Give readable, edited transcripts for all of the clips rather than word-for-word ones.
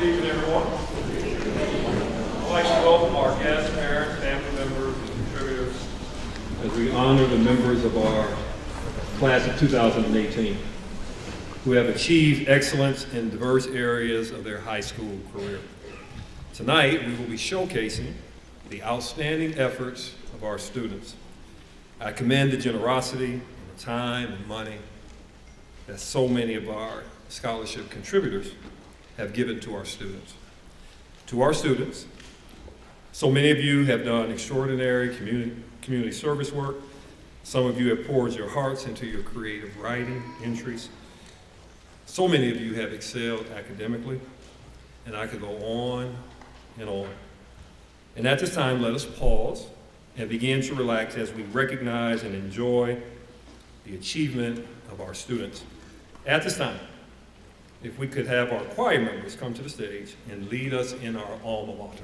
Good evening, everyone. I'd like to welcome our guests, parents, family members, and contributors as we honor the members of our class of 2018 who have achieved excellence in diverse areas of their high school career. Tonight, we will be showcasing the outstanding efforts of our students. I commend the generosity and the time and money that so many of our scholarship contributors have given to our students. To our students, so many of you have done extraordinary community service work. Some of you have poured your hearts into your creative writing entries. So many of you have excelled academically, and I could go on and on. And at this time, let us pause and begin to relax as we recognize and enjoy the achievement of our students. At this time, if we could have our choir members come to the stage and lead us in our alma mater.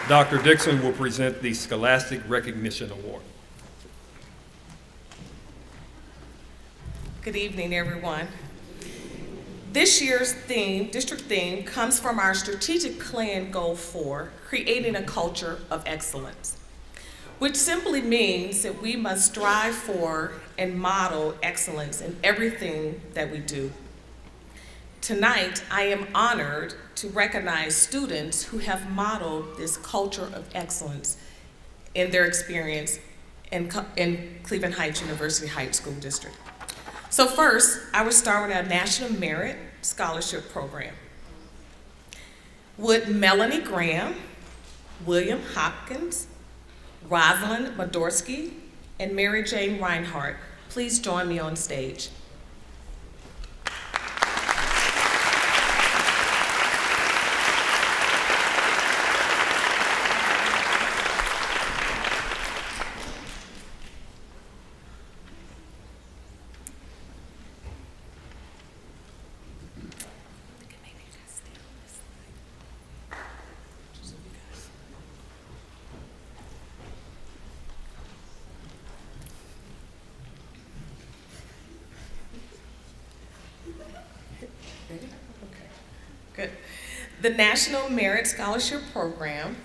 Dr. Dixon will present the Scholastic Recognition Award. Good evening, everyone. This year's theme, district theme, comes from our strategic plan goal 4, creating a culture of excellence, which simply means that we must strive for and model excellence in everything that we do. Tonight, I am honored to recognize students who have modeled this culture of excellence in their experience in Cleveland Heights University Heights School District. So first, I will start with our National Merit Scholarship Program. Would Melanie Graham, William Hopkins, Rosalind Modorsky, and Mary Jane Reinhardt please join me on stage? Good. The National Merit Scholarship Program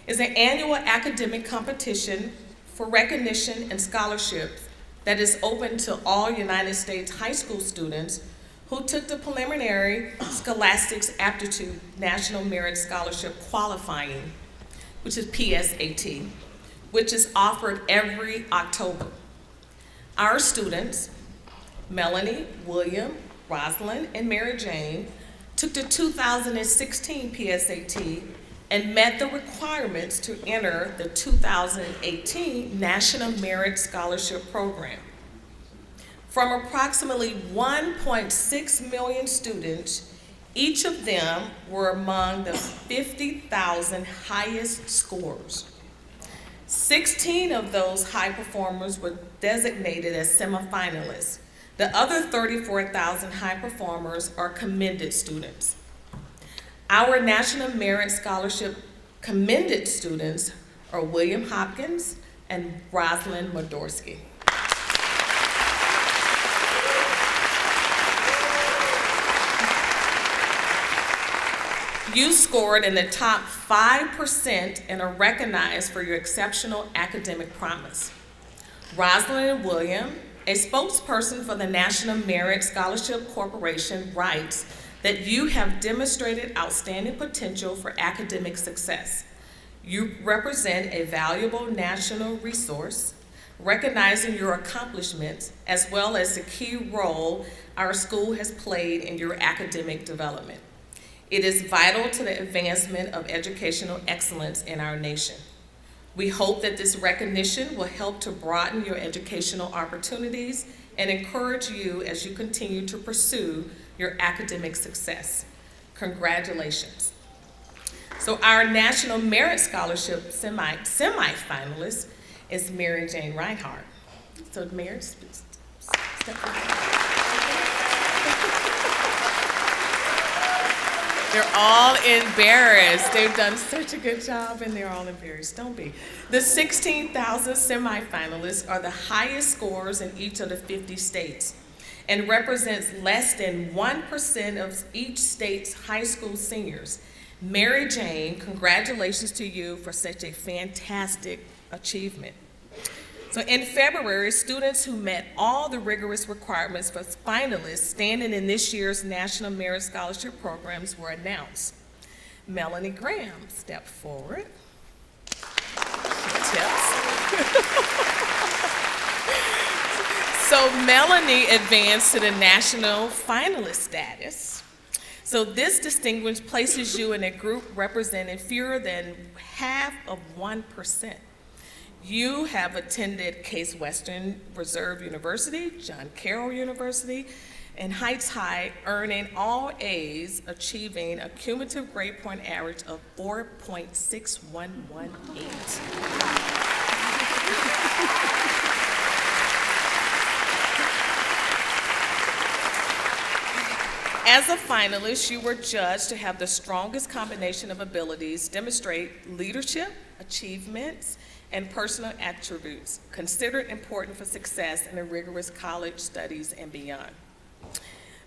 is an annual academic competition for recognition and scholarships that is open to all United States high school students who took the preliminary Scholastics Aptitude National Merit Scholarship Qualifying, which is PSAT, which is offered every October. Our students, Melanie, William, Rosalind, and Mary Jane, took the 2016 PSAT and met the requirements to enter the 2018 National Merit Scholarship Program. From approximately 1.6 million students, each of them were among the 50,000 highest scorers. 16 of those high performers were designated as semifinalists. The other 34,000 high performers are commended students. Our National Merit Scholarship commended students are William Hopkins and Rosalind Modorsky. You scored in the top 5% and are recognized for your exceptional academic promise. Rosalind and William, a spokesperson for the National Merit Scholarship Corporation, writes that you have demonstrated outstanding potential for academic success. You represent a valuable national resource, recognizing your accomplishments as well as the key role our school has played in your academic development. It is vital to the advancement of educational excellence in our nation. We hope that this recognition will help to broaden your educational opportunities and encourage you as you continue to pursue your academic success. Congratulations. So our National Merit Scholarship semi-finalist is Mary Jane Reinhardt. So Mary, step forward. They're all embarrassed. They've done such a good job and they're all embarrassed. Don't be. The 16,000 semifinalists are the highest scores in each of the 50 states and represents less than 1% of each state's high school seniors. Mary Jane, congratulations to you for such a fantastic achievement. So in February, students who met all the rigorous requirements for finalists standing in this year's National Merit Scholarship programs were announced. Melanie Graham stepped forward. Tips. So Melanie advanced to the national finalist status. So this distinction places you in a group representing fewer than half of 1%. You have attended Case Western Reserve University, John Carroll University, and Heights High, earning all A's, achieving a cumulative grade point average of 4.6118. As a finalist, you were judged to have the strongest combination of abilities, demonstrate leadership, achievements, and personal attributes considered important for success in the rigorous college studies and beyond.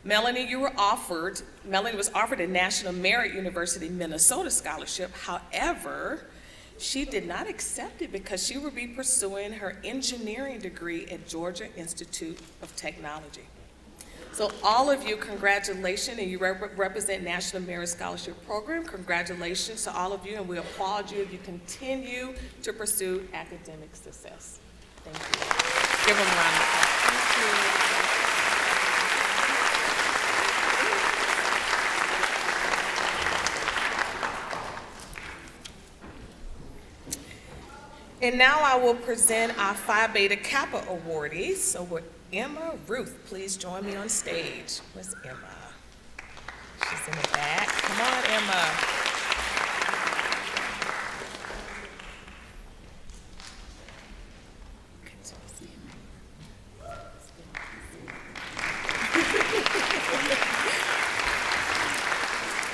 Melanie was offered a National Merit University Minnesota scholarship. However, she did not accept it because she would be pursuing her engineering degree at Georgia Institute of Technology. So all of you, congratulations, and you represent National Merit Scholarship Program. Congratulations to all of you, and we applaud you if you continue to pursue academic success. Thank you. Give them a round of applause. And now I will present our Phi Beta Kappa awardees. So with Emma Ruth, please join me on stage. Where's Emma? She's in the back. Come on, Emma.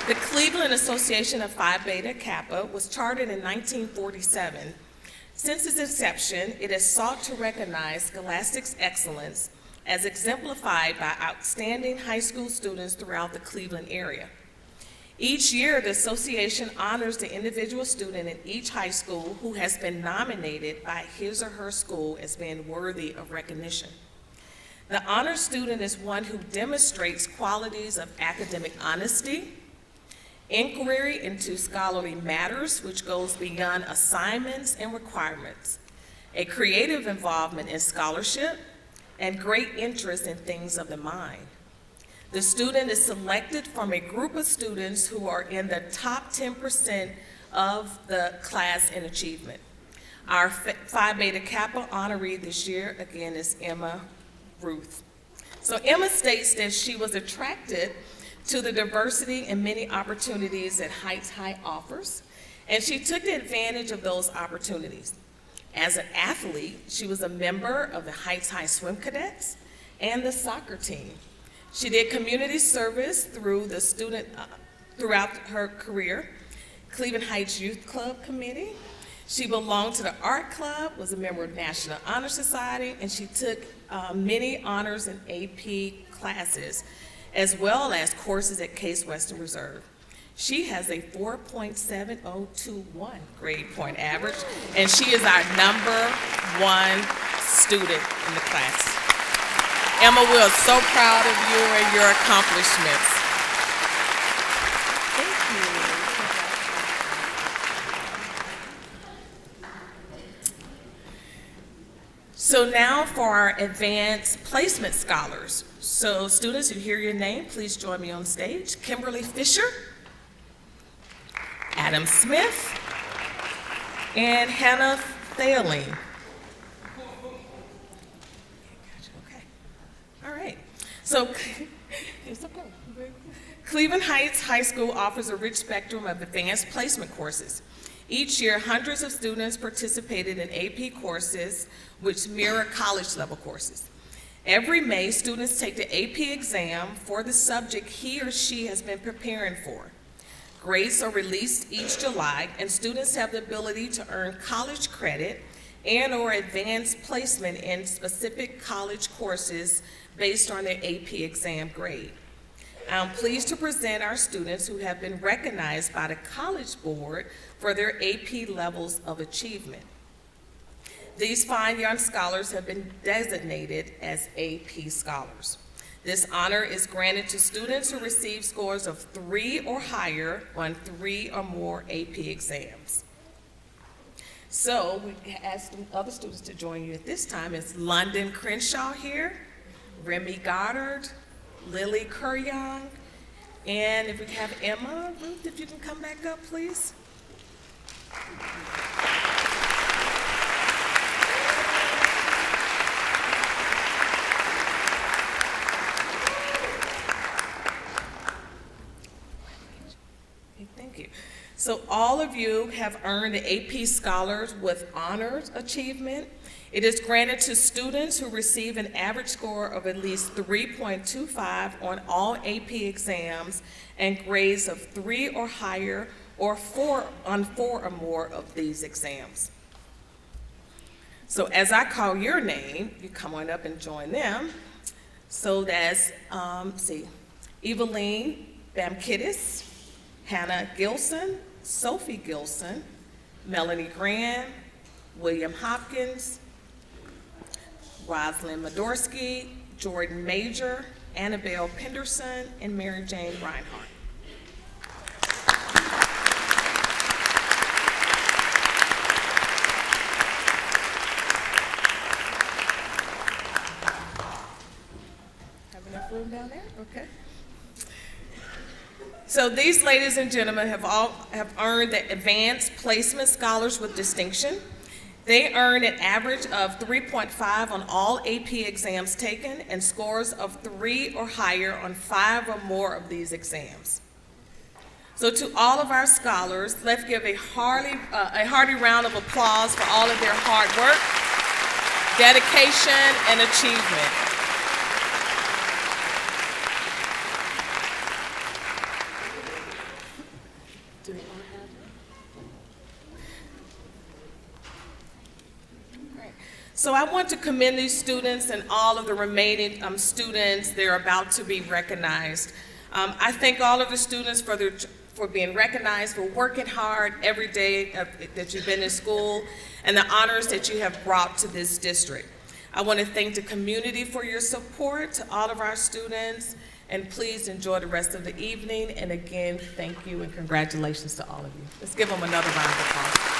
The Cleveland Association of Phi Beta Kappa was chartered in 1947. Since its inception, it has sought to recognize scholastic excellence as exemplified by outstanding high school students throughout the Cleveland area. Each year, the association honors the individual student in each high school who has been nominated by his or her school as being worthy of recognition. The honored student is one who demonstrates qualities of academic honesty, inquiry into scholarly matters, which goes beyond assignments and requirements, a creative involvement in scholarship, and great interest in things of the mind. The student is selected from a group of students who are in the top 10% of the class in achievement. Our Phi Beta Kappa honoree this year, again, is Emma Ruth. So Emma states that she was attracted to the diversity and many opportunities that Heights High offers, and she took advantage of those opportunities. As an athlete, she was a member of the Heights High Swim Cadets and the soccer team. She did community service throughout her career, Cleveland Heights Youth Club Committee. She belonged to the art club, was a member of National Honor Society, and she took many honors and AP classes, as well as courses at Case Western Reserve. She has a 4.7021 grade point average, and she is our #1 student in the class. Emma, we are so proud of you and your accomplishments. Thank you. So now for our advanced placement scholars. So students who hear your name, please join me on stage. Kimberly Fisher, Adam Smith, and Hannah Thailing. Okay. All right. So it's okay. Cleveland Heights High School offers a rich spectrum of advanced placement courses. Each year, hundreds of students participated in AP courses which mirror college-level courses. Every May, students take the AP exam for the subject he or she has been preparing for. Grades are released each July, and students have the ability to earn college credit and/or advanced placement in specific college courses based on their AP exam grade. I'm pleased to present our students who have been recognized by the College Board for their AP levels of achievement. These fine young scholars have been designated as AP scholars. This honor is granted to students who receive scores of 3 or higher on 3 or more AP exams. So we asked other students to join you at this time. It's London Crenshaw here, Remy Goddard, Lily Kuryoung, and if we have Emma, Ruth, if you can come back up, please. Thank you. So all of you have earned the AP Scholars with Honors Achievement. It is granted to students who receive an average score of at least 3.25 on all AP exams and grades of 3 or higher or 4 or more of these exams. So as I call your name, you come on up and join them. So that's, Eveline Bamkidis, Hannah Gilson, Sophie Gilson, Melanie Graham, William Hopkins, Rosalind Madorsky, Jordan Major, Annabelle Penderson, and Mary Jane Reinhardt. Have enough room down there? Okay. So these ladies and gentlemen have earned the Advanced Placement Scholars with Distinction. They earned an average of 3.5 on all AP exams taken and scores of 3 or higher on 5 or more of these exams. So to all of our scholars, let's give a hearty round of applause for all of their hard work, dedication, and achievement. So I want to commend these students and all of the remaining students. They're about to be recognized. I thank all of the students for being recognized, for working hard every day that you've been in school, and the honors that you have brought to this district. I want to thank the community for your support, to all of our students, and please enjoy the rest of the evening. And again, thank you and congratulations to all of you. Let's give them another round of applause.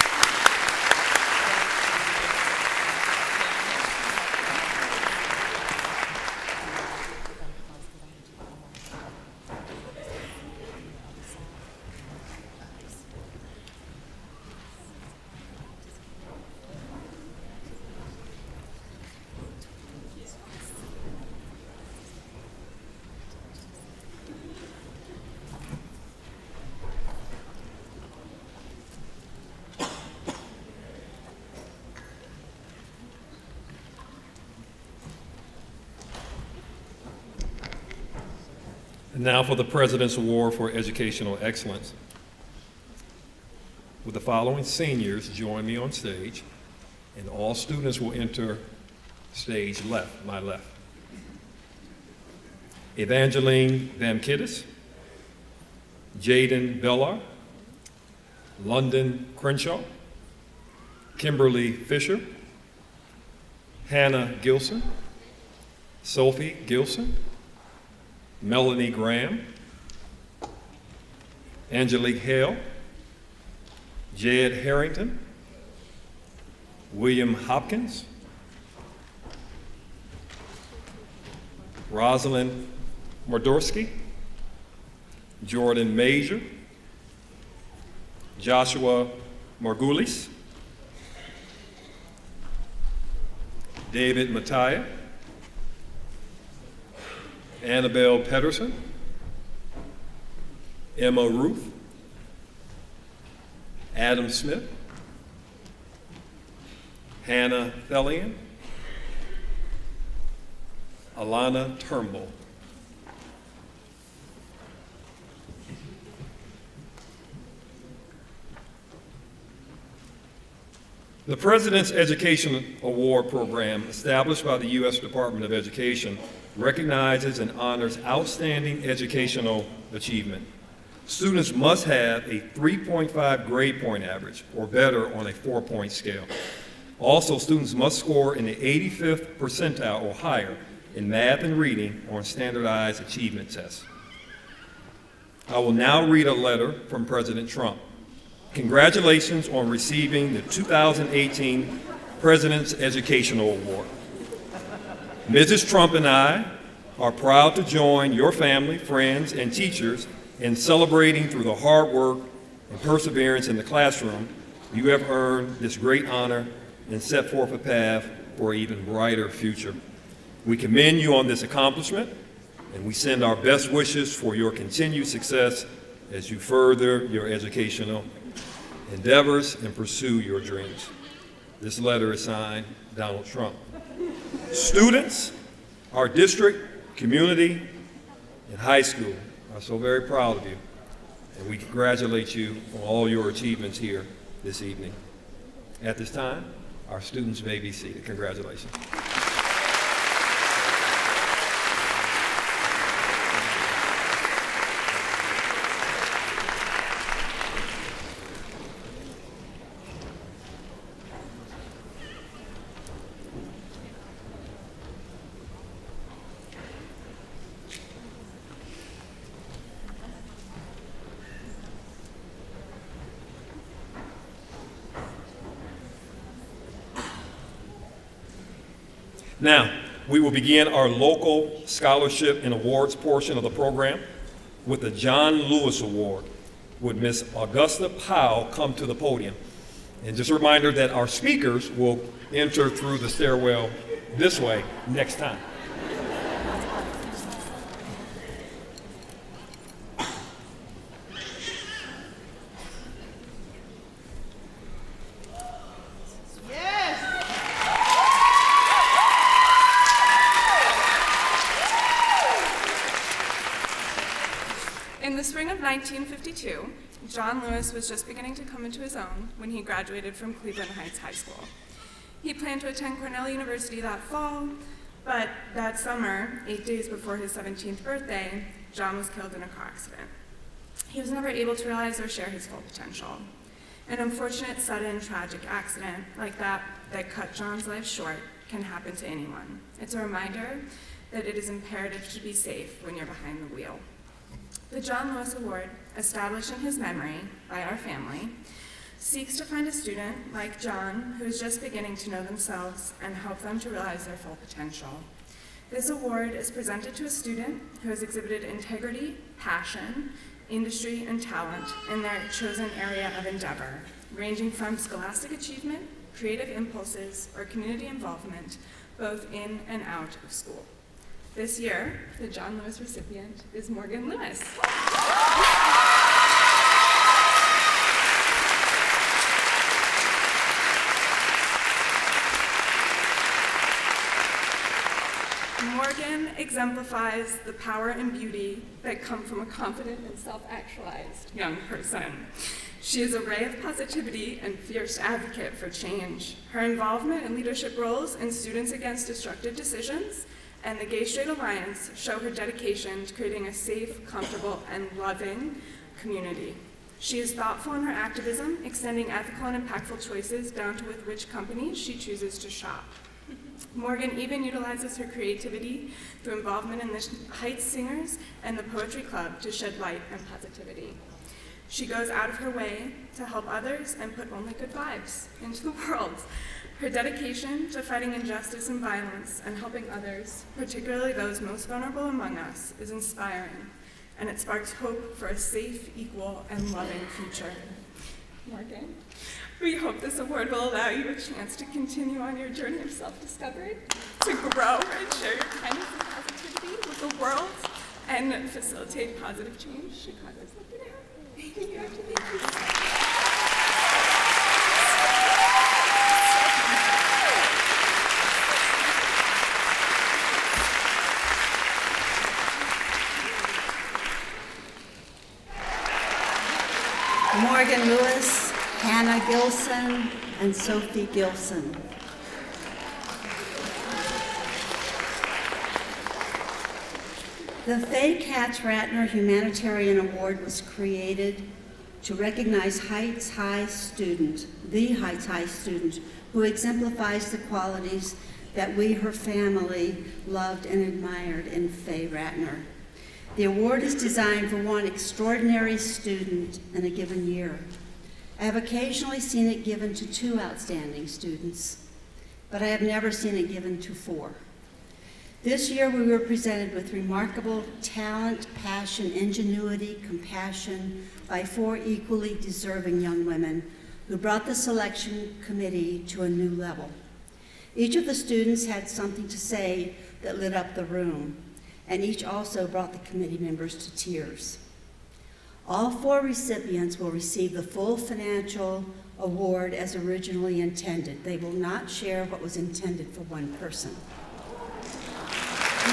Now for the President's Award for Educational Excellence. With the following seniors join me on stage, and all students will enter stage left, my left. Evangeline Vamkidis, Jaden Bellar, London Crenshaw, Kimberly Fisher, Hannah Gilson, Sophie Gilson, Melanie Graham, Angelique Hale, Jed Harrington, William Hopkins, Rosalind Mordorsky, Jordan Major, Joshua Margulis, David Mattia, Annabelle Pedersen, Emma Ruth, Adam Smith, Hannah Thelian, Alana Turnbull. The President's Education Award Program, established by the U.S. Department of Education, recognizes and honors outstanding educational achievement. Students must have a 3.5 grade point average or better on a 4-point scale. Also, students must score in the 85th percentile or higher in math and reading on standardized achievement tests. I will now read a letter from President Trump. Congratulations on receiving the 2018 President's Educational Award. Mrs. Trump and I are proud to join your family, friends, and teachers in celebrating through the hard work and perseverance in the classroom. You have earned this great honor and set forth a path for an even brighter future. We commend you on this accomplishment, and we send our best wishes for your continued success as you further your educational endeavors and pursue your dreams. This letter is signed Donald Trump. Students, our district, community, and high school are so very proud of you, and we congratulate you on all your achievements here this evening. At this time, our students may be seated. Congratulations. Now, we will begin our local scholarship and awards portion of the program with the John Lewis Award. Would Miss Augusta Powell come to the podium? And just a reminder that our speakers will enter through the stairwell this way next time. In the spring of 1952, John Lewis was just beginning to come into his own when he graduated from Cleveland Heights High School. He planned to attend Cornell University that fall, but that summer, 8 days before his 17th birthday, John was killed in a car accident. He was never able to realize or share his full potential. An unfortunate, sudden, tragic accident like that cut John's life short can happen to anyone. It's a reminder that it is imperative to be safe when you're behind the wheel. The John Lewis Award, established in his memory by our family, seeks to find a student like John who is just beginning to know themselves and help them to realize their full potential. This award is presented to a student who has exhibited integrity, passion, industry, and talent in their chosen area of endeavor, ranging from scholastic achievement, creative impulses, or community involvement, both in and out of school. This year, the John Lewis recipient is Morgan Lewis. Morgan exemplifies the power and beauty that come from a confident and self-actualized young person. She is a ray of positivity and fierce advocate for change. Her involvement in leadership roles in Students Against Destructive Decisions and the Gay Straight Alliance show her dedication to creating a safe, comfortable, and loving community. She is thoughtful in her activism, extending ethical and impactful choices down to with which companies she chooses to shop. Morgan even utilizes her creativity through involvement in the Heights Singers and the Poetry Club to shed light and positivity. She goes out of her way to help others and put only good vibes into the world. Her dedication to fighting injustice and violence and helping others, particularly those most vulnerable among us, is inspiring, and it sparks hope for a safe, equal, and loving future. Morgan, we hope this award will allow you a chance to continue on your journey of self-discovery, to grow and share your kindness and positivity with the world, and facilitate positive change Chicago's lucky to have. Thank you. Morgan Lewis, Hannah Gilson, and Sophie Gilson. The Phi Beta Ratner Humanitarian Award was created to recognize Heights High student, the Heights High student, who exemplifies the qualities that we, her family, loved and admired in Phi Ratner. The award is designed for one extraordinary student in a given year. I have occasionally seen it given to 2 outstanding students, but I have never seen it given to 4. This year we were presented with remarkable talent, passion, ingenuity, compassion by 4 equally deserving young women who brought the selection committee to a new level. Each of the students had something to say that lit up the room, and each also brought the committee members to tears. All 4 recipients will receive the full financial award as originally intended. They will not share what was intended for one person. I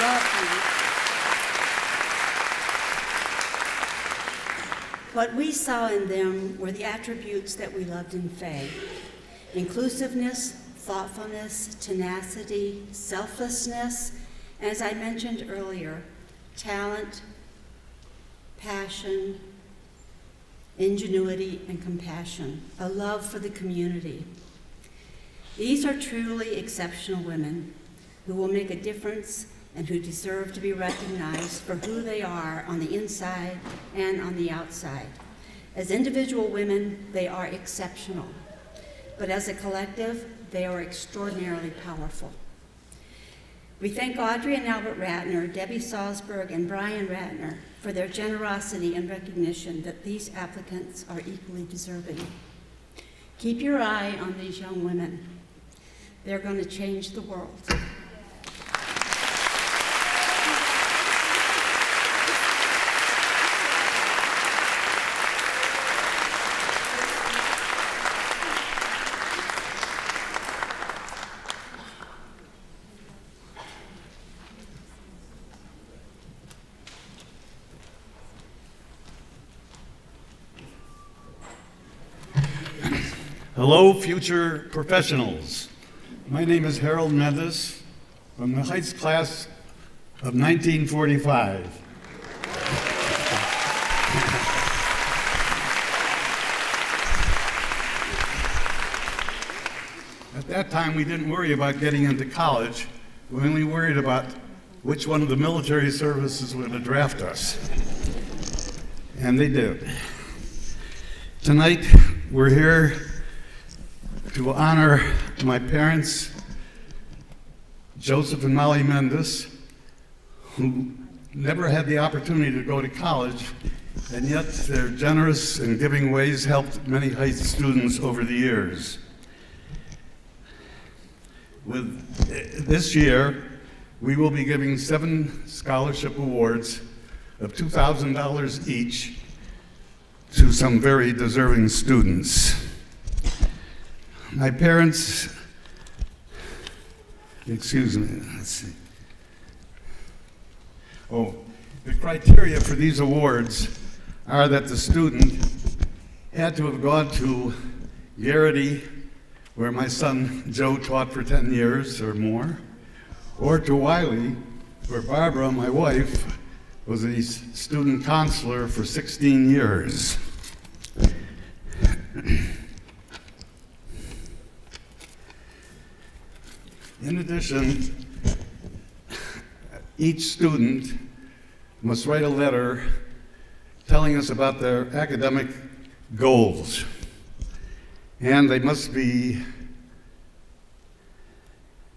love you. What we saw in them were the attributes that we loved in Phi: inclusiveness, thoughtfulness, tenacity, selflessness, and as I mentioned earlier, talent, passion, ingenuity, and compassion, a love for the community. These are truly exceptional women who will make a difference and who deserve to be recognized for who they are on the inside and on the outside. As individual women, they are exceptional, but as a collective, they are extraordinarily powerful. We thank Audrey and Albert Ratner, Debbie Salzberg, and Brian Ratner for their generosity and recognition that these applicants are equally deserving. Keep your eye on these young women. They're going to change the world. Hello, future professionals. My name is Harold Mendes from the Heights class of 1945. At that time, we didn't worry about getting into college. We only worried about which one of the military services would draft us. And they did. Tonight, we're here to honor my parents, Joseph and Molly Mendes, who never had the opportunity to go to college, and yet their generous and giving ways helped many Heights students over the years. With this year, we will be giving 7 scholarship awards of $2,000 each to some very deserving students. My parents Excuse me, let's see. Oh, the criteria for these awards are that the student had to have gone to Garrity, where my son Joe taught for 10 years or more, or to Wiley, where Barbara, my wife, was a student counselor for 16 years. In addition, each student must write a letter telling us about their academic goals, and they must be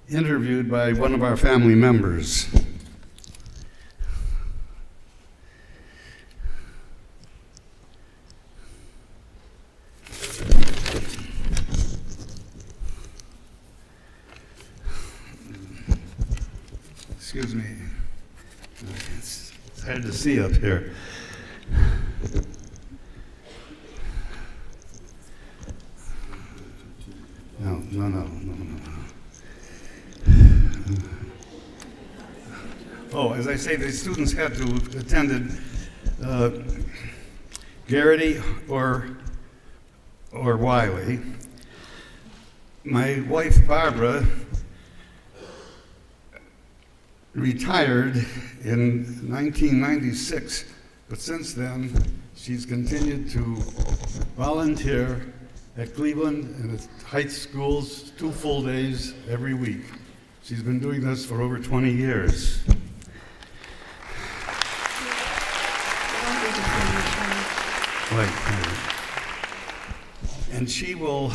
interviewed by one of our family members. Excuse me. It's hard to see up here. No. Oh, as I say, the students had to have attended Garrity or Wiley. My wife, Barbara, retired in 1996, but since then, she's continued to volunteer at Cleveland and at Heights schools 2 full days every week. She's been doing this for over 20 years. Right. And she will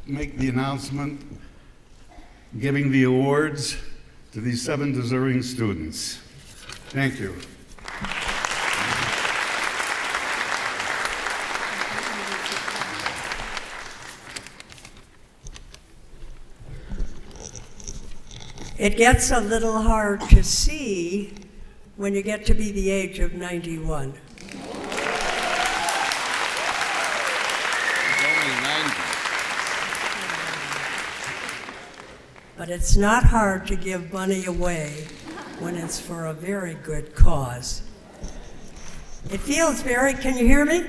make the announcement giving the awards to these 7 deserving students. Thank you. It gets a little hard to see when you get to be the age of 91. But it's not hard to give money away when it's for a very good cause. It feels can you hear me?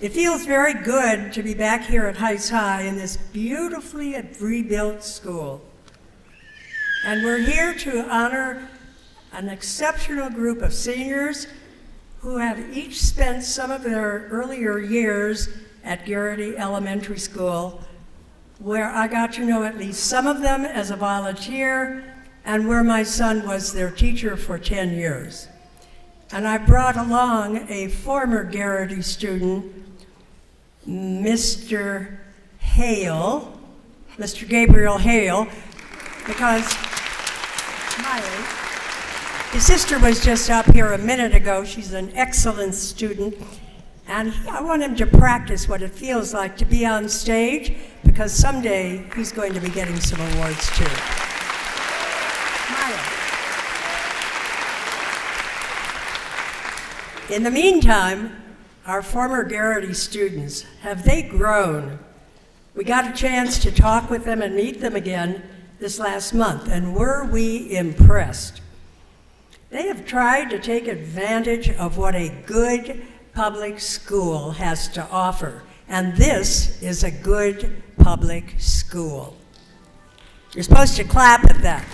It feels very good to be back here at Heights High in this beautifully rebuilt school. And we're here to honor an exceptional group of seniors who have each spent some of their earlier years at Garrity Elementary School, where I got to know at least some of them as a volunteer and where my son was their teacher for 10 years. And I brought along a former Garrity student, Mr. Gabriel Hale, because his sister was just up here a minute ago. She's an excellent student. And I want him to practice what it feels like to be on stage, because someday he's going to be getting some awards too. In the meantime, our former Garrity students, have they grown? We got a chance to talk with them and meet them again this last month, and were we impressed? They have tried to take advantage of what a good public school has to offer, and this is a good public school. You're supposed to clap at that.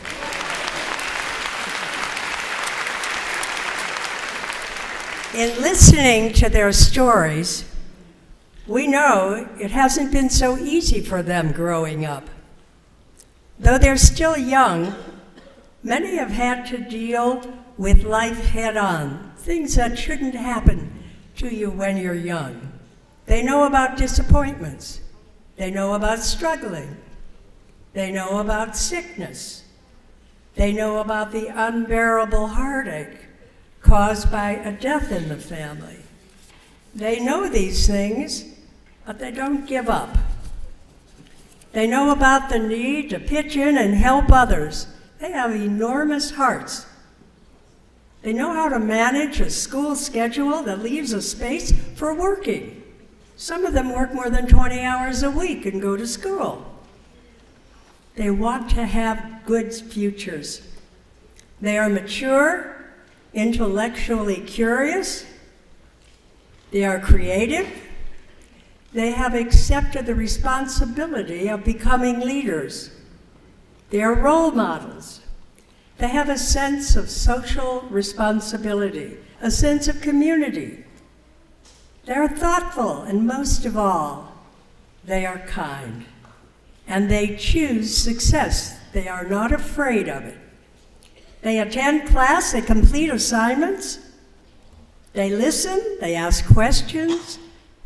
In listening to their stories, we know it hasn't been so easy for them growing up. Though they're still young, many have had to deal with life head-on, things that shouldn't happen to you when you're young. They know about disappointments. They know about struggling. They know about sickness. They know about the unbearable heartache caused by a death in the family. They know these things, but they don't give up. They know about the need to pitch in and help others. They have enormous hearts. They know how to manage a school schedule that leaves a space for working. Some of them work more than 20 hours a week and go to school. They want to have good futures. They are mature, intellectually curious. They are creative. They have accepted the responsibility of becoming leaders. They are role models. They have a sense of social responsibility, a sense of community. They are thoughtful, and most of all, they are kind. And they choose success. They are not afraid of it. They attend class, they complete assignments, they listen, they ask questions,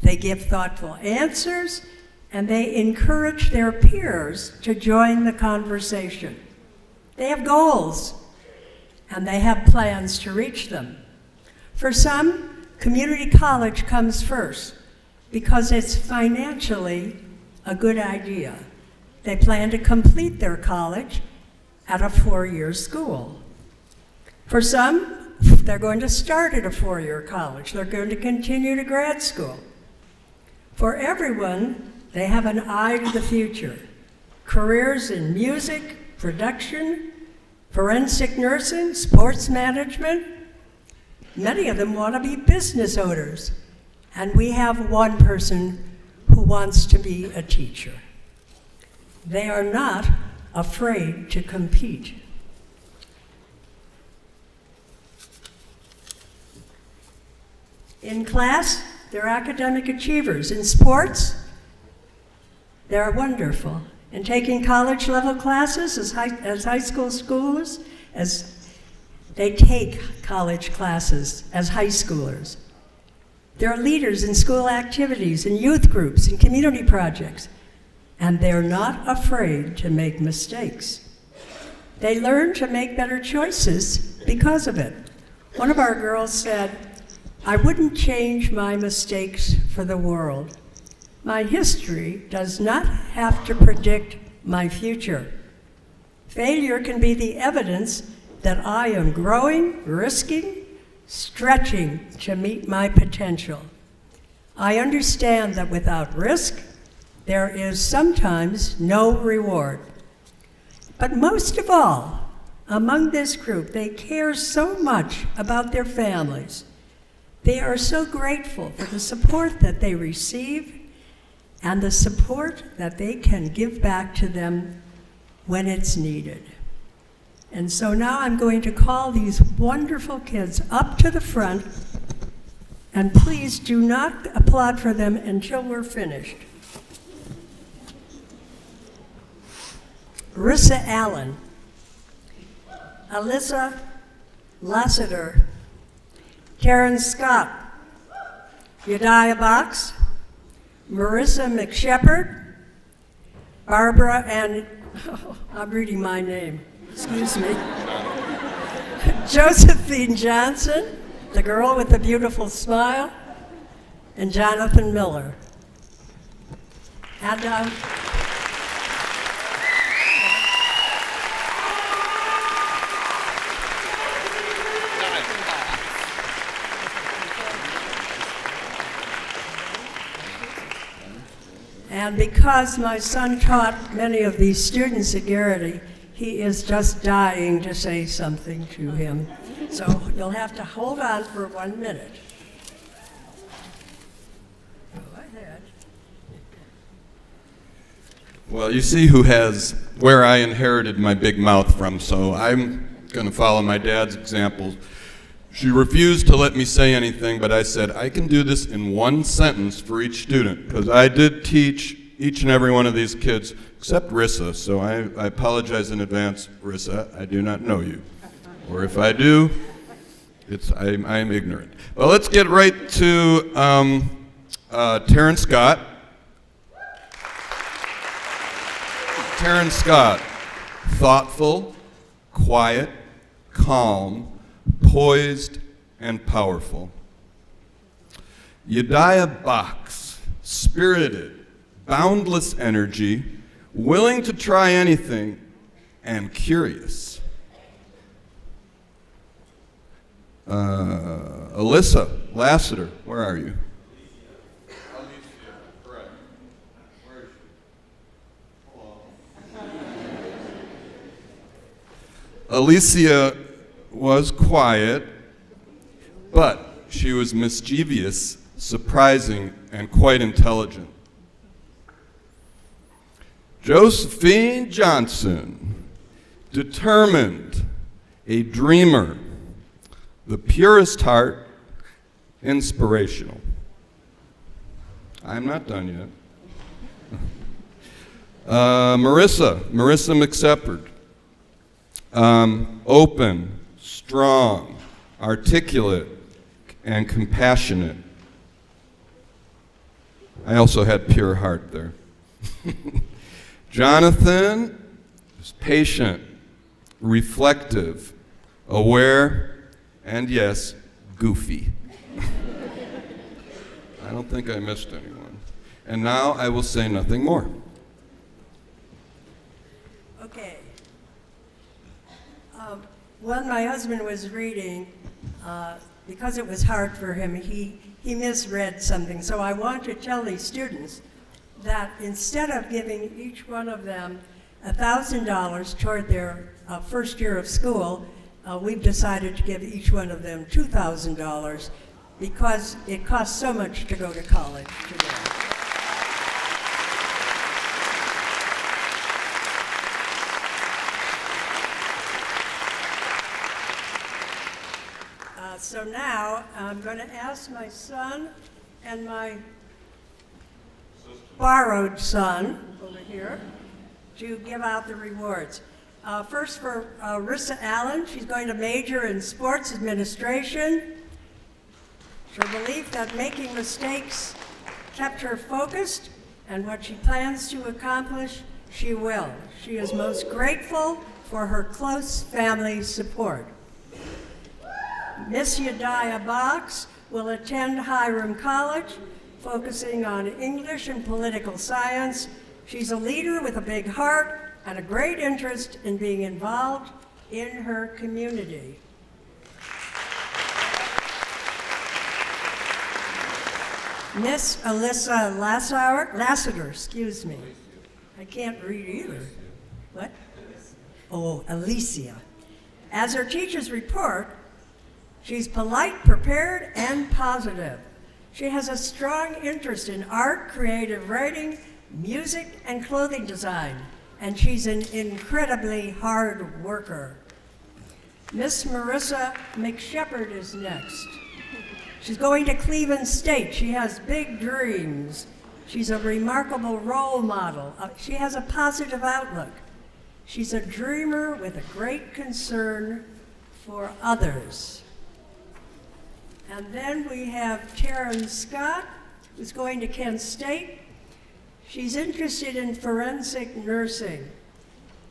they give thoughtful answers, and they encourage their peers to join the conversation. They have goals, and they have plans to reach them. For some, community college comes first because it's financially a good idea. They plan to complete their college at a 4-year school. For some, they're going to start at a 4-year college. They're going to continue to grad school. For everyone, they have an eye to the future. Careers in music, production, forensic nursing, sports management. Many of them want to be business owners. And we have one person who wants to be a teacher. They are not afraid to compete. In class, they're academic achievers. In sports, they're wonderful. In taking college-level classes as high school schoolers, as they take college classes as high schoolers. They're leaders in school activities, in youth groups, in community projects, and they're not afraid to make mistakes. They learn to make better choices because of it. One of our girls said, "I wouldn't change my mistakes for the world. My history does not have to predict my future. Failure can be the evidence that I am growing, risking, stretching to meet my potential. I understand that without risk, there is sometimes no reward." But most of all, among this group, they care so much about their families. They are so grateful for the support that they receive and the support that they can give back to them when it's needed. And so now I'm going to call these wonderful kids up to the front, and please do not applaud for them until we're finished. Rissa Allen, Alyssa Lassiter, Karen Scott, Yediah Box, Marissa McShepard, Barbara and, I'm reading my name, excuse me, Josephine Johnson, the girl with the beautiful smile, and Jonathan Miller. And And because my son taught many of these students at Garrity, he is just dying to say something to him. So you'll have to hold on for 1 minute. Go ahead. Well, you see where I inherited my big mouth from, so I'm going to follow my dad's example. She refused to let me say anything, but I said, I can do this in 1 sentence for each student, because I did teach each and every one of these kids, except Rissa, so I apologize in advance, Rissa, I do not know you. Or if I do, I'm ignorant. Well, let's get right to Taryn Scott. Taryn Scott, thoughtful, quiet, calm, poised, and powerful. Yediah Box, spirited, boundless energy, willing to try anything, and curious. Alyssa Lassiter, where are you? Alicia was quiet, but she was mischievous, surprising, and quite intelligent. Josephine Johnson, determined, a dreamer, the purest heart, inspirational. I'm not done yet. Marissa McSeppard, open, strong, articulate, and compassionate. I also had pure heart there. Jonathan was patient, reflective, aware, and yes, goofy. I don't think I missed anyone. And now I will say nothing more. Okay. When my husband was reading, because it was hard for him, he misread something. So I want to tell these students that instead of giving each one of them $1,000 toward their first year of school, we've decided to give each one of them $2,000 because it costs so much to go to college today. So now I'm going to ask my son and my borrowed son over here to give out the rewards. First for Rissa Allen, she's going to major in sports administration. Her belief that making mistakes kept her focused, and what she plans to accomplish, she will. She is most grateful for her close family support. Miss Yadiah Box will attend Hiram College, focusing on English and political science. She's a leader with a big heart and a great interest in being involved in her community. Miss Alyssa Lassiter, excuse me. I can't read either. What? Oh, Alicia. As her teachers report, she's polite, prepared, and positive. She has a strong interest in art, creative writing, music, and clothing design, and she's an incredibly hard worker. Miss Marissa McShepherd is next. She's going to Cleveland State. She has big dreams. She's a remarkable role model. She has a positive outlook. She's a dreamer with a great concern for others. And then we have Taryn Scott, who's going to Kent State. She's interested in forensic nursing.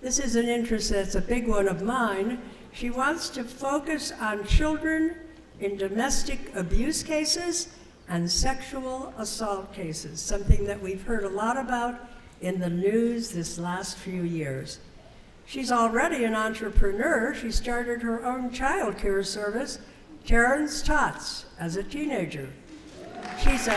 This is an interest that's a big one of mine. She wants to focus on children in domestic abuse cases and sexual assault cases, something that we've heard a lot about in the news this last few years. She's already an entrepreneur. She started her own child care service, Terrence Tots, as a teenager. She's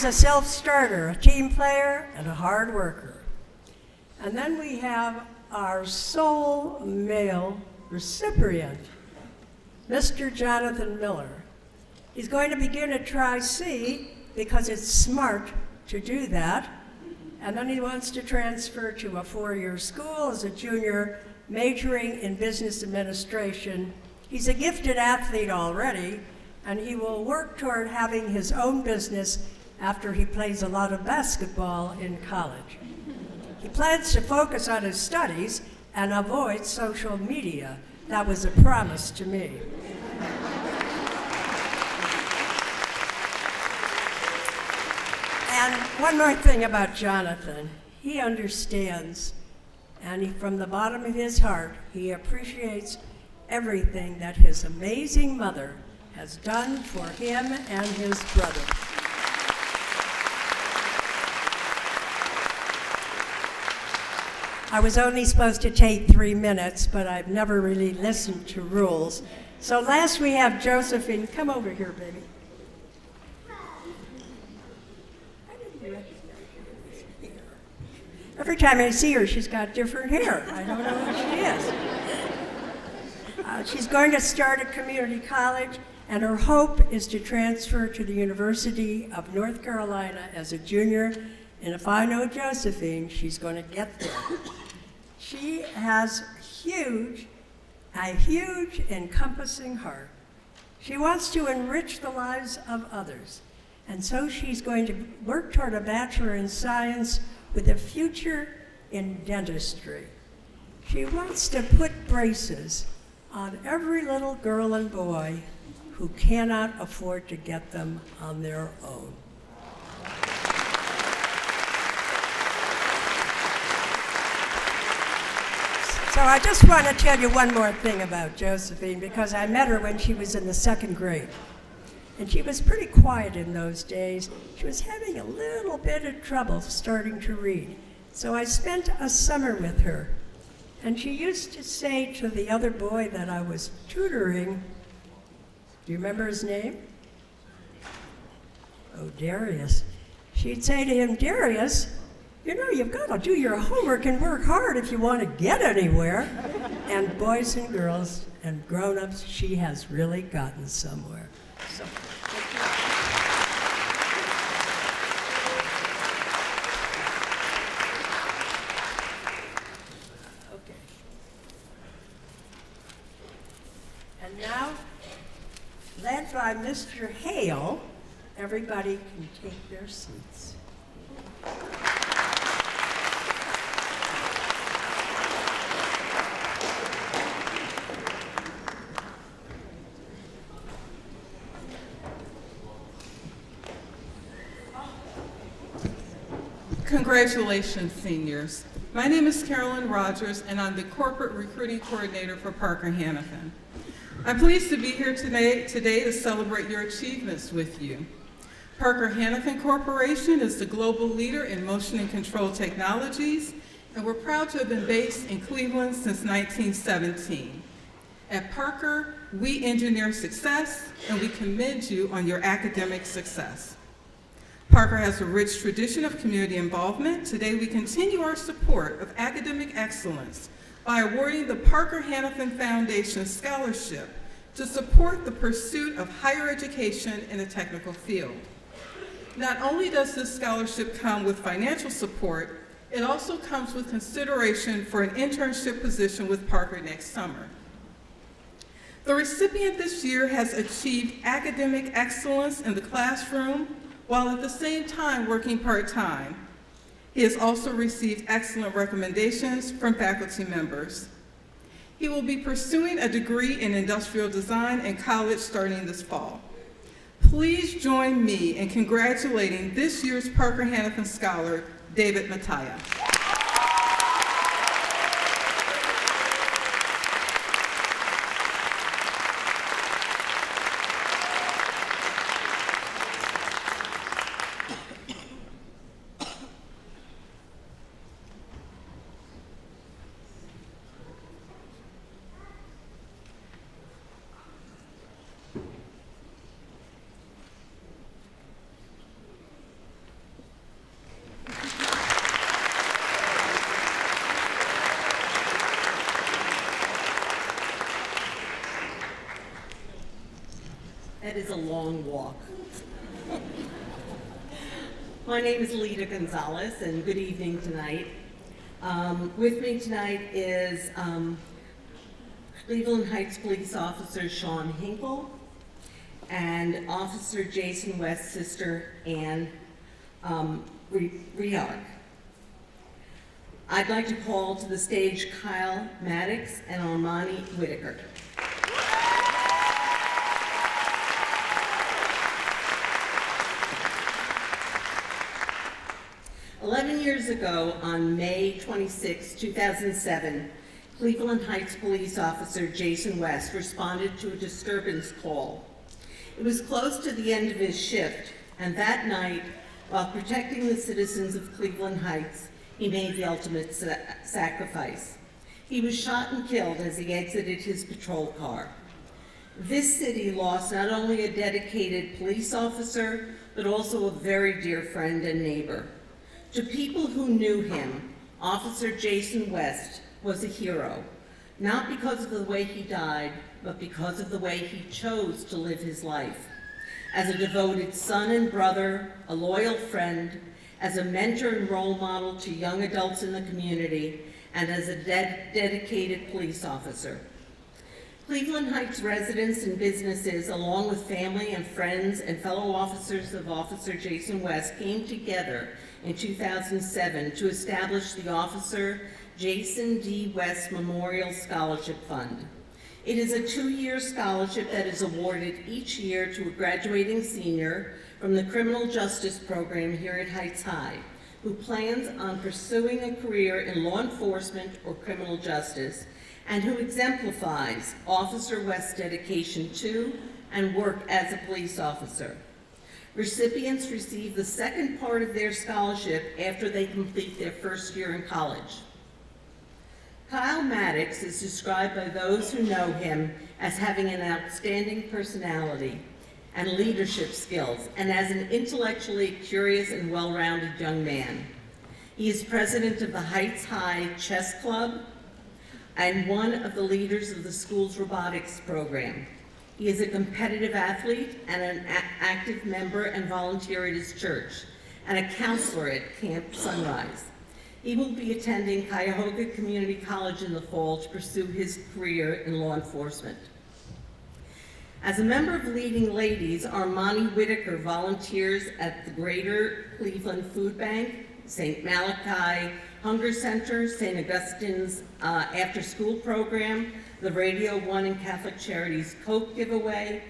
a self-starter, a team player, and a hard worker. And then we have our sole male recipient, Mr. Jonathan Miller. He's going to begin at Tri-C because it's smart to do that. And then he wants to transfer to a 4-year school as a junior, majoring in business administration. He's a gifted athlete already, and he will work toward having his own business after he plays a lot of basketball in college. He plans to focus on his studies and avoid social media. That was a promise to me. And one more thing about Jonathan. He understands, and from the bottom of his heart, he appreciates everything that his amazing mother has done for him and his brother. I was only supposed to take 3 minutes, but I've never really listened to rules. So last we have Josephine. Come over here, baby. I didn't recognize you here. Every time I see her, she's got different hair. I don't know who she is. She's going to start at community college, and her hope is to transfer to the University of North Carolina as a junior. And if I know Josephine, she's going to get there. She has a huge encompassing heart. She wants to enrich the lives of others. And so she's going to work toward a Bachelor in Science with a future in dentistry. She wants to put braces on every little girl and boy who cannot afford to get them on their own. So I just want to tell you one more thing about Josephine, because I met her when she was in the 2nd grade. And she was pretty quiet in those days. She was having a little bit of trouble starting to read. So I spent a summer with her. And she used to say to the other boy that I was tutoring, do you remember his name? Oh, Darius. She'd say to him, Darius, you know, you've got to do your homework and work hard if you want to get anywhere. And boys and girls and grown-ups, she has really gotten somewhere. So, okay. And now, led by Mr. Hale, everybody can take their seats. Congratulations, seniors. My name is Carolyn Rogers, and I'm the Corporate Recruiting Coordinator for Parker Hannifin. I'm pleased to be here today to celebrate your achievements with you. Parker Hannifin Corporation is the global leader in motion and control technologies, and we're proud to have been based in Cleveland since 1917. At Parker, we engineer success, and we commend you on your academic success. Parker has a rich tradition of community involvement. Today, we continue our support of academic excellence by awarding the Parker Hannifin Foundation Scholarship to support the pursuit of higher education in the technical field. Not only does this scholarship come with financial support, it also comes with consideration for an internship position with Parker next summer. The recipient this year has achieved academic excellence in the classroom while at the same time working part-time. He has also received excellent recommendations from faculty members. He will be pursuing a degree in industrial design in college starting this fall. Please join me in congratulating this year's Parker Hannifin Scholar, David Mattia. That is a long walk. My name is Lita Gonzalez, and good evening tonight. With me tonight is Cleveland Heights Police Officer Sean Hinkle and Officer Jason West's sister, Ann Rehard. I'd like to call to the stage Kyle Maddox and Armani Whitaker. 11 years ago, on May 26, 2007, Cleveland Heights Police Officer Jason West responded to a disturbance call. It was close to the end of his shift, and that night, while protecting the citizens of Cleveland Heights, he made the ultimate sacrifice. He was shot and killed as he exited his patrol car. This city lost not only a dedicated police officer, but also a very dear friend and neighbor. To people who knew him, Officer Jason West was a hero, not because of the way he died, but because of the way he chose to live his life. As a devoted son and brother, a loyal friend, as a mentor and role model to young adults in the community, and as a dedicated police officer. Cleveland Heights residents and businesses, along with family and friends and fellow officers of Officer Jason West, came together in 2007 to establish the Officer Jason D. West Memorial Scholarship Fund. It is a 2-year scholarship that is awarded each year to a graduating senior from the criminal justice program here at Heights High, who plans on pursuing a career in law enforcement or criminal justice, and who exemplifies Officer West's dedication to and work as a police officer. Recipients receive the second part of their scholarship after they complete their first year in college. Kyle Maddox is described by those who know him as having an outstanding personality and leadership skills, and as an intellectually curious and well-rounded young man. He is president of the Heights High Chess Club and one of the leaders of the school's robotics program. He is a competitive athlete and an active member and volunteer at his church, and a counselor at Camp Sunrise. He will be attending Cuyahoga Community College in the fall to pursue his career in law enforcement. As a member of Leading Ladies, Armani Whitaker volunteers at the Greater Cleveland Food Bank, St. Malachi Hunger Center, St. Augustine's after-school program, the Radio One and Catholic Charities Coke giveaway,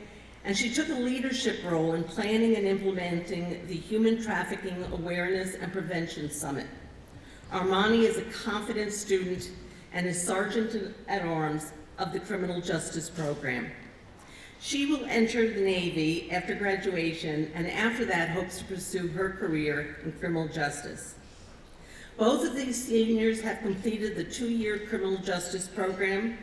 and she took a leadership role in planning and implementing the Human Trafficking Awareness and Prevention Summit. Armani is a confident student and is Sergeant at Arms of the Criminal Justice Program. She will enter the Navy after graduation, and after that hopes to pursue her career in criminal justice. Both of these seniors have completed the 2-year criminal justice program.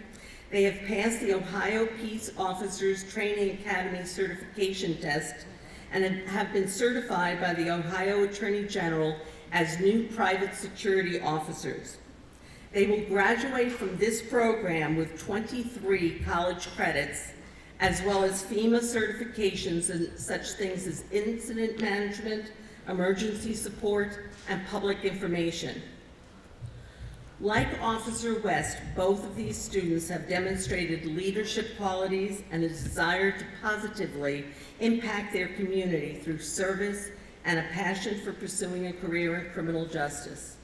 They have passed the Ohio Peace Officers Training Academy certification test and have been certified by the Ohio Attorney General as new private security officers. They will graduate from this program with 23 college credits, as well as FEMA certifications in such things as incident management, emergency support, and public information. Like Officer West, both of these students have demonstrated leadership qualities and a desire to positively impact their community through service and a passion for pursuing a career in criminal justice.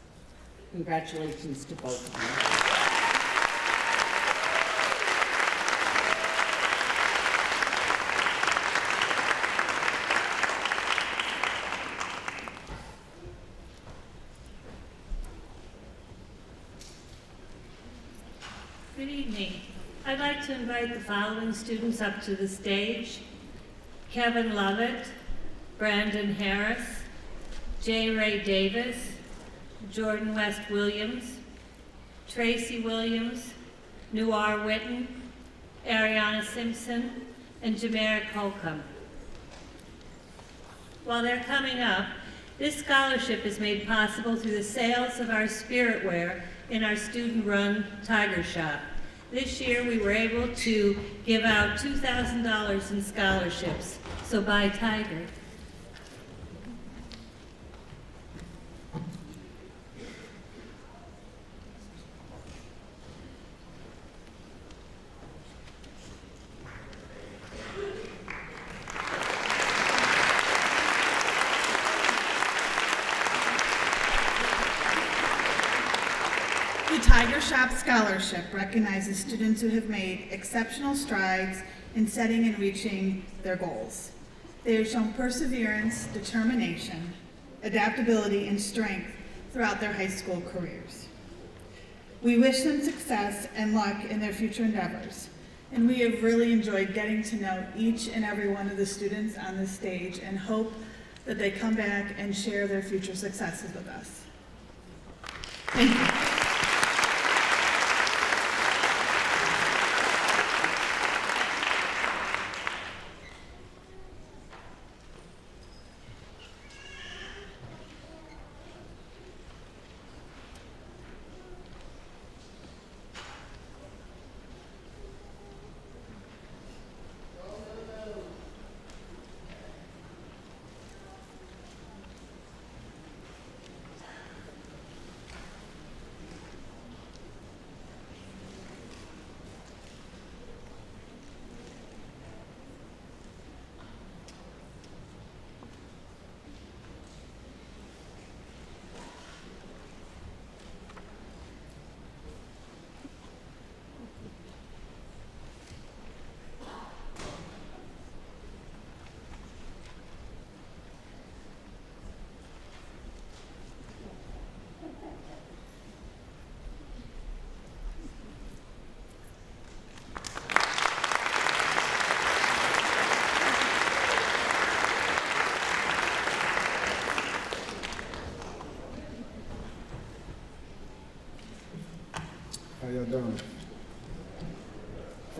Congratulations to both of you. Good evening. I'd like to invite the following students up to the stage: Kevin Lovett, Brandon Harris, J. Ray Davis, Jordan West Williams, Tracy Williams, Nuar Witten, Ariana Simpson, and Jamera Colcom. While they're coming up, this scholarship is made possible through the sales of our spiritware in our student-run Tiger Shop. This year we were able to give out $2,000 in scholarships, so buy Tiger. The Tiger Shop Scholarship recognizes students who have made exceptional strides in setting and reaching their goals. They have shown perseverance, determination, adaptability, and strength throughout their high school careers. We wish them success and luck in their future endeavors, and we have really enjoyed getting to know each and every one of the students on this stage and hope that they come back and share their future successes with us. Thank you.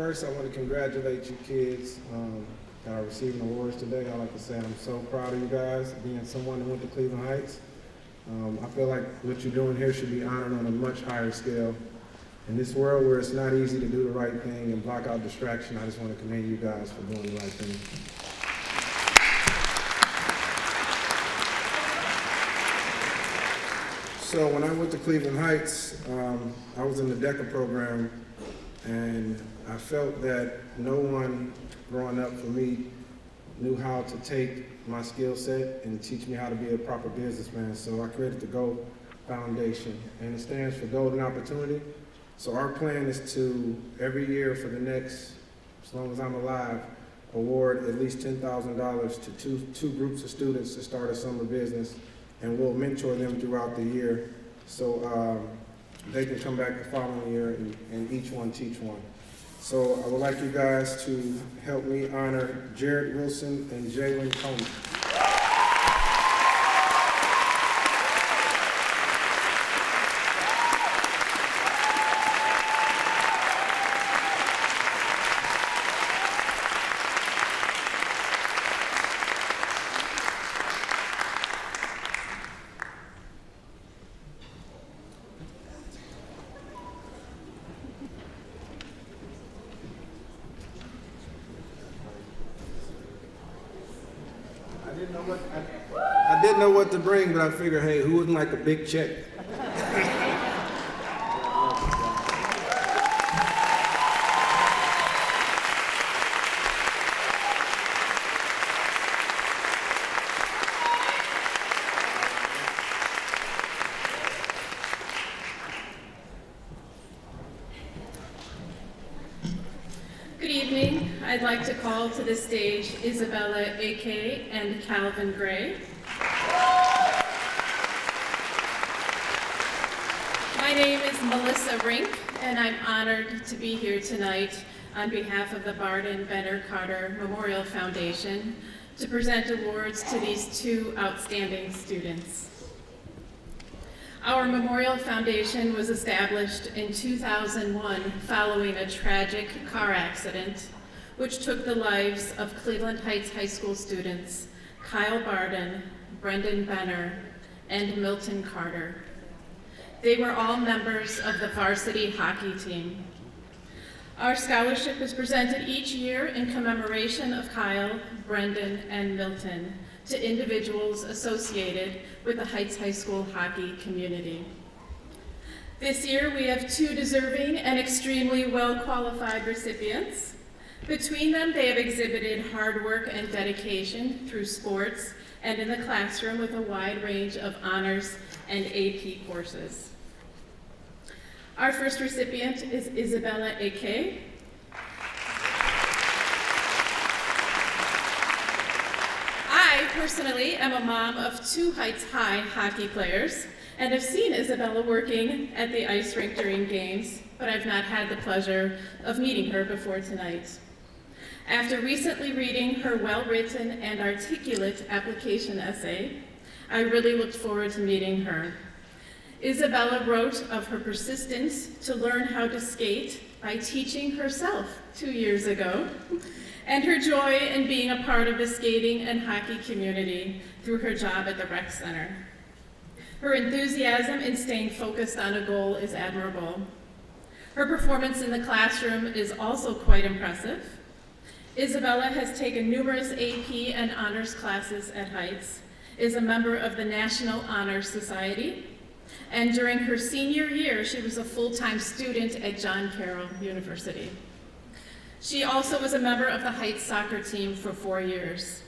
First, I want to congratulate you kids that are receiving awards today. I like to say I'm so proud of you guys, being someone who went to Cleveland Heights. I feel like what you're doing here should be honored on a much higher scale. In this world where it's not easy to do the right thing and block out distraction, I just want to commend you guys for doing the right thing. So when I went to Cleveland Heights, I was in the DECA program, and I felt that no one growing up for me knew how to take my skill set and teach me how to be a proper businessman. So I created the GO Foundation, and it stands for Golden Opportunity. So our plan is to, every year for the next, as long as I'm alive, award at least $10,000 to two groups of students to start a summer business, and we'll mentor them throughout the year so they can come back the following year and each one teach one. So I would like you guys to help me honor Jared Wilson and Jalen Coleman. I didn't know what to bring, but I figured, hey, who wouldn't like a big check? Good evening. I'd like to call to the stage Isabella A.K. and Calvin Gray. My name is Melissa Rink, and I'm honored to be here tonight on behalf of the Barden-Fenner-Carter Memorial Foundation to present awards to these two outstanding students. Our Memorial Foundation was established in 2001 following a tragic car accident which took the lives of Cleveland Heights High School students Kyle Barden, Brendan Benner, and Milton Carter. They were all members of the varsity hockey team. Our scholarship is presented each year in commemoration of Kyle, Brendan, and Milton to individuals associated with the Heights High School hockey community. This year we have two deserving and extremely well-qualified recipients. Between them, they have exhibited hard work and dedication through sports and in the classroom with a wide range of honors and AP courses. Our first recipient is Isabella A.K. I personally am a mom of two Heights High hockey players and have seen Isabella working at the ice rink during games, but I've not had the pleasure of meeting her before tonight. After recently reading her well-written and articulate application essay, I really looked forward to meeting her. Isabella wrote of her persistence to learn how to skate by teaching herself 2 years ago, and her joy in being a part of the skating and hockey community through her job at the rec center. Her enthusiasm in staying focused on a goal is admirable. Her performance in the classroom is also quite impressive. Isabella has taken numerous AP and honors classes at Heights, is a member of the National Honor Society, and during her senior year, she was a full-time student at John Carroll University. She also was a member of the Heights soccer team for 4 years.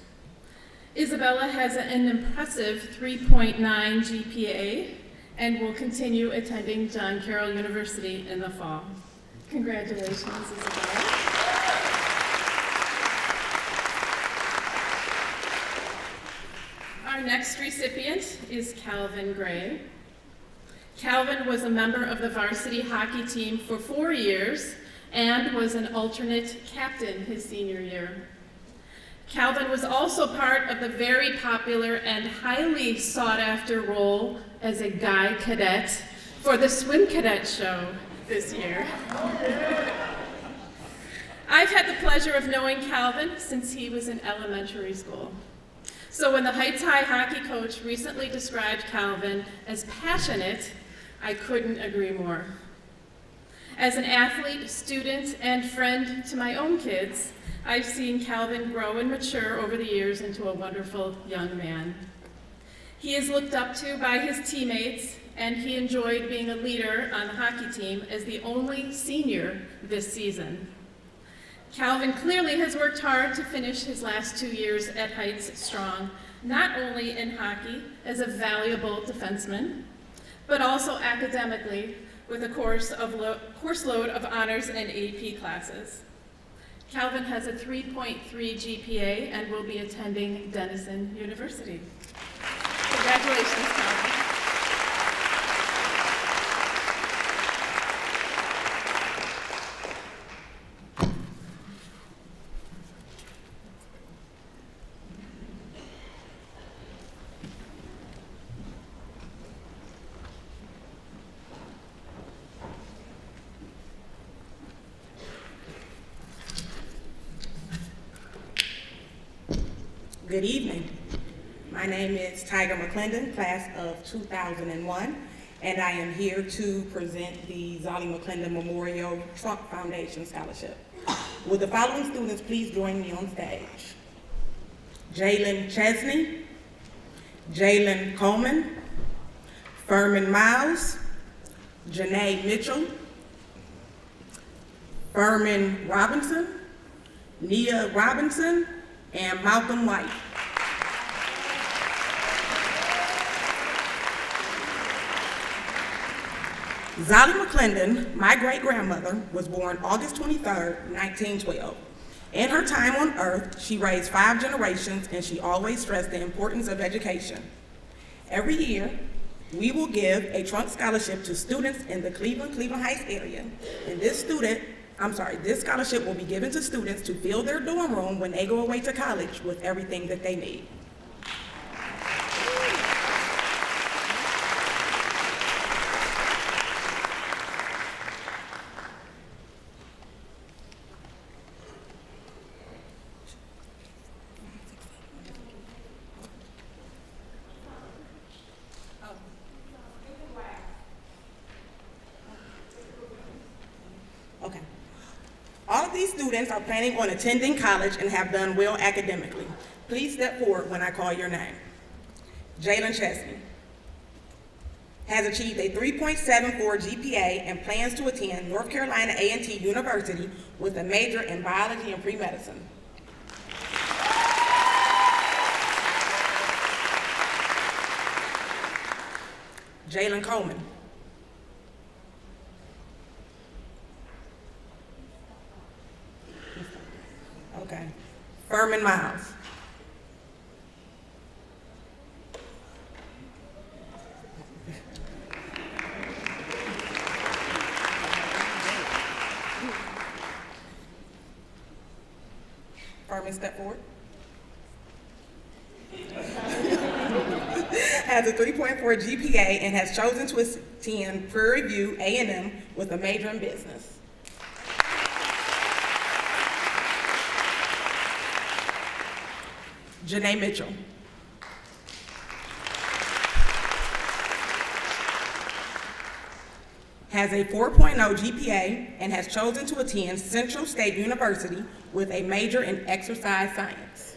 Isabella has an impressive 3.9 GPA and will continue attending John Carroll University in the fall. Congratulations, Isabella. Our next recipient is Calvin Gray. Calvin was a member of the varsity hockey team for 4 years and was an alternate captain his senior year. Calvin was also part of the very popular and highly sought-after role as a guy cadet for the swim cadet show this year. I've had the pleasure of knowing Calvin since he was in elementary school. So when the Heights High hockey coach recently described Calvin as passionate, I couldn't agree more. As an athlete, student, and friend to my own kids, I've seen Calvin grow and mature over the years into a wonderful young man. He is looked up to by his teammates, and he enjoyed being a leader on the hockey team as the only senior this season. Calvin clearly has worked hard to finish his last 2 years at Heights strong, not only in hockey as a valuable defenseman, but also academically with a course load of honors and AP classes. Calvin has a 3.3 GPA and will be attending Denison University. Congratulations, Calvin. Good evening. My name is Tiger McClendon, class of 2001, and I am here to present the Zollie McClendon Memorial Trump Foundation Scholarship. Will the following students please join me on stage? Jalen Chesney, Jalen Coleman, Furman Miles, Janae Mitchell, Furman Robinson, Nia Robinson, and Malcolm White. Zollie McClendon, my great-grandmother, was born August 23, 1912. In her time on earth, she raised 5 generations, and she always stressed the importance of education. Every year, we will give a Trump Scholarship to students in the Cleveland Heights area, and this scholarship will be given to students to fill their dorm room when they go away to college with everything that they need. All of these students are planning on attending college and have done well academically. Please step forward when I call your name. Jalen Chesney has achieved a 3.74 GPA and plans to attend North Carolina A&T University with a major in biology and pre-medicine. Jalen Coleman Furman Miles. Furman, step forward. Has a 3.4 GPA and has chosen to attend Prairie View A&M with a major in business. Janae Mitchell. Has a 4.0 GPA and has chosen to attend Central State University with a major in exercise science.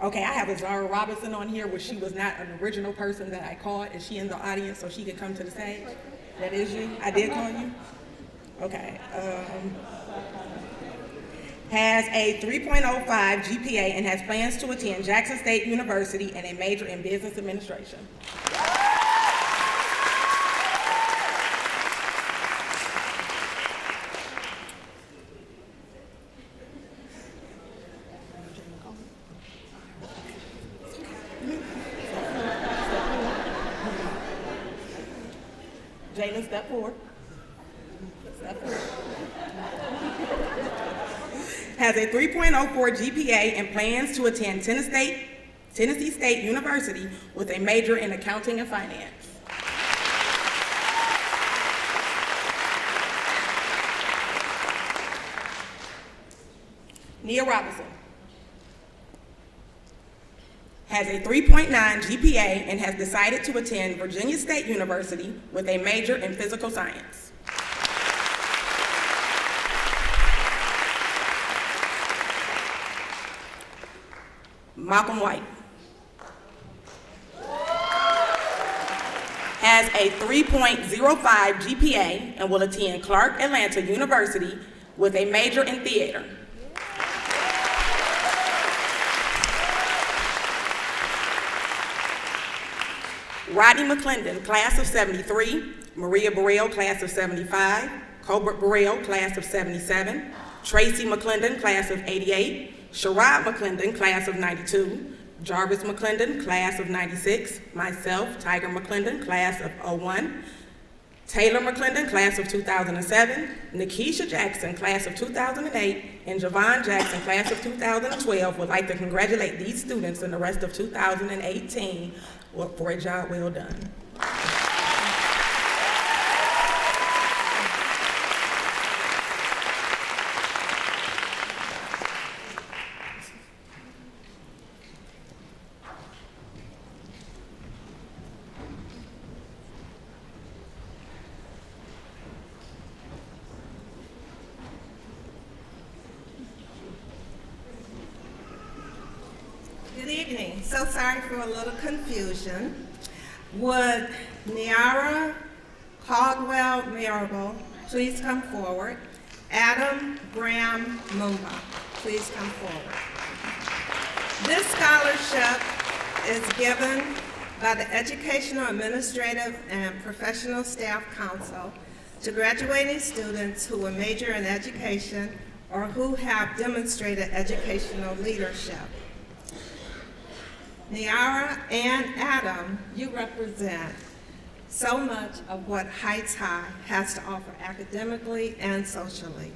Okay, I have a Zara Robinson on here, which she was not an original person that I called. Is she in the audience so she could come to the stage? That is you? I did call you? Okay. Has a 3.05 GPA and has plans to attend Jackson State University and a major in business administration. Jalen, step forward. Step forward. Has a 3.04 GPA and plans to attend Tennessee Tennessee State University with a major in accounting and finance. Nia Robinson has a 3.9 GPA and has decided to attend Virginia State University with a major in physical science. Malcolm White has a 3.05 GPA and will attend Clark Atlanta University with a major in theater. Rodney McClendon, class of 73, Maria Burrell, class of 75, Colbert Burrell, class of 77, Tracy McClendon, class of 88, Sherrod McClendon, class of 92, Jarvis McClendon, class of 96, myself, Tiger McClendon, class of 01, Taylor McClendon, class of 2007, Nikisha Jackson, class of 2008, and Javon Jackson, class of 2012, would like to congratulate these students and the rest of 2018 for a job well done. Good evening. So sorry for a little confusion. Would Niara Caldwell Marable please come forward? Adam Graham Mumba, please come forward. This scholarship is given by the Educational, Administrative, and Professional Staff Council to graduating students who will major in education or who have demonstrated educational leadership. Niara and Adam, you represent so much of what Heights High has to offer academically and socially.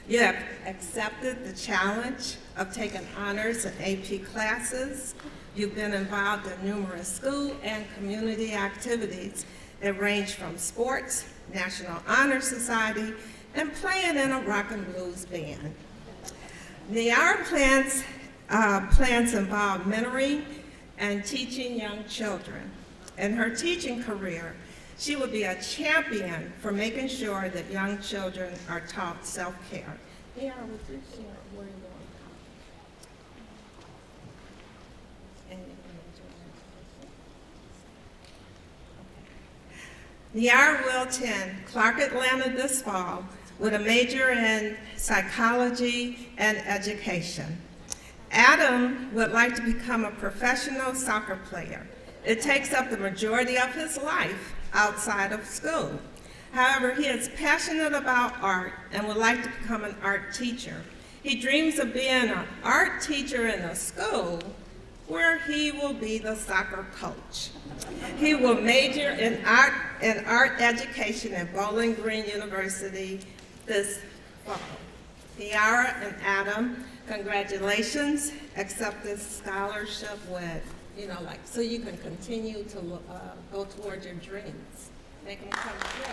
You have accepted the challenge of taking honors and AP classes. You've been involved in numerous school and community activities that range from sports, National Honor Society, and playing in a rock and blues band. Niara plans involve mentoring and teaching young children. In her teaching career, she will be a champion for making sure that young children are taught self-care. Niara, would you share where you're going? Niara will attend Clark Atlanta this fall with a major in psychology and education. Adam would like to become a professional soccer player. It takes up the majority of his life outside of school. However, he is passionate about art and would like to become an art teacher. He dreams of being an art teacher in a school where he will be the soccer coach. He will major in art education at Bowling Green University this fall. Niara and Adam, congratulations. Accept this scholarship with, so you can continue to go towards your dreams. Make them come true.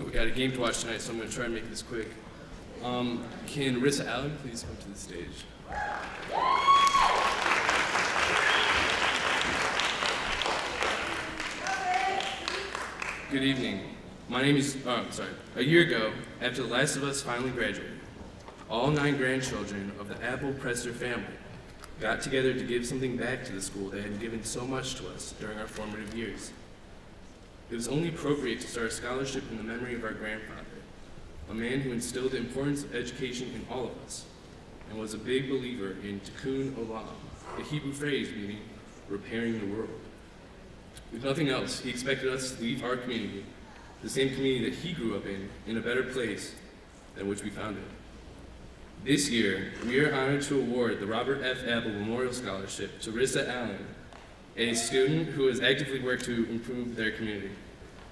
We got a game to watch tonight, so I'm going to try and make this quick. Can Rissa Allen please come to the stage? Good evening. My name is, a year ago, after the last of us finally graduated, all 9 grandchildren of the Applepressor family got together to give something back to the school that had given so much to us during our formative years. It was only appropriate to start a scholarship in the memory of our grandfather, a man who instilled the importance of education in all of us, and was a big believer in tikkun olam, a Hebrew phrase meaning repairing the world. If nothing else, he expected us to leave our community, the same community that he grew up in a better place than which we found it. This year, we are honored to award the Robert F. Apple Memorial Scholarship to Rissa Allen a student who has actively worked to improve their community.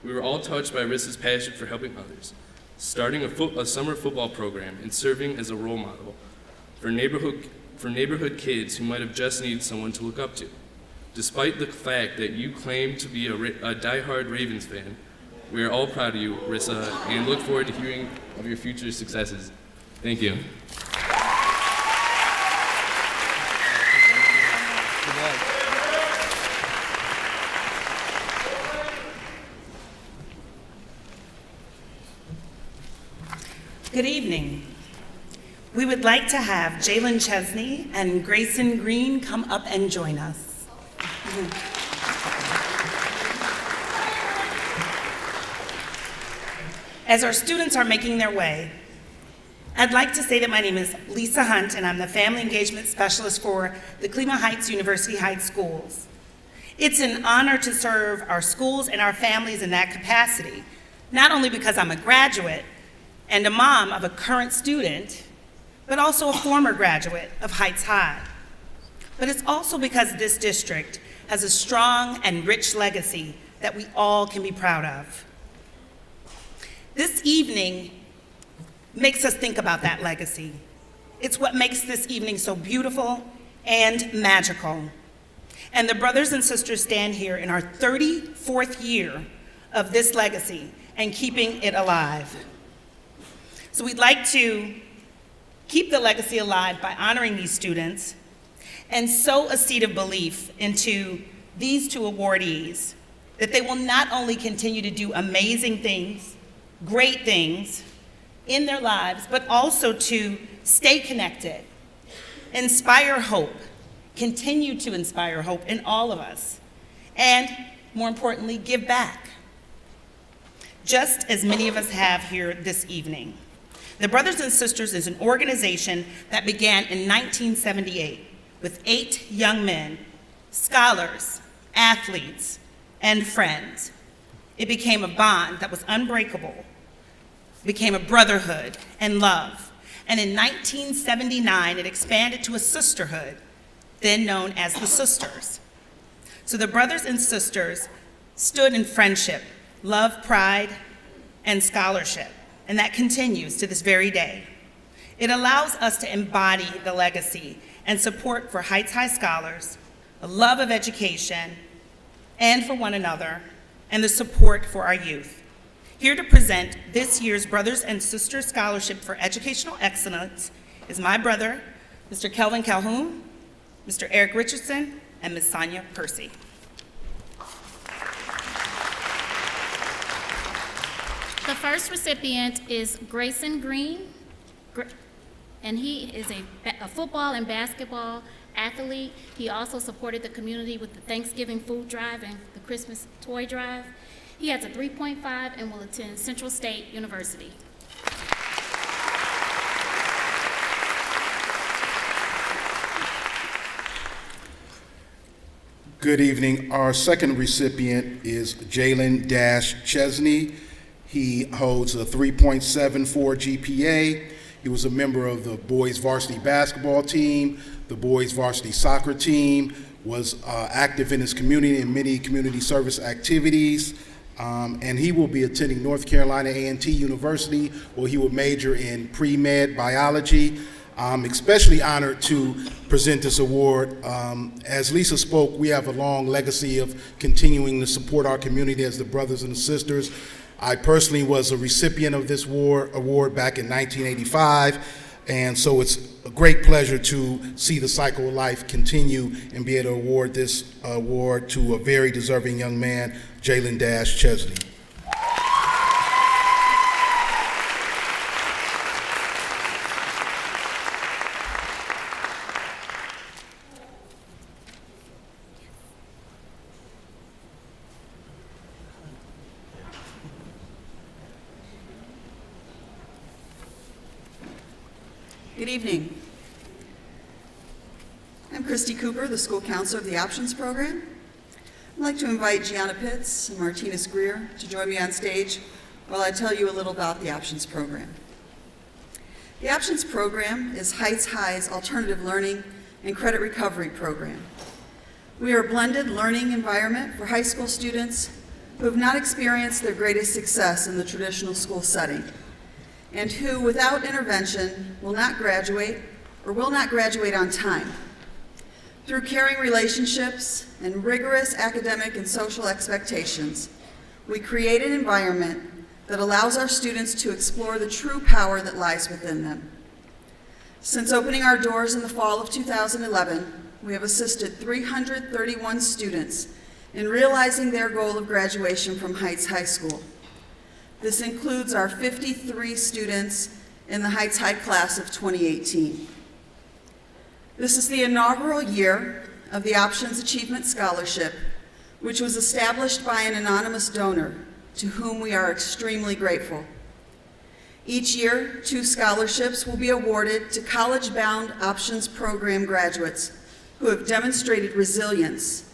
We were all touched by Rissa's passion for helping others, starting a summer football program and serving as a role model for neighborhood kids who might have just needed someone to look up to. Despite the fact that you claim to be a diehard Ravens fan, we are all proud of you, Rissa, and look forward to hearing of your future successes. Thank you. Good evening. We would like to have Jalen Chesney and Grayson Green come up and join us. As our students are making their way, I'd like to say that my name is Lisa Hunt and I'm the Family Engagement Specialist for the Cleveland Heights University Heights Schools. It's an honor to serve our schools and our families in that capacity, not only because I'm a graduate and a mom of a current student, but also a former graduate of Heights High. But it's also because this district has a strong and rich legacy that we all can be proud of. This evening makes us think about that legacy. It's what makes this evening so beautiful and magical. And the brothers and sisters stand here in our 34th year of this legacy and keeping it alive. So we'd like to keep the legacy alive by honoring these students and sow a seed of belief into these two awardees that they will not only continue to do amazing things, great things in their lives, but also to stay connected, inspire hope, continue to inspire hope in all of us, and more importantly, give back, just as many of us have here this evening. The Brothers and Sisters is an organization that began in 1978 with 8 young men, scholars, athletes, and friends. It became a bond that was unbreakable, became a brotherhood and love. And in 1979, it expanded to a sisterhood, then known as the Sisters. So the Brothers and Sisters stood in friendship, love, pride, and scholarship. And that continues to this very day. It allows us to embody the legacy and support for Heights High scholars, a love of education, and for one another, and the support for our youth. Here to present this year's Brothers and Sisters Scholarship for Educational Excellence is my brother, Mr. Kelvin Calhoun, Mr. Eric Richardson, and Ms. Sonia Percy. The first recipient is Grayson Green, and he is a football and basketball athlete. He also supported the community with the Thanksgiving food drive and the Christmas toy drive. He has a 3.5 and will attend Central State University. Good evening. Our second recipient is Jalen Chesney. He holds a 3.74 GPA. He was a member of the boys varsity basketball team, the boys varsity soccer team, was active in his community in many community service activities, and he will be attending North Carolina A&T University, where he will major in pre-med biology. I'm especially honored to present this award. As Lisa spoke, we have a long legacy of continuing to support our community as the brothers and the sisters. I personally was a recipient of this award back in 1985, and so it's a great pleasure to see the cycle of life continue and be able to award this award to a very deserving young man, Jalen Chesney. Good evening. I'm Christy Cooper, the school counselor of the Options Program. I'd like to invite Gianna Pitts and Martinez Greer to join me on stage while I tell you a little about the Options Program. The Options Program is Heights High's alternative learning and credit recovery program. We are a blended learning environment for high school students who have not experienced their greatest success in the traditional school setting, and who, without intervention, will not graduate or will not graduate on time. Through caring relationships and rigorous academic and social expectations, we create an environment that allows our students to explore the true power that lies within them. Since opening our doors in the fall of 2011, we have assisted 331 students in realizing their goal of graduation from Heights High School. This includes our 53 students in the Heights High class of 2018. This is the inaugural year of the Options Achievement Scholarship, which was established by an anonymous donor to whom we are extremely grateful. Each year, 2 scholarships will be awarded to college-bound Options Program graduates who have demonstrated resilience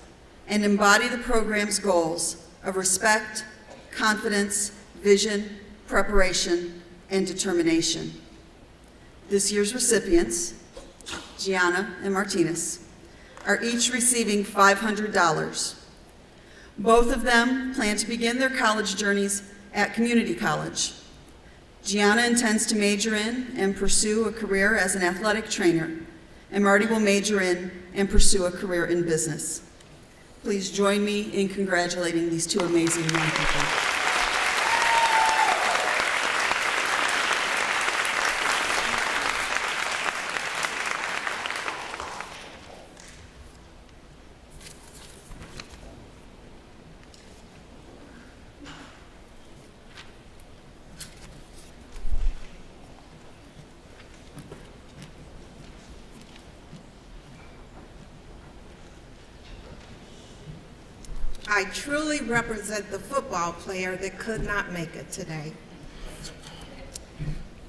and embody the program's goals of respect, confidence, vision, preparation, and determination. This year's recipients, Gianna and Martinez, are each receiving $500. Both of them plan to begin their college journeys at community college. Gianna intends to major in and pursue a career as an athletic trainer, and Marty will major in and pursue a career in business. Please join me in congratulating these 2 amazing young people. I truly represent the football player that could not make it today.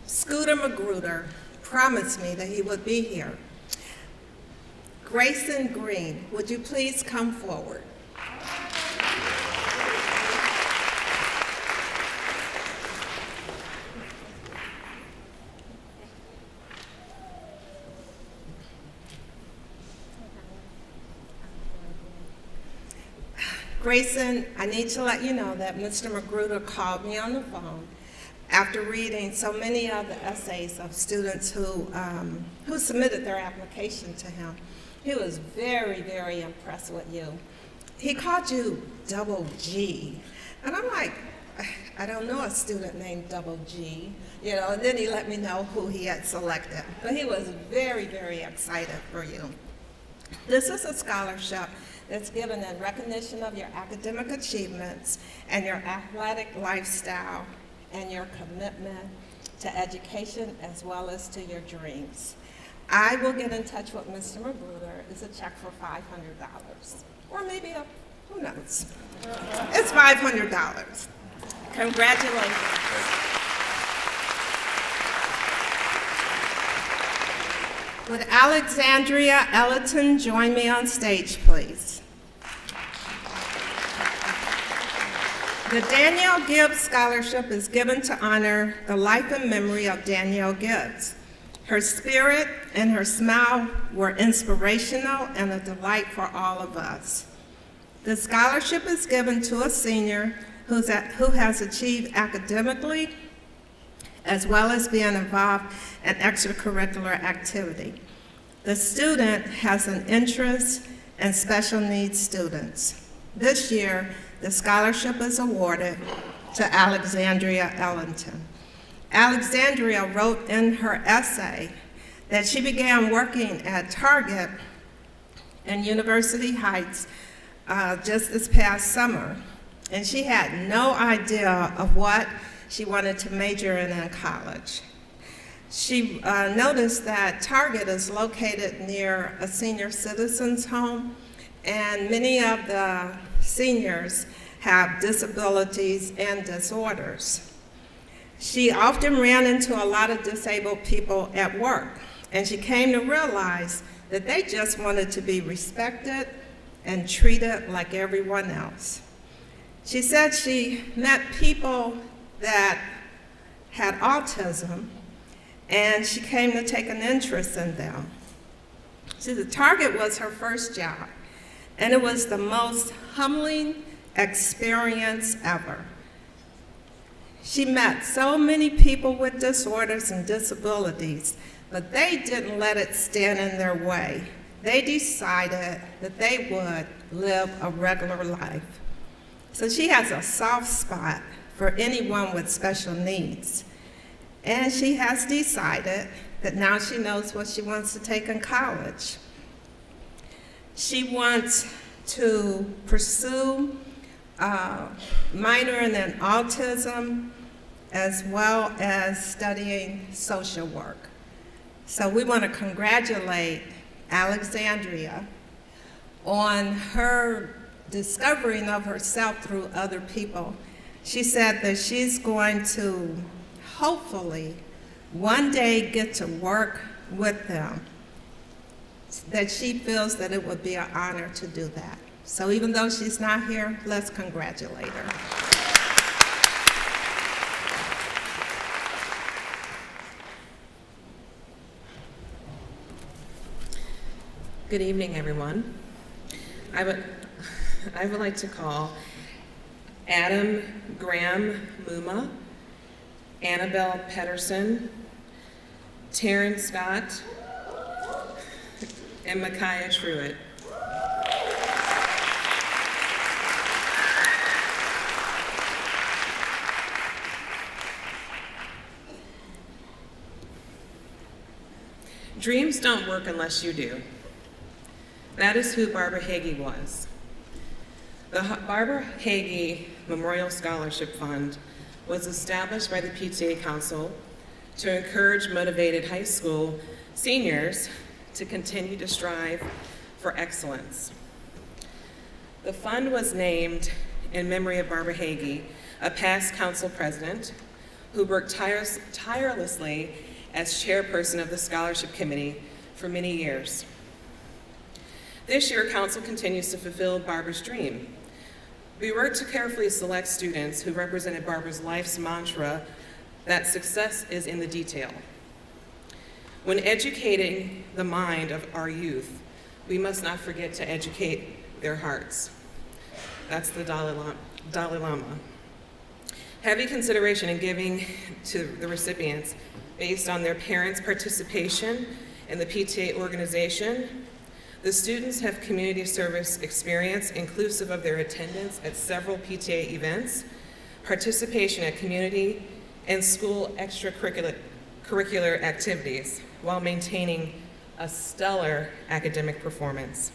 Scooter Magruder promised me that he would be here. Grayson Green, would you please come forward? Grayson, I need to let you know that Mr. Magruder called me on the phone after reading so many of the essays of students who submitted their application to him. He was very, very impressed with you. He called you Double G. And I'm like, I don't know a student named Double G, and then he let me know who he had selected. But he was very, very excited for you. This is a scholarship that's given in recognition of your academic achievements and your athletic lifestyle and your commitment to education as well as to your dreams. I will get in touch with Mr. Magruder. It's a check for $500, or maybe who knows? It's $500. Congratulations. Would Alexandria Ellington join me on stage, please? The Danielle Gibbs Scholarship is given to honor the life and memory of Danielle Gibbs. Her spirit and her smile were inspirational and a delight for all of us. The scholarship is given to a senior who has achieved academically as well as being involved in extracurricular activity. The student has an interest in special needs students. This year, the scholarship is awarded to Alexandria Ellington. Alexandria wrote in her essay that she began working at Target in University Heights just this past summer, and she had no idea of what she wanted to major in college. She noticed that Target is located near a senior citizen's home, and many of the seniors have disabilities and disorders. She often ran into a lot of disabled people at work, and she came to realize that they just wanted to be respected and treated like everyone else. She said she met people that had autism, and she came to take an interest in them. See, the Target was her first job, and it was the most humbling experience ever. She met so many people with disorders and disabilities, but they didn't let it stand in their way. They decided that they would live a regular life. So she has a soft spot for anyone with special needs. And she has decided that now she knows what she wants to take in college. She wants to pursue minoring in autism as well as studying social work. So we want to congratulate Alexandria on her discovering of herself through other people. She said that she's going to hopefully one day get to work with them, that she feels that it would be an honor to do that. So even though she's not here, let's congratulate her. Good evening, everyone. I would like to call Adam Graham Muma, Annabelle Pedersen, Taryn Scott, and Micaiah Truitt. Dreams don't work unless you do. That is who Barbara Hagee was. The Barbara Hagee Memorial Scholarship Fund was established by the PTA Council to encourage motivated high school seniors to continue to strive for excellence. The fund was named in memory of Barbara Hagee, a past council president who worked tirelessly as chairperson of the scholarship committee for many years. This year, council continues to fulfill Barbara's dream. We worked to carefully select students who represented Barbara's life's mantra that success is in the detail. When educating the mind of our youth, we must not forget to educate their hearts. That's the Dalai Lama. Heavy consideration in giving to the recipients based on their parents' participation in the PTA organization. The students have community service experience inclusive of their attendance at several PTA events, participation at community and school extracurricular activities while maintaining a stellar academic performance.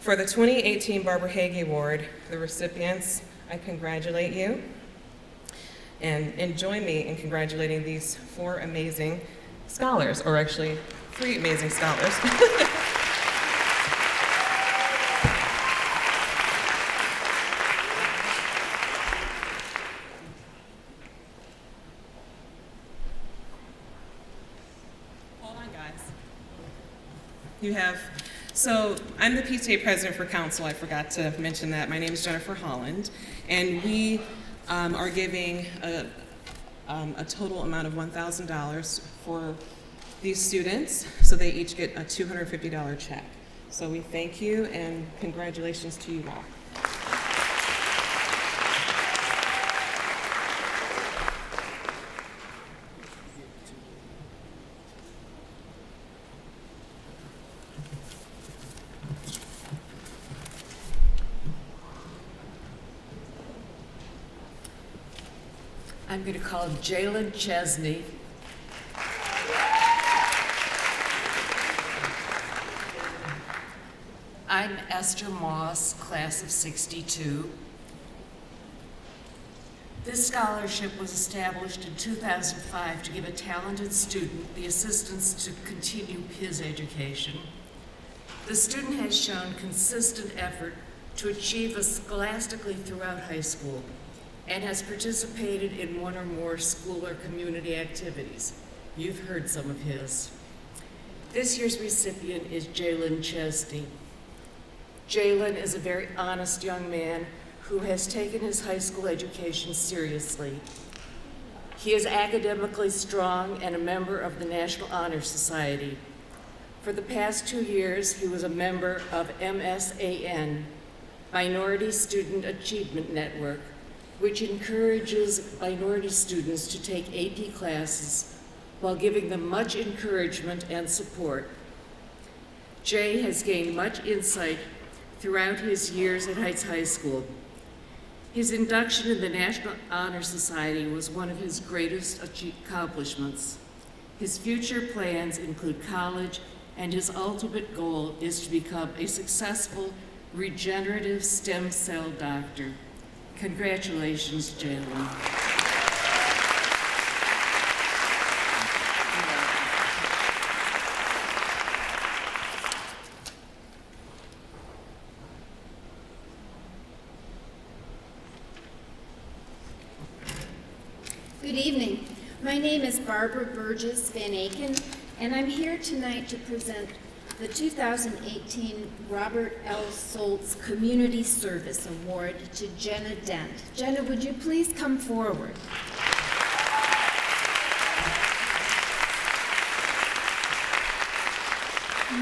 For the 2018 Barbara Hagee Award, the recipients, I congratulate you and join me in congratulating these 4 amazing scholars, or actually 3 amazing scholars. So I'm the PTA president for council. I forgot to mention that. My name is Jennifer Holland, and we are giving a total amount of $1,000 for these students, so they each get a $250 check. So we thank you and congratulations to you all. I'm going to call Jalen Chesney. I'm Esther Moss, class of '62. This scholarship was established in 2005 to give a talented student the assistance to continue his education. The student has shown consistent effort to achieve us scholastically throughout high school and has participated in 1 or more school or community activities. You've heard some of his. This year's recipient is Jalen Chesney. Jalen is a very honest young man who has taken his high school education seriously. He is academically strong and a member of the National Honor Society. For the past 2 years, he was a member of MSAN, Minority Student Achievement Network, which encourages minority students to take AP classes while giving them much encouragement and support. Jay has gained much insight throughout his years at Heights High School. His induction in the National Honor Society was one of his greatest accomplishments. His future plans include college, and his ultimate goal is to become a successful regenerative stem cell doctor. Congratulations, Jalen. Good evening. My name is Barbara Burgess Van Aken, and I'm here tonight to present the 2018 Robert L. Schultz Community Service Award to Jenna Dent. Jenna, would you please come forward?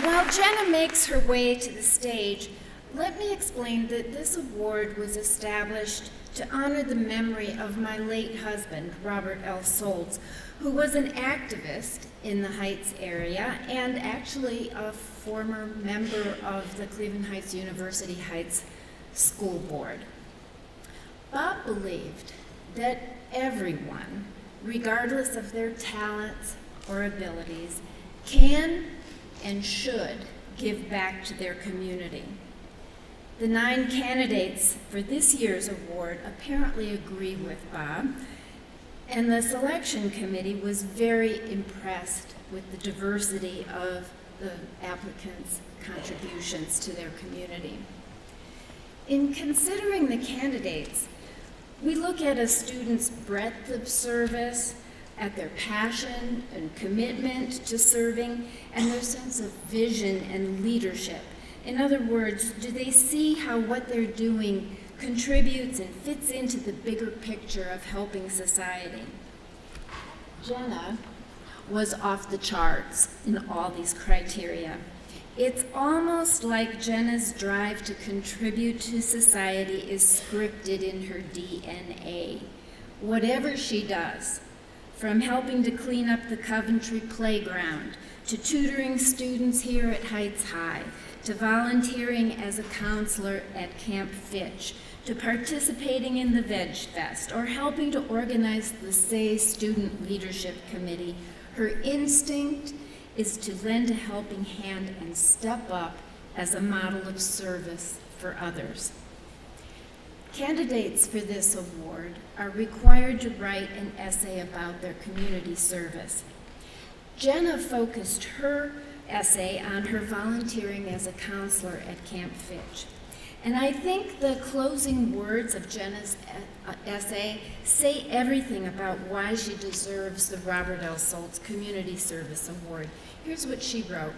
While Jenna makes her way to the stage, let me explain that this award was established to honor the memory of my late husband, Robert L. Schultz, who was an activist in the Heights area and actually a former member of the Cleveland Heights University Heights School Board. Bob believed that everyone, regardless of their talents or abilities, can and should give back to their community. The 9 candidates for this year's award apparently agree with Bob, and the selection committee was very impressed with the diversity of the applicants' contributions to their community. In considering the candidates, we look at a student's breadth of service, at their passion and commitment to serving, and their sense of vision and leadership. In other words, do they see how what they're doing contributes and fits into the bigger picture of helping society? Jenna was off the charts in all these criteria. It's almost like Jenna's drive to contribute to society is scripted in her DNA. Whatever she does, from helping to clean up the Coventry playground, to tutoring students here at Heights High, to volunteering as a counselor at Camp Fitch, to participating in the Veg Fest, or helping to organize the SAY Student Leadership Committee, her instinct is to lend a helping hand and step up as a model of service for others. Candidates for this award are required to write an essay about their community service. Jenna focused her essay on her volunteering as a counselor at Camp Fitch. And I think the closing words of Jenna's essay say everything about why she deserves the Robert L. Schultz Community Service Award. Here's what she wrote.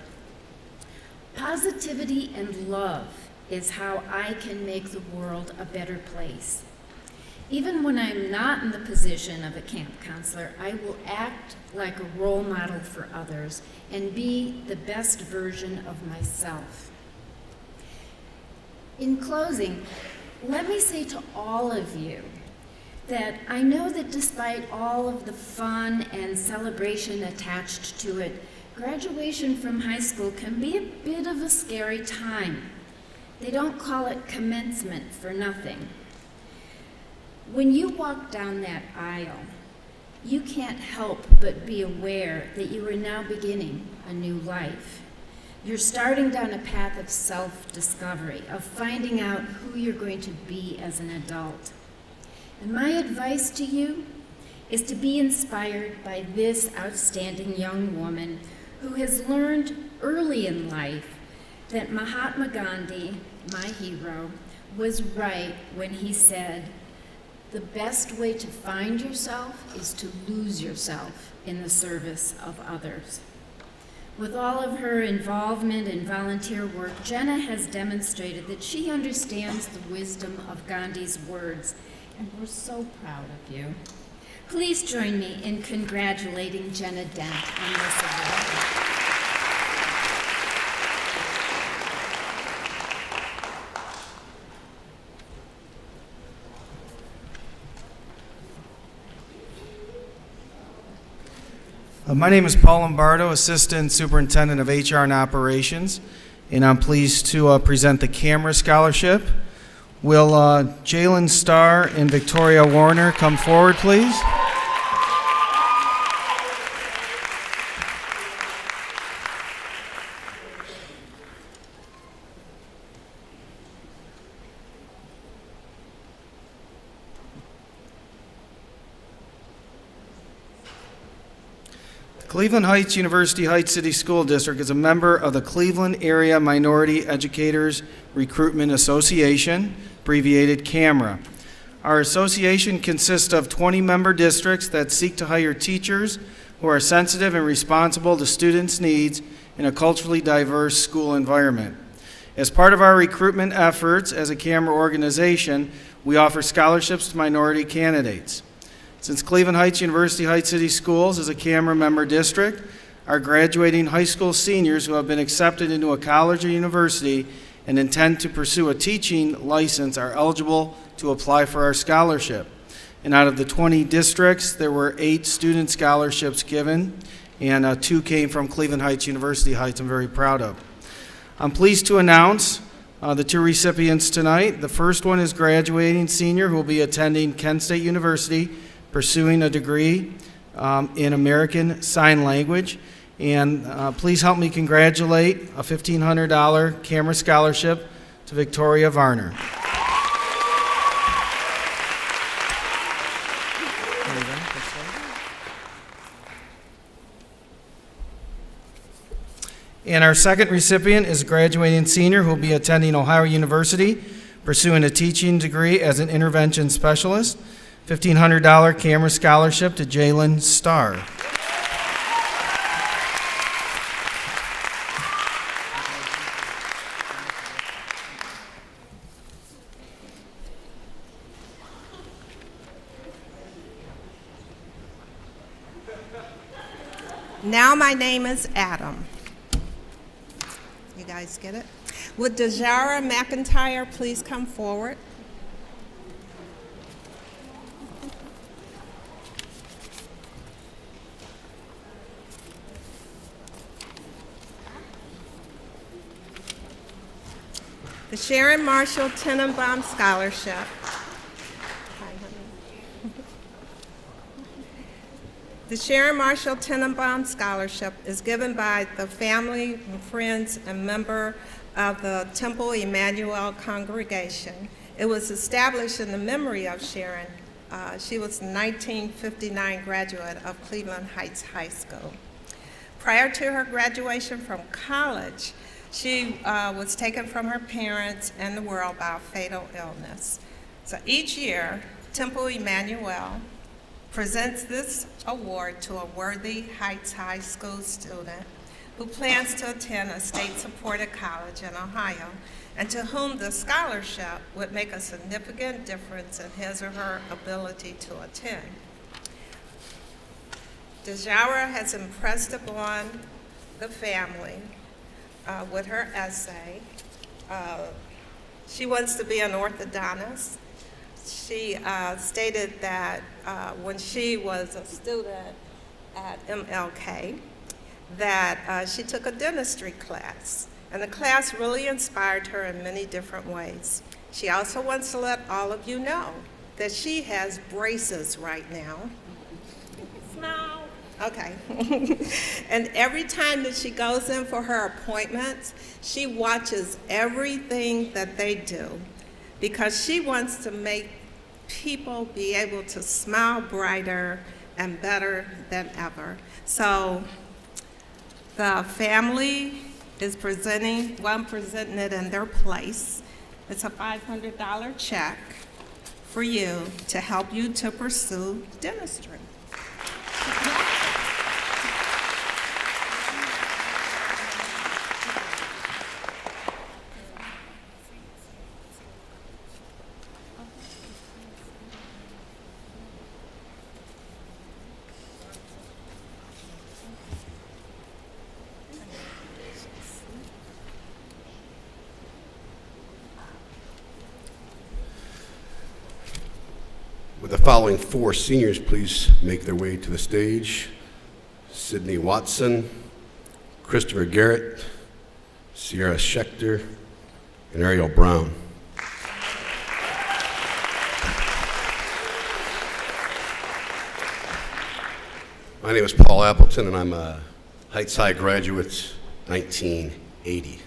"Positivity and love is how I can make the world a better place. Even when I'm not in the position of a camp counselor, I will act like a role model for others and be the best version of myself." In closing, let me say to all of you that I know that despite all of the fun and celebration attached to it, graduation from high school can be a bit of a scary time. They don't call it commencement for nothing. When you walk down that aisle, you can't help but be aware that you are now beginning a new life. You're starting down a path of self-discovery, of finding out who you're going to be as an adult. And my advice to you is to be inspired by this outstanding young woman who has learned early in life that Mahatma Gandhi, my hero, was right when he said, "The best way to find yourself is to lose yourself in the service of others." With all of her involvement in volunteer work, Jenna has demonstrated that she understands the wisdom of Gandhi's words, and we're so proud of you. Please join me in congratulating Jenna Dent on this award. My name is Paul Lombardo, Assistant Superintendent of HR and Operations, and I'm pleased to present the Camera Scholarship. Will Jalen Starr and Victoria Warner come forward, please? Cleveland Heights University Heights City School District is a member of the Cleveland Area Minority Educators Recruitment Association, abbreviated CAMRA. Our association consists of 20 member districts that seek to hire teachers who are sensitive and responsive to students' needs in a culturally diverse school environment. As part of our recruitment efforts as a CAMRA organization, we offer scholarships to minority candidates. Since Cleveland Heights University Heights City Schools is a CAMRA member district, our graduating high school seniors who have been accepted into a college or university and intend to pursue a teaching license are eligible to apply for our scholarship. And out of the 20 districts, there were 8 student scholarships given, and 2 came from Cleveland Heights University Heights, I'm very proud of. I'm pleased to announce the 2 recipients tonight. The first one is graduating senior who will be attending Kent State University, pursuing a degree in American Sign Language. And please help me congratulate a $1,500 CAMRA scholarship to Victoria Varner. And our second recipient is a graduating senior who will be attending Ohio University, pursuing a teaching degree as an intervention specialist. $1,500 CAMRA scholarship to Jalen Starr. Now my name is Adam. You guys get it? Would Dejara McIntyre please come forward? The Sharon Marshall Tenenbaum Scholarship. The Sharon Marshall Tenenbaum Scholarship is given by the family and friends and member of the Temple Emmanuel congregation. It was established in the memory of Sharon. She was a 1959 graduate of Cleveland Heights High School. Prior to her graduation from college, she was taken from her parents and the world by a fatal illness. So each year, Temple Emmanuel presents this award to a worthy Heights High School student who plans to attend a state-supported college in Ohio and to whom the scholarship would make a significant difference in his or her ability to attend. Dejara has impressed upon the family with her essay. She wants to be an orthodontist. She stated that when she was a student at MLK, that she took a dentistry class, and the class really inspired her in many different ways. She also wants to let all of you know that she has braces right now. Smile. Okay. And every time that she goes in for her appointments, she watches everything that they do because she wants to make people be able to smile brighter and better than ever. So the family is presenting it in their place. It's a $500 check for you to help you to pursue dentistry. Would the following 4 seniors please make their way to the stage? Sydney Watson, Christopher Garrett, Sierra Schechter, and Ariel Brown. My name is Paul Appleton, and I'm a Heights High graduate, 1980.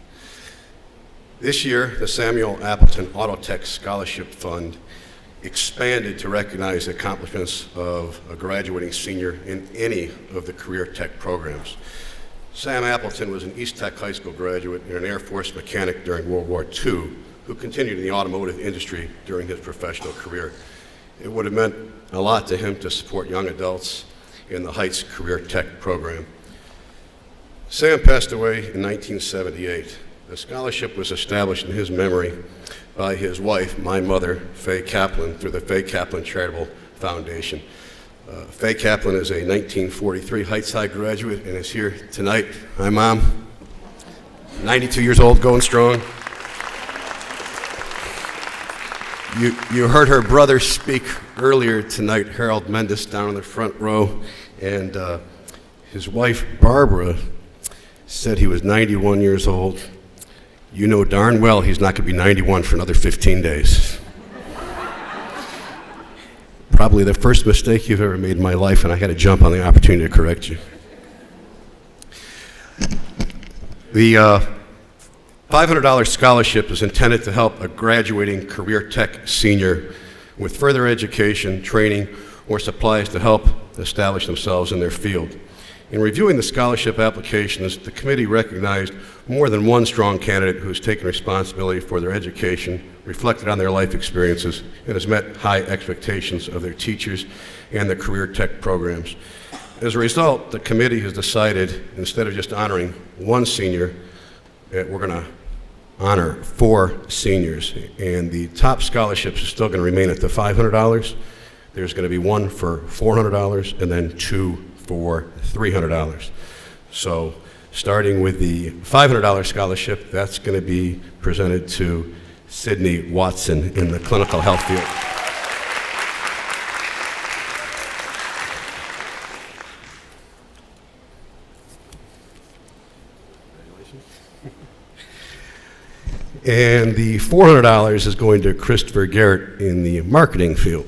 This year, the Samuel Appleton Auto Tech Scholarship Fund expanded to recognize the accomplishments of a graduating senior in any of the career tech programs. Sam Appleton was an East Tech High School graduate and an Air Force mechanic during World War II, who continued in the automotive industry during his professional career. It would have meant a lot to him to support young adults in the Heights Career Tech program. Sam passed away in 1978. The scholarship was established in his memory by his wife, my mother, Faye Kaplan, through the Faye Kaplan Charitable Foundation. Faye Kaplan is a 1943 Heights High graduate and is here tonight. Hi, Mom. 92 years old, going strong. You heard her brother speak earlier tonight, Harold Mendes, down in the front row, and his wife, Barbara, said he was 91 years old. You know darn well he's not going to be 91 for another 15 days. Probably the first mistake you've ever made in my life, and I had to jump on the opportunity to correct you. The $500 scholarship is intended to help a graduating career tech senior with further education, training, or supplies to help establish themselves in their field. In reviewing the scholarship applications, the committee recognized more than one strong candidate who has taken responsibility for their education, reflected on their life experiences, and has met high expectations of their teachers and the career tech programs. As a result, the committee has decided, instead of just honoring one senior, we're going to honor 4 seniors. And the top scholarships are still going to remain at the $500. There's going to be one for $400 and then 2 for $300. So starting with the $500 scholarship, that's going to be presented to Sydney Watson in the clinical health field. And the $400 is going to Christopher Garrett in the marketing field.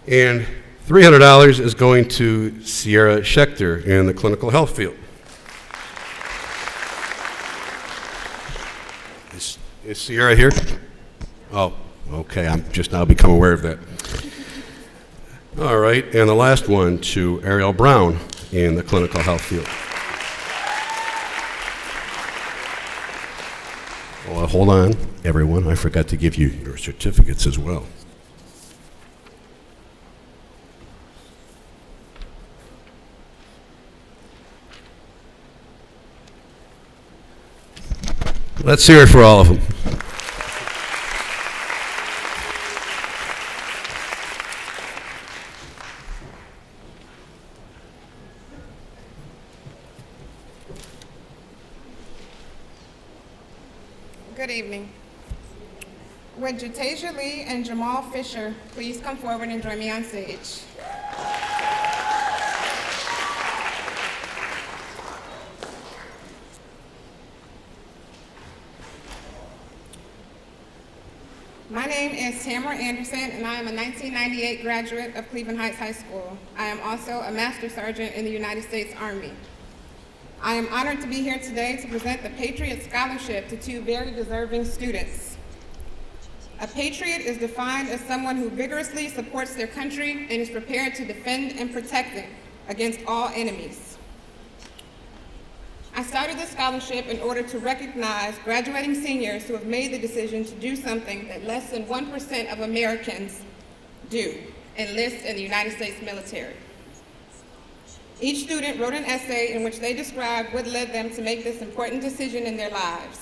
And $300 is going to Sierra Schechter in the clinical health field. Is Sierra here? Oh, okay, I'm just now become aware of that. All right, and the last one to Ariel Brown in the clinical health field. Well, hold on, everyone. I forgot to give you your certificates as well. Let's hear it for all of them. Good evening. Would Jatasia Lee and Jamal Fisher please come forward and join me on stage? My name is Tamara Anderson, and I am a 1998 graduate of Cleveland Heights High School. I am also a Master Sergeant in the United States Army. I am honored to be here today to present the Patriot Scholarship to 2 very deserving students. A patriot is defined as someone who vigorously supports their country and is prepared to defend and protect it against all enemies. I started this scholarship in order to recognize graduating seniors who have made the decision to do something that less than 1% of Americans do, enlist in the United States military. Each student wrote an essay in which they described what led them to make this important decision in their lives.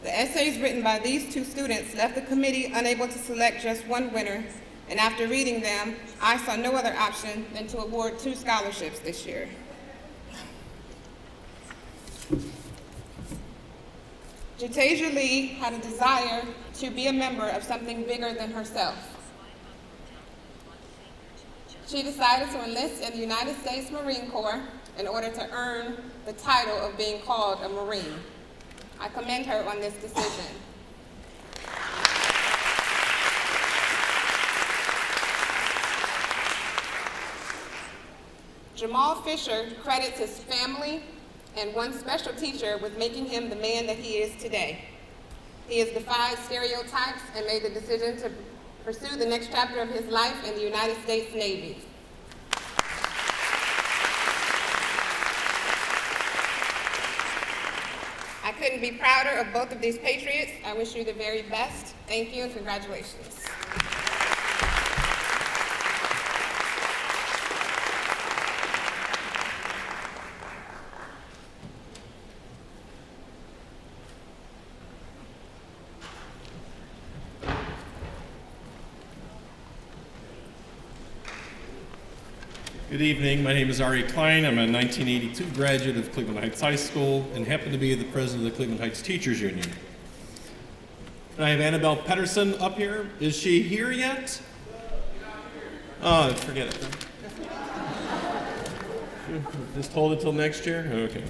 The essays written by these 2 students left the committee unable to select just one winner, and after reading them, I saw no other option than to award 2 scholarships this year. Jatasia Lee had a desire to be a member of something bigger than herself. She decided to enlist in the United States Marine Corps in order to earn the title of being called a Marine. I commend her on this decision. Jamal Fisher credits his family and one special teacher with making him the man that he is today. He has defied stereotypes and made the decision to pursue the next chapter of his life in the United States Navy. I couldn't be prouder of both of these patriots. I wish you the very best. Thank you and congratulations. Good evening. My name is Ari Klein. I'm a 1982 graduate of Cleveland Heights High School and happen to be the president of the Cleveland Heights Teachers Union. And I have Annabelle Pedersen up here. Is she here yet? Oh, forget it. Just hold it till next year? Okay.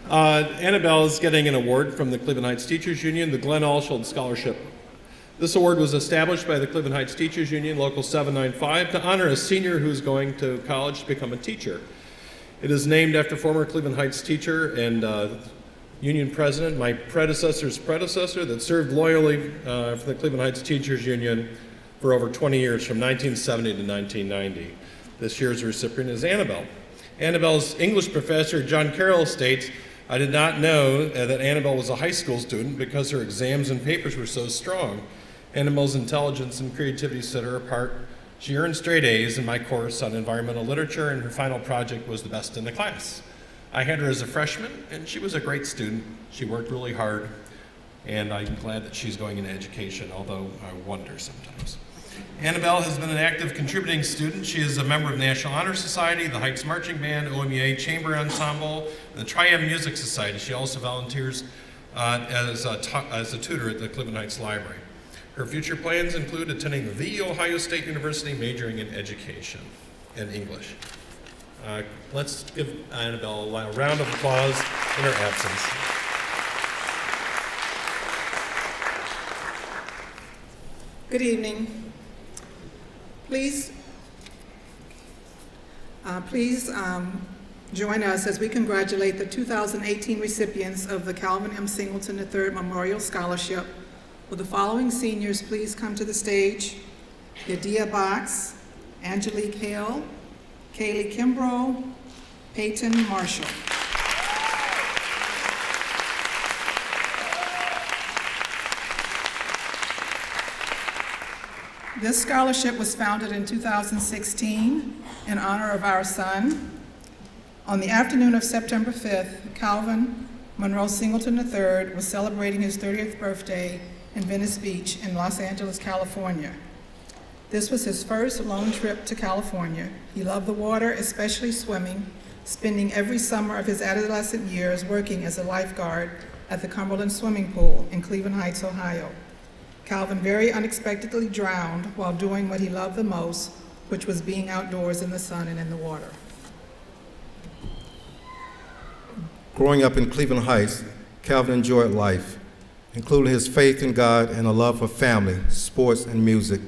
Annabelle is getting an award from the Cleveland Heights Teachers Union, the Glenn Allshold Scholarship. This award was established by the Cleveland Heights Teachers Union, Local 795, to honor a senior who's going to college to become a teacher. It is named after former Cleveland Heights teacher and union president, my predecessor's predecessor, that served loyally for the Cleveland Heights Teachers Union for over 20 years, from 1970 to 1990. This year's recipient is Annabelle. Annabelle's English professor, John Carroll, states, "I did not know that Annabelle was a high school student because her exams and papers were so strong. Annabelle's intelligence and creativity set her apart. She earned straight A's in my course on environmental literature, and her final project was the best in the class. I had her as a freshman, and she was a great student. She worked really hard, and I'm glad that she's going into education, although I wonder sometimes." Annabelle has been an active contributing student. She is a member of National Honor Society, the Heights Marching Band, OMEA Chamber Ensemble, and the Triad Music Society. She also volunteers as a tutor at the Cleveland Heights Library. Her future plans include attending The Ohio State University, majoring in education and English. Let's give Annabelle a round of applause in her absence. Good evening. Please join us as we congratulate the 2018 recipients of the Calvin M. Singleton III Memorial Scholarship. Will the following seniors please come to the stage? Yadia Box, Angelique Hale, Kaylee Kimbrough, Peyton Marshall. This scholarship was founded in 2016 in honor of our son. On the afternoon of September 5th, Calvin Monroe Singleton III was celebrating his 30th birthday in Venice Beach in Los Angeles, California. This was his first lone trip to California. He loved the water, especially swimming, spending every summer of his adolescent years working as a lifeguard at the Cumberland Swimming Pool in Cleveland Heights, Ohio. Calvin very unexpectedly drowned while doing what he loved the most, which was being outdoors in the sun and in the water. Growing up in Cleveland Heights, Calvin enjoyed life, including his faith in God and a love for family, sports, and music.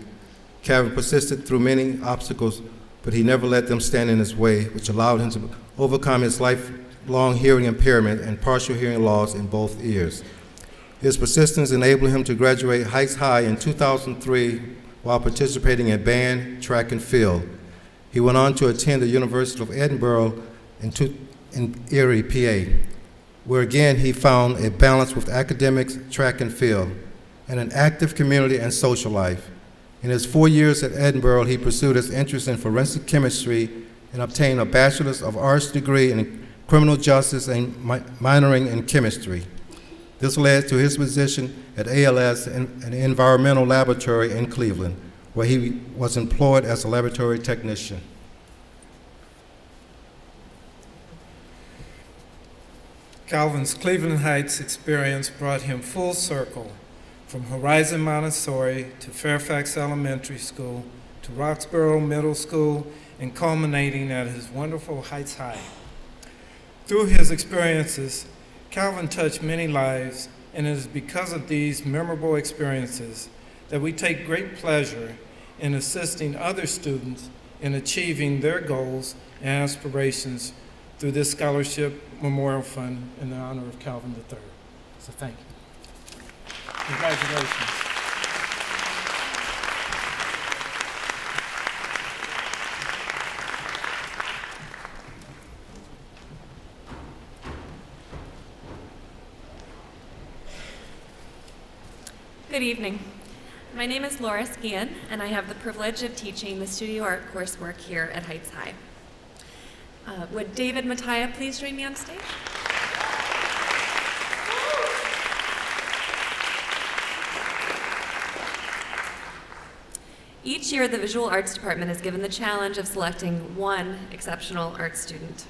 Calvin persisted through many obstacles, but he never let them stand in his way, which allowed him to overcome his lifelong hearing impairment and partial hearing loss in both ears. His persistence enabled him to graduate Heights High in 2003 while participating in band, track, and field. He went on to attend the University of Edinburgh in Erie, PA, where again he found a balance with academics, track, and field, and an active community and social life. In his 4 years at Edinburgh, he pursued his interest in forensic chemistry and obtained a Bachelor's of Arts degree in criminal justice and minoring in chemistry. This led to his position at ALS, an environmental laboratory in Cleveland, where he was employed as a laboratory technician. Calvin's Cleveland Heights experience brought him full circle, from Horizon Montessori to Fairfax Elementary School to Roxborough Middle School and culminating at his wonderful Heights High. Through his experiences, Calvin touched many lives, and it is because of these memorable experiences that we take great pleasure in assisting other students in achieving their goals and aspirations through this scholarship memorial fund in the honor of Calvin III. So thank you. Congratulations. Good evening. My name is Laura Skian, and I have the privilege of teaching the studio art coursework here at Heights High. Would David Mattia please join me on stage? Each year, the Visual Arts Department is given the challenge of selecting one exceptional art student.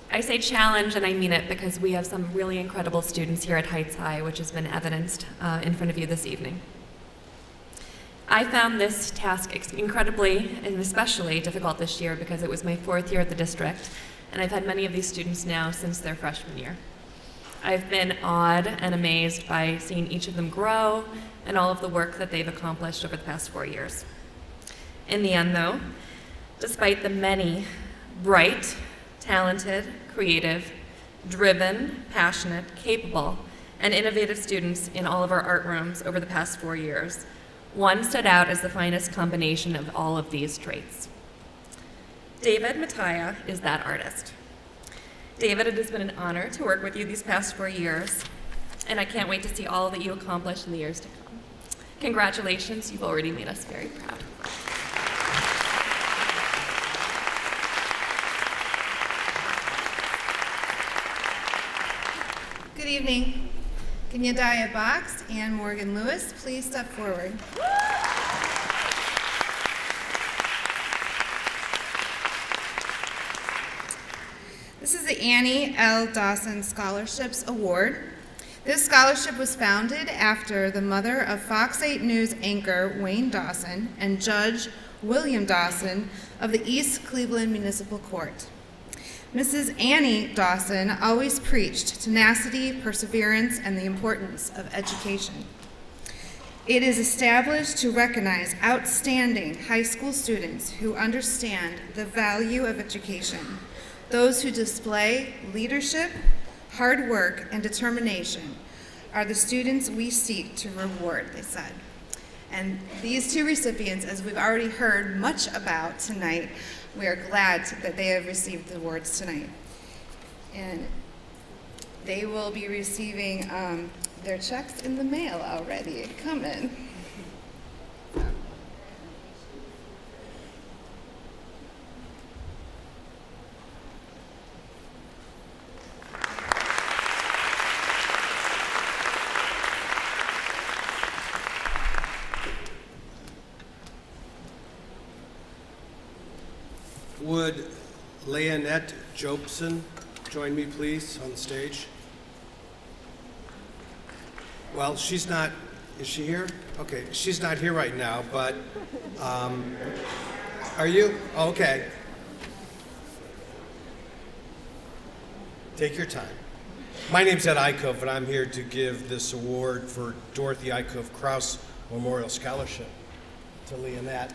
I say challenge, and I mean it because we have some really incredible students here at Heights High, which has been evidenced in front of you this evening. I found this task incredibly and especially difficult this year because it was my 4th year at the district, and I've had many of these students now since their freshman year. I've been awed and amazed by seeing each of them grow and all of the work that they've accomplished over the past 4 years. In the end, though, despite the many bright, talented, creative, driven, passionate, capable, and innovative students in all of our art rooms over the past 4 years, one stood out as the finest combination of all of these traits. David Mattia is that artist. David, it has been an honor to work with you these past 4 years, and I can't wait to see all that you accomplish in the years to come. Congratulations, you've already made us very proud. Good evening. Kenyadiah Box and Morgan Lewis, please step forward. This is the Annie L. Dawson Scholarships Award. This scholarship was founded after the mother of Fox 8 News anchor Wayne Dawson and Judge William Dawson of the East Cleveland Municipal Court. Mrs. Annie Dawson always preached tenacity, perseverance, and the importance of education. It is established to recognize outstanding high school students who understand the value of education, those who display leadership, hard work, and determination are the students we seek to reward, they said. And these two recipients, as we've already heard much about tonight, we are glad that they have received the awards tonight. And they will be receiving their checks in the mail already. Come in. Would Leonette Jobson join me, please, on the stage? Well, she's not, is she here? Okay, she's not here right now, but are you? Okay. Take your time. My name's Ed Eichhoff, and I'm here to give this award for Dorothy Ickes-Krauss Memorial Scholarship to Leonette.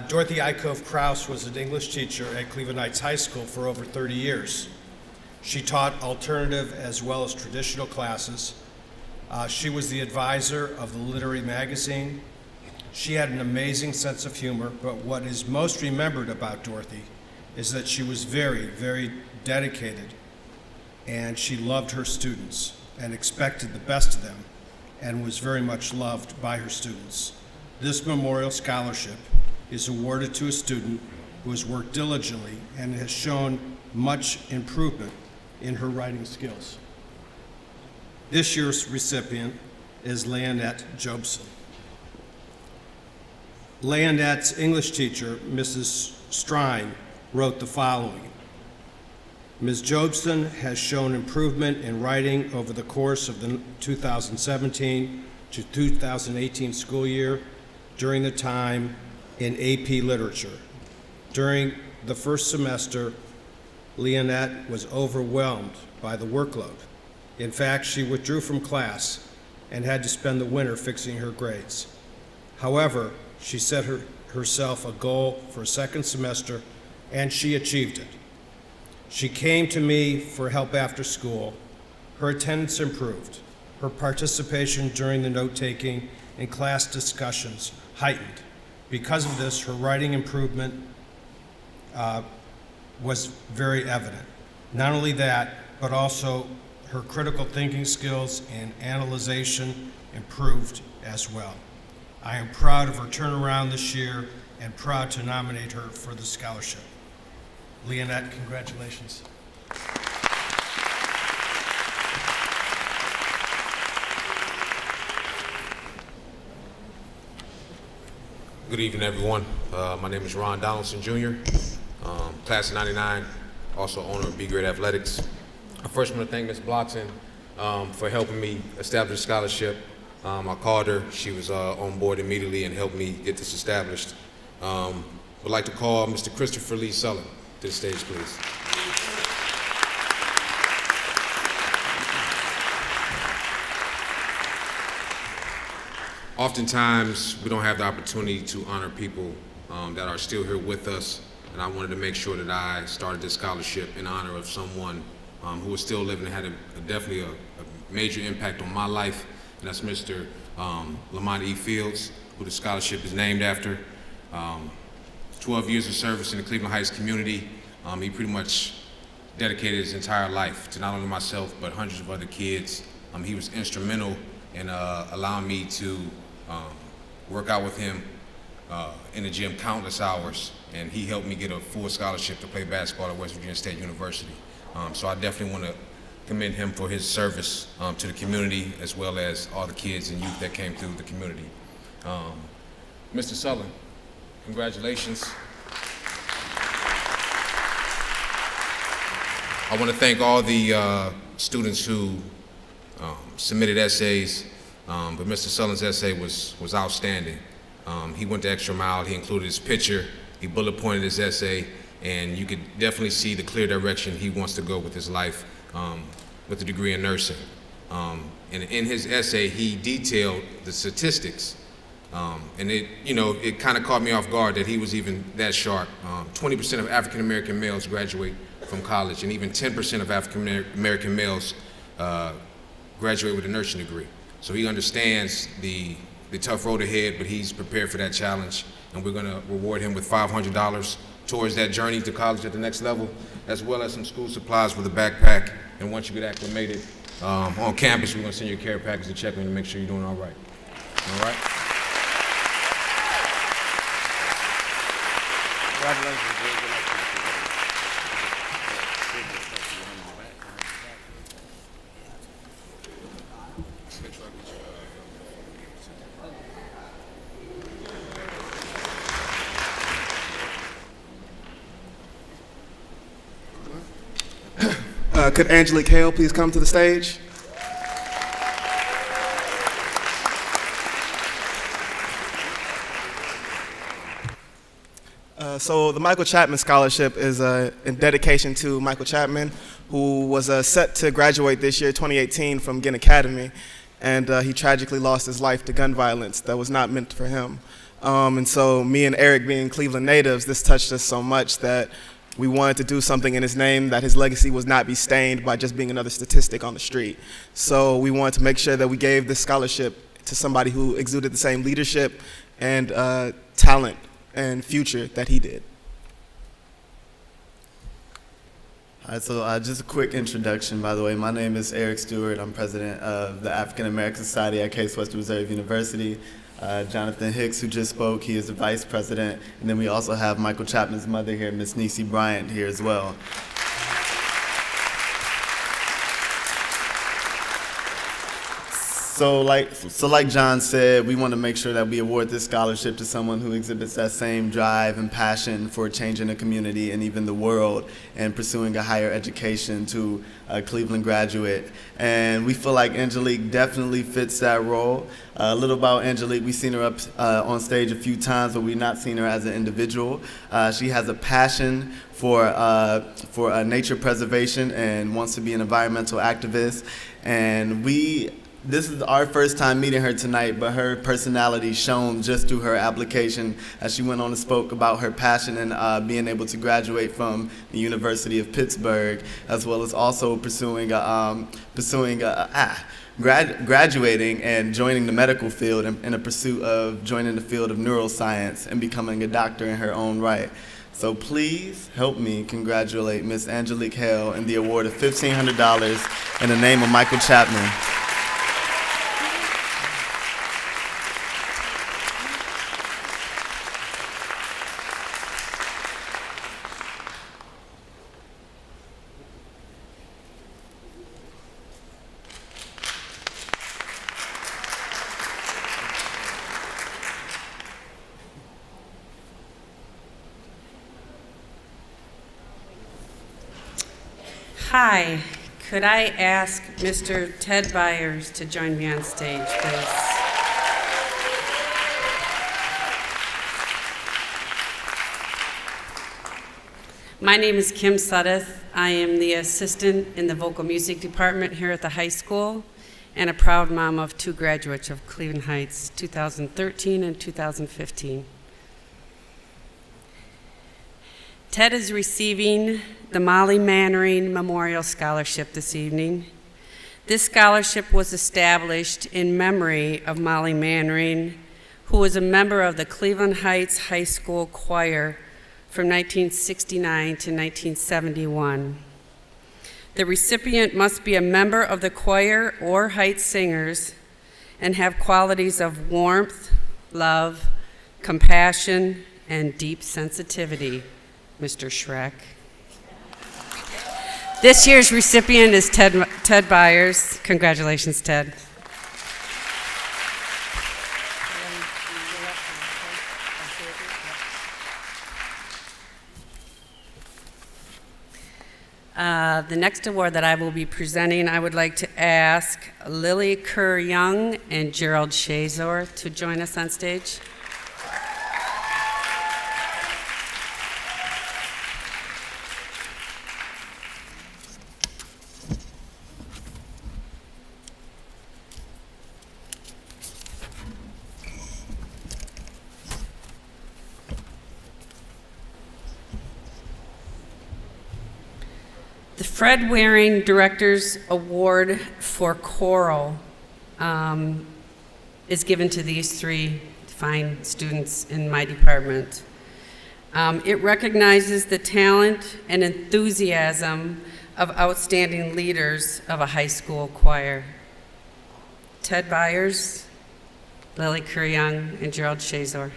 Dorothy Ickes-Krauss was an English teacher at Cleveland Heights High School for over 30 years. She taught alternative as well as traditional classes. She was the advisor of the literary magazine. She had an amazing sense of humor, but what is most remembered about Dorothy is that she was very, very dedicated, and she loved her students and expected the best of them and was very much loved by her students. This memorial scholarship is awarded to a student who has worked diligently and has shown much improvement in her writing skills. This year's recipient is Leonette Jobson. Leonette's English teacher, Mrs. Strine, wrote the following. Ms. Jobson has shown improvement in writing over the course of the 2017 to 2018 school year during the time in AP Literature. During the first semester, Leonette was overwhelmed by the workload. In fact, she withdrew from class and had to spend the winter fixing her grades. However, she set herself a goal for a second semester, and she achieved it. She came to me for help after school. Her attendance improved. Her participation during the note-taking and class discussions heightened. Because of this, her writing improvement was very evident. Not only that, but also her critical thinking skills and analyzation improved as well. I am proud of her turnaround this year and proud to nominate her for the scholarship. Leonette, congratulations. Good evening, everyone. My name is Ron Donaldson, Jr., class of 99, also owner of B-Grade Athletics. I first want to thank Ms. Blockton for helping me establish a scholarship. I called her. She was on board immediately and helped me get this established. Would like to call Mr. Christopher Lee Sullen to the stage, please. Oftentimes, we don't have the opportunity to honor people that are still here with us, and I wanted to make sure that I started this scholarship in honor of someone who is still living and had definitely a major impact on my life, and that's Mr. Lamont E. Fields, who the scholarship is named after. 12 years of service in the Cleveland Heights community. He pretty much dedicated his entire life to not only myself, but hundreds of other kids. He was instrumental in allowing me to work out with him in the gym countless hours, and he helped me get a full scholarship to play basketball at West Virginia State University. So I definitely want to commend him for his service to the community, as well as all the kids and youth that came through the community. Mr. Sullen, congratulations. I want to thank all the students who submitted essays, but Mr. Sullen's essay was outstanding. He went the extra mile. He included his picture. He bullet pointed his essay, and you could definitely see the clear direction he wants to go with his life with a degree in nursing. And in his essay, he detailed the statistics. And it kind of caught me off guard that he was even that sharp. 20% of African American males graduate from college, and even 10% of African American males graduate with a nursing degree. So he understands the tough road ahead, but he's prepared for that challenge, and we're gonna reward him with $500 towards that journey to college at the next level, as well as some school supplies with a backpack. And once you get acclimated on campus, we're gonna send you a care package to check on you to make sure you're doing all right. All right? Congratulations. Could Angelique Hale please come to the stage? So the Michael Chapman Scholarship is in dedication to Michael Chapman, who was set to graduate this year, 2018, from Ginn Academy, and he tragically lost his life to gun violence that was not meant for him. And so me and Eric, being Cleveland natives, this touched us so much that we wanted to do something in his name that his legacy would not be stained by just being another statistic on the street. So we wanted to make sure that we gave this scholarship to somebody who exuded the same leadership and talent and future that he did. All right, so just a quick introduction, by the way. My name is Eric Stewart. I'm president of the African American Society at Case Western Reserve University. Jonathan Hicks, who just spoke, he is the vice president. And then we also have Michael Chapman's mother here, Miss Niecy Bryant, here as well. So like John said, we want to make sure that we award this scholarship to someone who exhibits that same drive and passion for changing the community and even the world and pursuing a higher education to a Cleveland graduate. And we feel like Angelique definitely fits that role. A little about Angelique, we've seen her up on stage a few times, but we've not seen her as an individual. She has a passion for nature preservation and wants to be an environmental activist. And this is our first time meeting her tonight, but her personality shone just through her application as she went on and spoke about her passion and being able to graduate from the University of Pittsburgh, as well as also graduating and joining the medical field in a pursuit of joining the field of neuroscience and becoming a doctor in her own right. So please help me congratulate Miss Angelique Hale in the award of $1,500 in the name of Michael Chapman. Hi, could I ask Mr. Ted Byers to join me on stage, please? My name is Kim Suddeth. I am the assistant in the vocal music department here at the high school and a proud mom of 2 graduates of Cleveland Heights, 2013 and 2015. Ted is receiving the Molly Mannering Memorial Scholarship this evening. This scholarship was established in memory of Molly Mannering, who was a member of the Cleveland Heights High School Choir from 1969 to 1971. The recipient must be a member of the choir or Heights singers and have qualities of warmth, love, compassion, and deep sensitivity. Mr. Schreck. This year's recipient is Ted Byers. Congratulations, Ted. The next award that I will be presenting, I would like to ask Lily Kerr-Young and Gerald Shazor to join us on stage. The Fred Waring Director's Award for Choral is given to these 3 fine students in my department. It recognizes the talent and enthusiasm of outstanding leaders of a high school choir. Ted Byers, Lily Kerr-Young, and Gerald Shazor.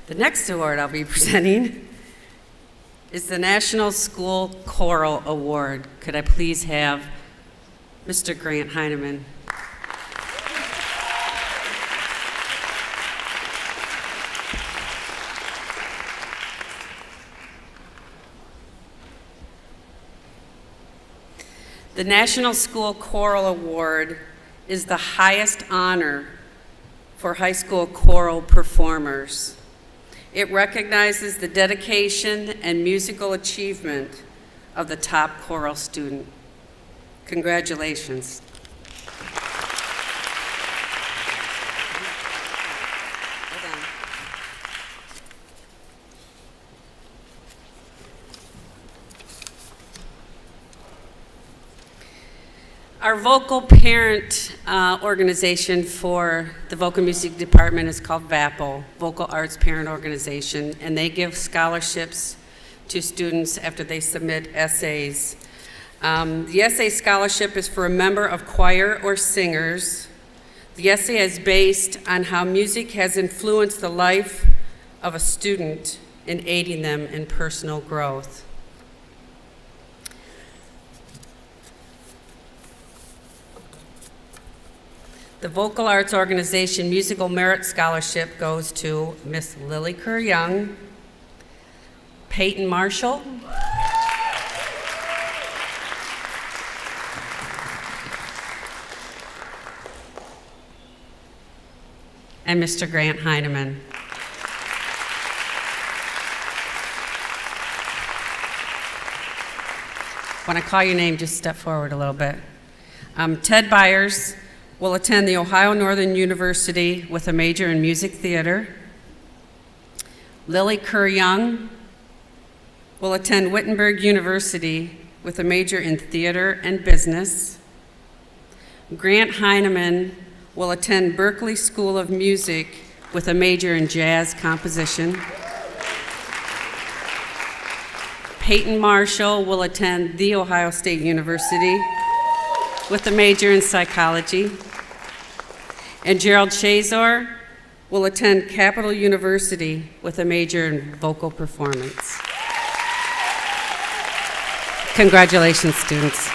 The next award I'll be presenting is the National School Choral Award. Could I please have Mr. Grant Heineman? The National School Choral Award is the highest honor for high school choral performers. It recognizes the dedication and musical achievement of the top choral student. Congratulations. Our vocal parent organization for the vocal music department is called VAPO, Vocal Arts Parent Organization, and they give scholarships to students after they submit essays. The essay scholarship is for a member of choir or singers. The essay is based on how music has influenced the life of a student in aiding them in personal growth. The Vocal Arts Organization Musical Merit Scholarship goes to Miss Lily Kerr-Young, Peyton Marshall, and Mr. Grant Heineman. When I call your name, just step forward a little bit. Ted Byers will attend the Ohio Northern University with a major in music theater. Lily Kerr-Young will attend Wittenberg University with a major in theater and business. Grant Heineman will attend Berklee School of Music with a major in jazz composition. Peyton Marshall will attend The Ohio State University with a major in psychology. And Gerald Shazor will attend Capital University with a major in vocal performance. Congratulations, students.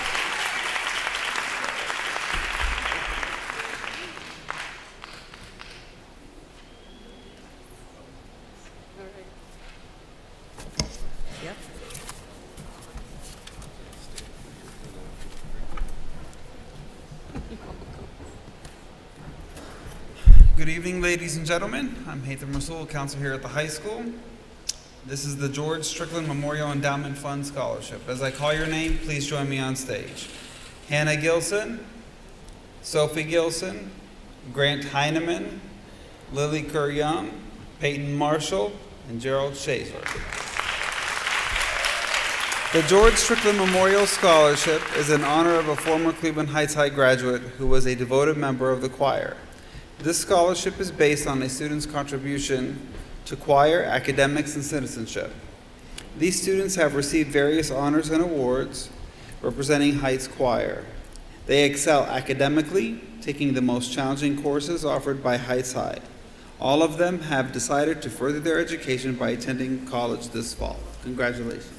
Good evening, ladies and gentlemen. I'm Haitham Rasul, counselor here at the high school. This is the George Strickland Memorial Endowment Fund Scholarship. As I call your name, please join me on stage. Hannah Gilson, Sophie Gilson, Grant Heineman, Lily Kerr-Young, Peyton Marshall, and Gerald Shazor. The George Strickland Memorial Scholarship is in honor of a former Cleveland Heights High graduate who was a devoted member of the choir. This scholarship is based on a student's contribution to choir, academics, and citizenship. These students have received various honors and awards representing Heights Choir. They excel academically, taking the most challenging courses offered by Heights High. All of them have decided to further their education by attending college this fall. Congratulations.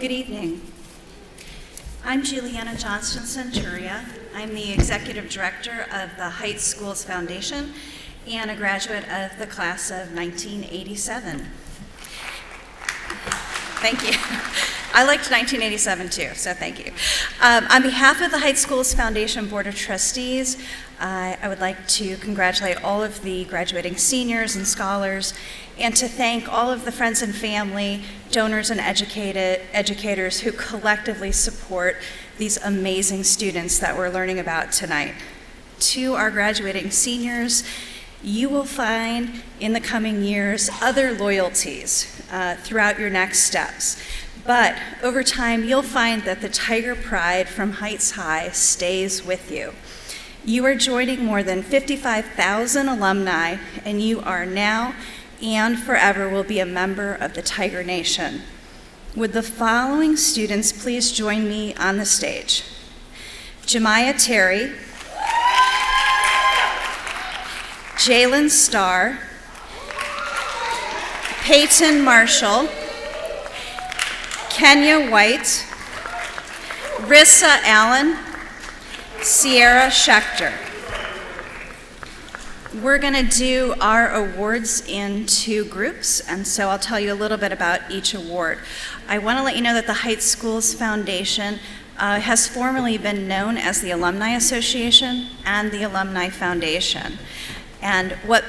Good evening. I'm Juliana Johnston Centuria. I'm the Executive Director of the Heights Schools Foundation and a graduate of the class of 1987. Thank you. I liked 1987 too, so thank you. On behalf of the Heights Schools Foundation Board of Trustees, I would like to congratulate all of the graduating seniors and scholars, and to thank all of the friends and family, donors and educators who collectively support these amazing students that we're learning about tonight. To our graduating seniors, you will find in the coming years other loyalties throughout your next steps. But over time, you'll find that the Tiger Pride from Heights High stays with you. You are joining more than 55,000 alumni, and you are now and forever will be a member of the Tiger Nation. Would the following students please join me on the stage? Jemiah Terry, Jalen Starr, Peyton Marshall, Kenya White, Rissa Allen, Sierra Schechter. We're going to do our awards in two groups, and so I'll tell you a little bit about each award. I want to let you know that the Heights Schools Foundation has formerly been known as the Alumni Association and the Alumni Foundation. And what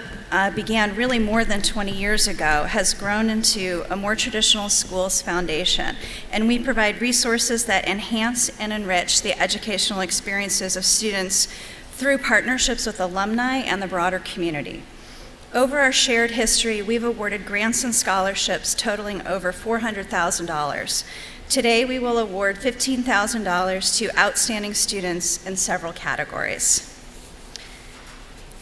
began really more than 20 years ago has grown into a more traditional schools foundation. And we provide resources that enhance and enrich the educational experiences of students through partnerships with alumni and the broader community. Over our shared history, we've awarded grants and scholarships totaling over $400,000. Today, we will award $15,000 to outstanding students in several categories.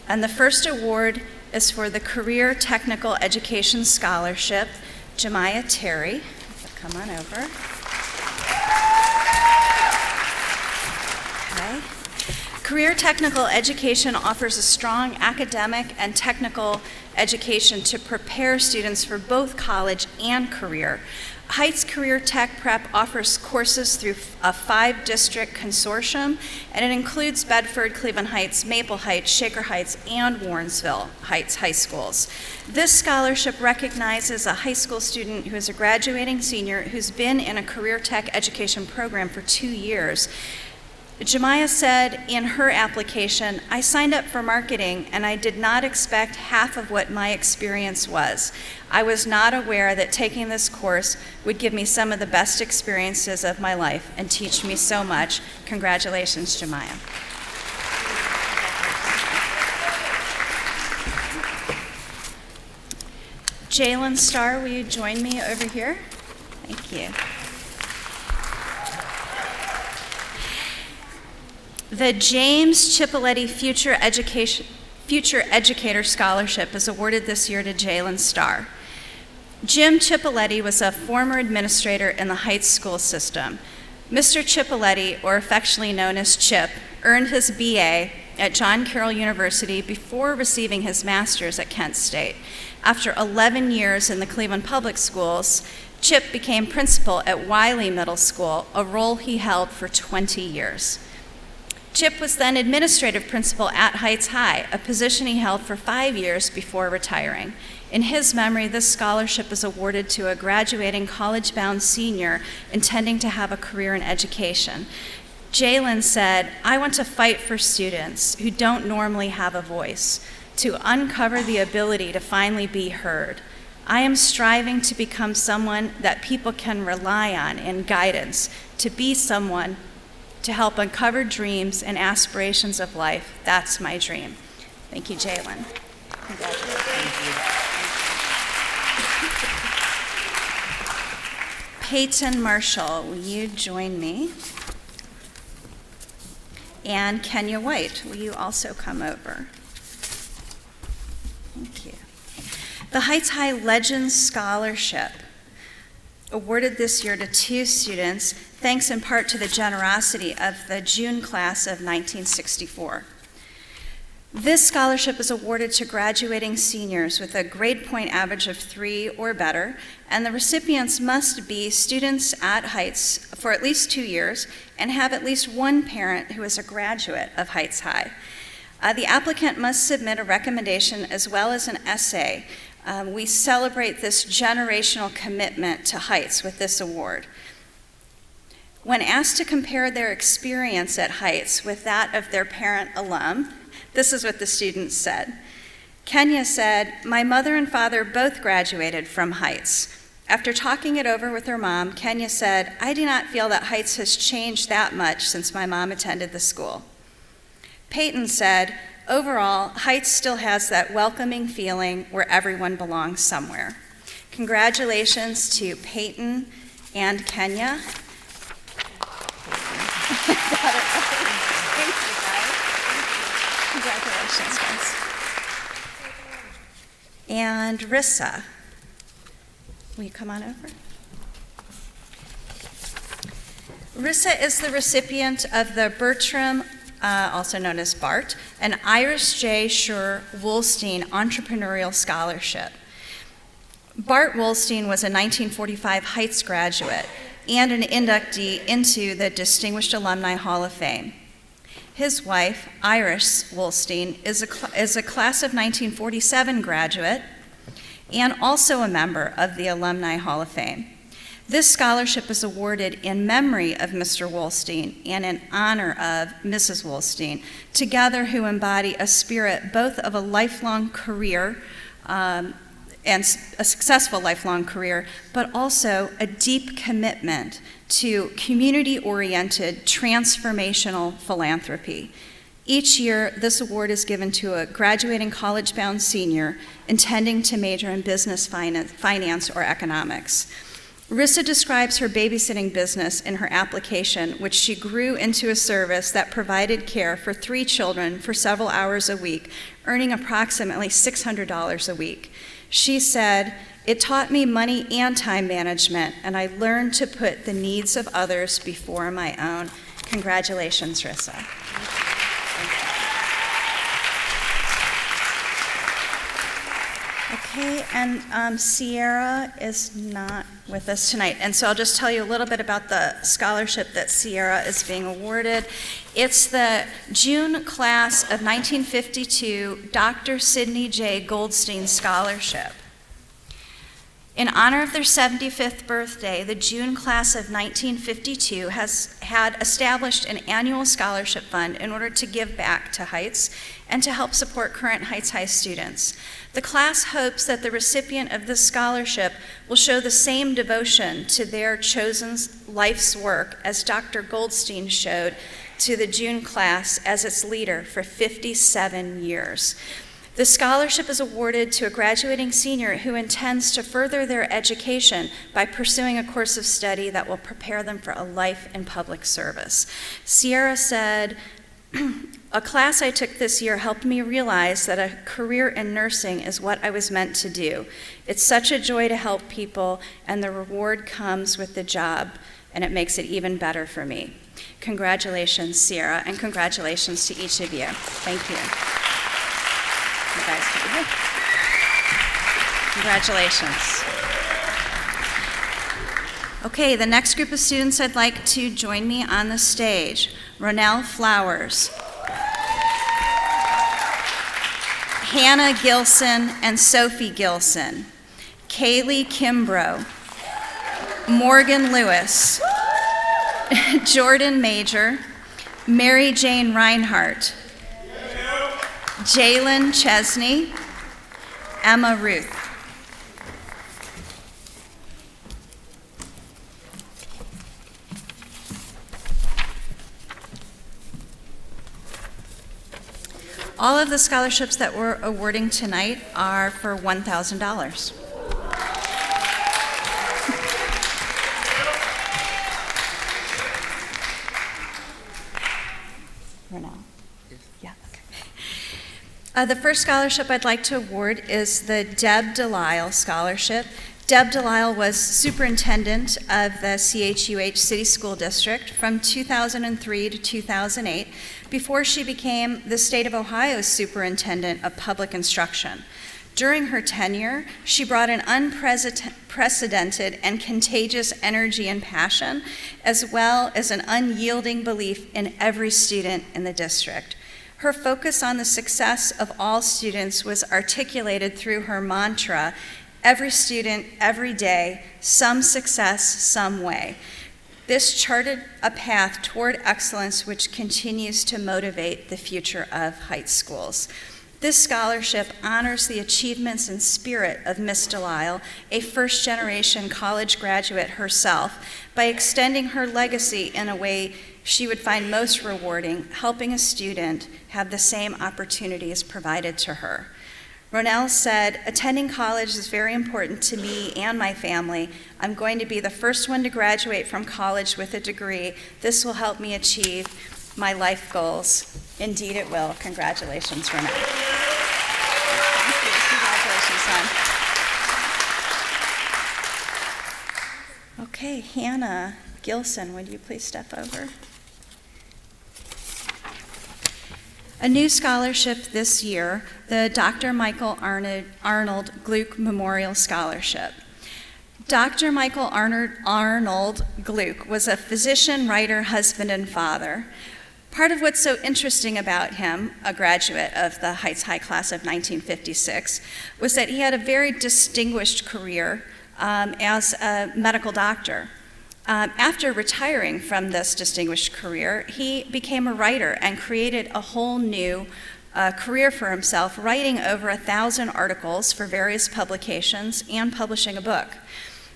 And the first award is for the Career Technical Education Scholarship, Jemiah Terry. Come on over. Okay. Career Technical Education offers a strong academic and technical education to prepare students for both college and career. Heights Career Tech Prep offers courses through a 5-district consortium, and it includes Bedford, Cleveland Heights, Maple Heights, Shaker Heights, and Warrensville Heights high schools. This scholarship recognizes a high school student who is a graduating senior who's been in a career tech education program for 2 years. Jemiah said in her application, "I signed up for marketing and I did not expect half of what my experience was. I was not aware that taking this course would give me some of the best experiences of my life and teach me so much. Congratulations, Jemiah." Jalen Starr, will you join me over here? Thank you. The James Chippoletti Future Educator Scholarship is awarded this year to Jalen Starr. Jim Chippoletti was a former administrator in the Heights school system. Mr. Chippoletti, or affectionately known as Chip, earned his BA at John Carroll University before receiving his master's at Kent State. After 11 years in the Cleveland Public Schools, Chip became principal at Wiley Middle School, a role he held for 20 years. Chip was then administrative principal at Heights High, a position he held for 5 years before retiring. In his memory, this scholarship is awarded to a graduating college-bound senior intending to have a career in education. Jalen said, "I want to fight for students who don't normally have a voice, to uncover the ability to finally be heard. I am striving to become someone that people can rely on in guidance, to be someone to help uncover dreams and aspirations of life. That's my dream." Thank you, Jalen. Congratulations. Peyton Marshall, will you join me? And Kenya White, will you also come over? Thank you. The Heights High Legends Scholarship, awarded this year to 2 students, thanks in part to the generosity of the June class of 1964. This scholarship is awarded to graduating seniors with a grade point average of 3 or better, and the recipients must be students at Heights for at least 2 years and have at least one parent who is a graduate of Heights High. The applicant must submit a recommendation as well as an essay. We celebrate this generational commitment to Heights with this award. When asked to compare their experience at Heights with that of their parent alum, this is what the students said. Kenya said, "My mother and father both graduated from Heights. After talking it over with her mom, Kenya said, I do not feel that Heights has changed that much since my mom attended the school." Peyton said, "Overall, Heights still has that welcoming feeling where everyone belongs somewhere." Congratulations to Peyton and Kenya. Congratulations, guys. And Rissa, will you come on over? Rissa is the recipient of the Bertram, also known as BART, and Iris J. Schur Wolstein Entrepreneurial Scholarship. Bart Wolstein was a 1945 Heights graduate and an inductee into the Distinguished Alumni Hall of Fame. His wife, Iris Wolstein, is a class of 1947 graduate and also a member of the Alumni Hall of Fame. This scholarship is awarded in memory of Mr. Wolstein and in honor of Mrs. Wolstein, together who embody a spirit both of a lifelong career and a successful lifelong career, but also a deep commitment to community-oriented, transformational philanthropy. Each year, this award is given to a graduating college-bound senior intending to major in business finance or economics. Rissa describes her babysitting business in her application, which she grew into a service that provided care for 3 children for several hours a week, earning approximately $600 a week. She said, "It taught me money and time management, and I learned to put the needs of others before my own." Congratulations, Rissa. Okay, and Sierra is not with us tonight, and so I'll just tell you a little bit about the scholarship that Sierra is being awarded. It's the June class of 1952 Dr. Sidney J. Goldstein Scholarship. In honor of their 75th birthday, the June class of 1952 had established an annual scholarship fund in order to give back to Heights and to help support current Heights High students. The class hopes that the recipient of this scholarship will show the same devotion to their chosen life's work as Dr. Goldstein showed to the June class as its leader for 57 years. The scholarship is awarded to a graduating senior who intends to further their education by pursuing a course of study that will prepare them for a life in public service. Sierra said, "A class I took this year helped me realize that a career in nursing is what I was meant to do. It's such a joy to help people, and the reward comes with the job, and it makes it even better for me." Congratulations, Sierra, and congratulations to each of you. Thank you. You guys can be here. Congratulations. Okay, the next group of students I'd like to join me on the stage. Ronell Flowers, Hannah Gilson and Sophie Gilson, Kaylee Kimbrough, Morgan Lewis, Jordan Major, Mary Jane Reinhardt, Jalen Chesney, Emma Ruth. All of the scholarships that we're awarding tonight are for $1,000. Yeah, okay. The first scholarship I'd like to award is the Deb Delisle Scholarship. Deb Delisle was superintendent of the CHUH City School District from 2003 to 2008 before she became the state of Ohio's superintendent of public instruction. During her tenure, she brought an unprecedented and contagious energy and passion, as well as an unyielding belief in every student in the district. Her focus on the success of all students was articulated through her mantra, "Every student, every day, some success, some way." This charted a path toward excellence which continues to motivate the future of Heights schools. This scholarship honors the achievements and spirit of Miss Delisle, a first-generation college graduate herself, by extending her legacy in a way she would find most rewarding, helping a student have the same opportunities provided to her. Ronell said, "Attending college is very important to me and my family. I'm going to be the first one to graduate from college with a degree. This will help me achieve my life goals." Indeed it will. Congratulations, Ronell. Thank you. Congratulations, son. Okay, Hannah Gilson, would you please step over? A new scholarship this year, the Dr. Michael Arnold Gluck Memorial Scholarship. Dr. Michael Arnold Gluck was a physician, writer, husband, and father. Part of what's so interesting about him, a graduate of the Heights High class of 1956, was that he had a very distinguished career as a medical doctor. After retiring from this distinguished career, he became a writer and created a whole new career for himself, writing over 1,000 articles for various publications and publishing a book.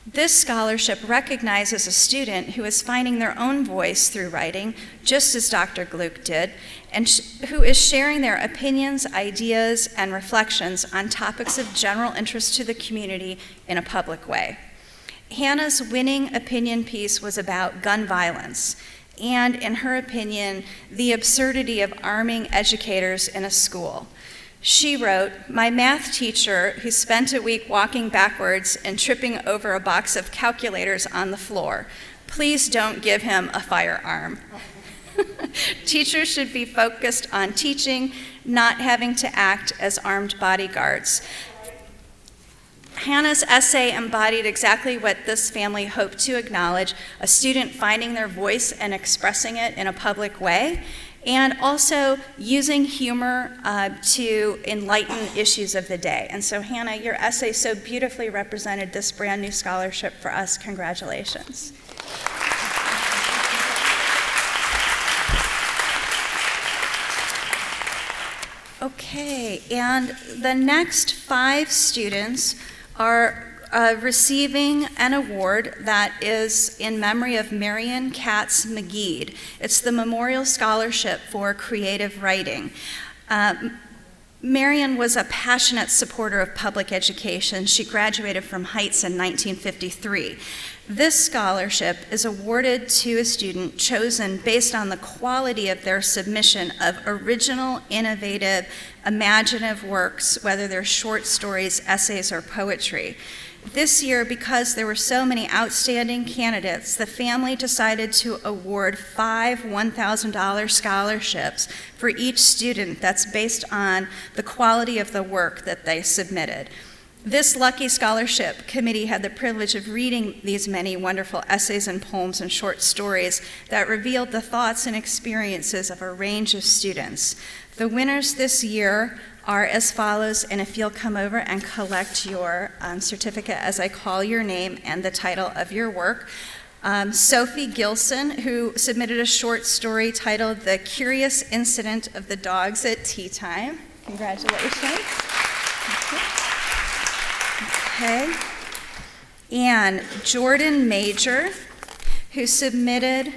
This scholarship recognizes a student who is finding their own voice through writing, just as Dr. Gluck did, and who is sharing their opinions, ideas, and reflections on topics of general interest to the community in a public way. Hannah's winning opinion piece was about gun violence, and in her opinion, the absurdity of arming educators in a school. She wrote, "My math teacher, who spent a week walking backwards and tripping over a box of calculators on the floor. Please don't give him a firearm." Teachers should be focused on teaching, not having to act as armed bodyguards. Hannah's essay embodied exactly what this family hoped to acknowledge, a student finding their voice and expressing it in a public way, and also using humor to enlighten issues of the day. And so, Hannah, your essay so beautifully represented this brand new scholarship for us. Congratulations. Okay, and the next 5 students are receiving an award that is in memory of Marion Katz McGeed. It's the Memorial Scholarship for Creative Writing. Marion was a passionate supporter of public education. She graduated from Heights in 1953. This scholarship is awarded to a student chosen based on the quality of their submission of original, innovative, imaginative works, whether they're short stories, essays, or poetry. This year, because there were so many outstanding candidates, the family decided to award 5 $1,000 scholarships for each student that's based on the quality of the work that they submitted. This lucky scholarship committee had the privilege of reading these many wonderful essays and poems and short stories that revealed the thoughts and experiences of a range of students. The winners this year are as follows, and if you'll come over and collect your certificate as I call your name and the title of your work. Sophie Gilson, who submitted a short story titled "The Curious Incident of the Dogs at Tea Time." Congratulations. Okay. And Jordan Major, who submitted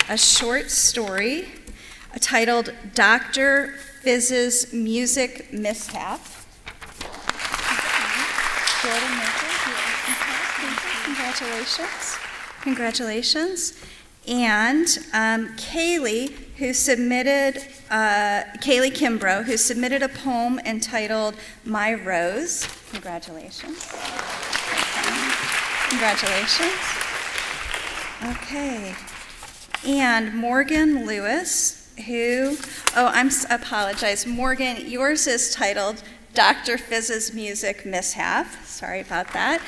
a short story titled "Dr. Fizz's Music Mishap." Jordan Major, congratulations. Congratulations. And Kaylee, who submitted, Kaylee Kimbrough, who submitted a poem entitled "My Rose." Congratulations. Congratulations. Okay. And Morgan Lewis, who, apologize. Morgan, yours is titled "Dr. Fizz's Music Mishap." Sorry about that.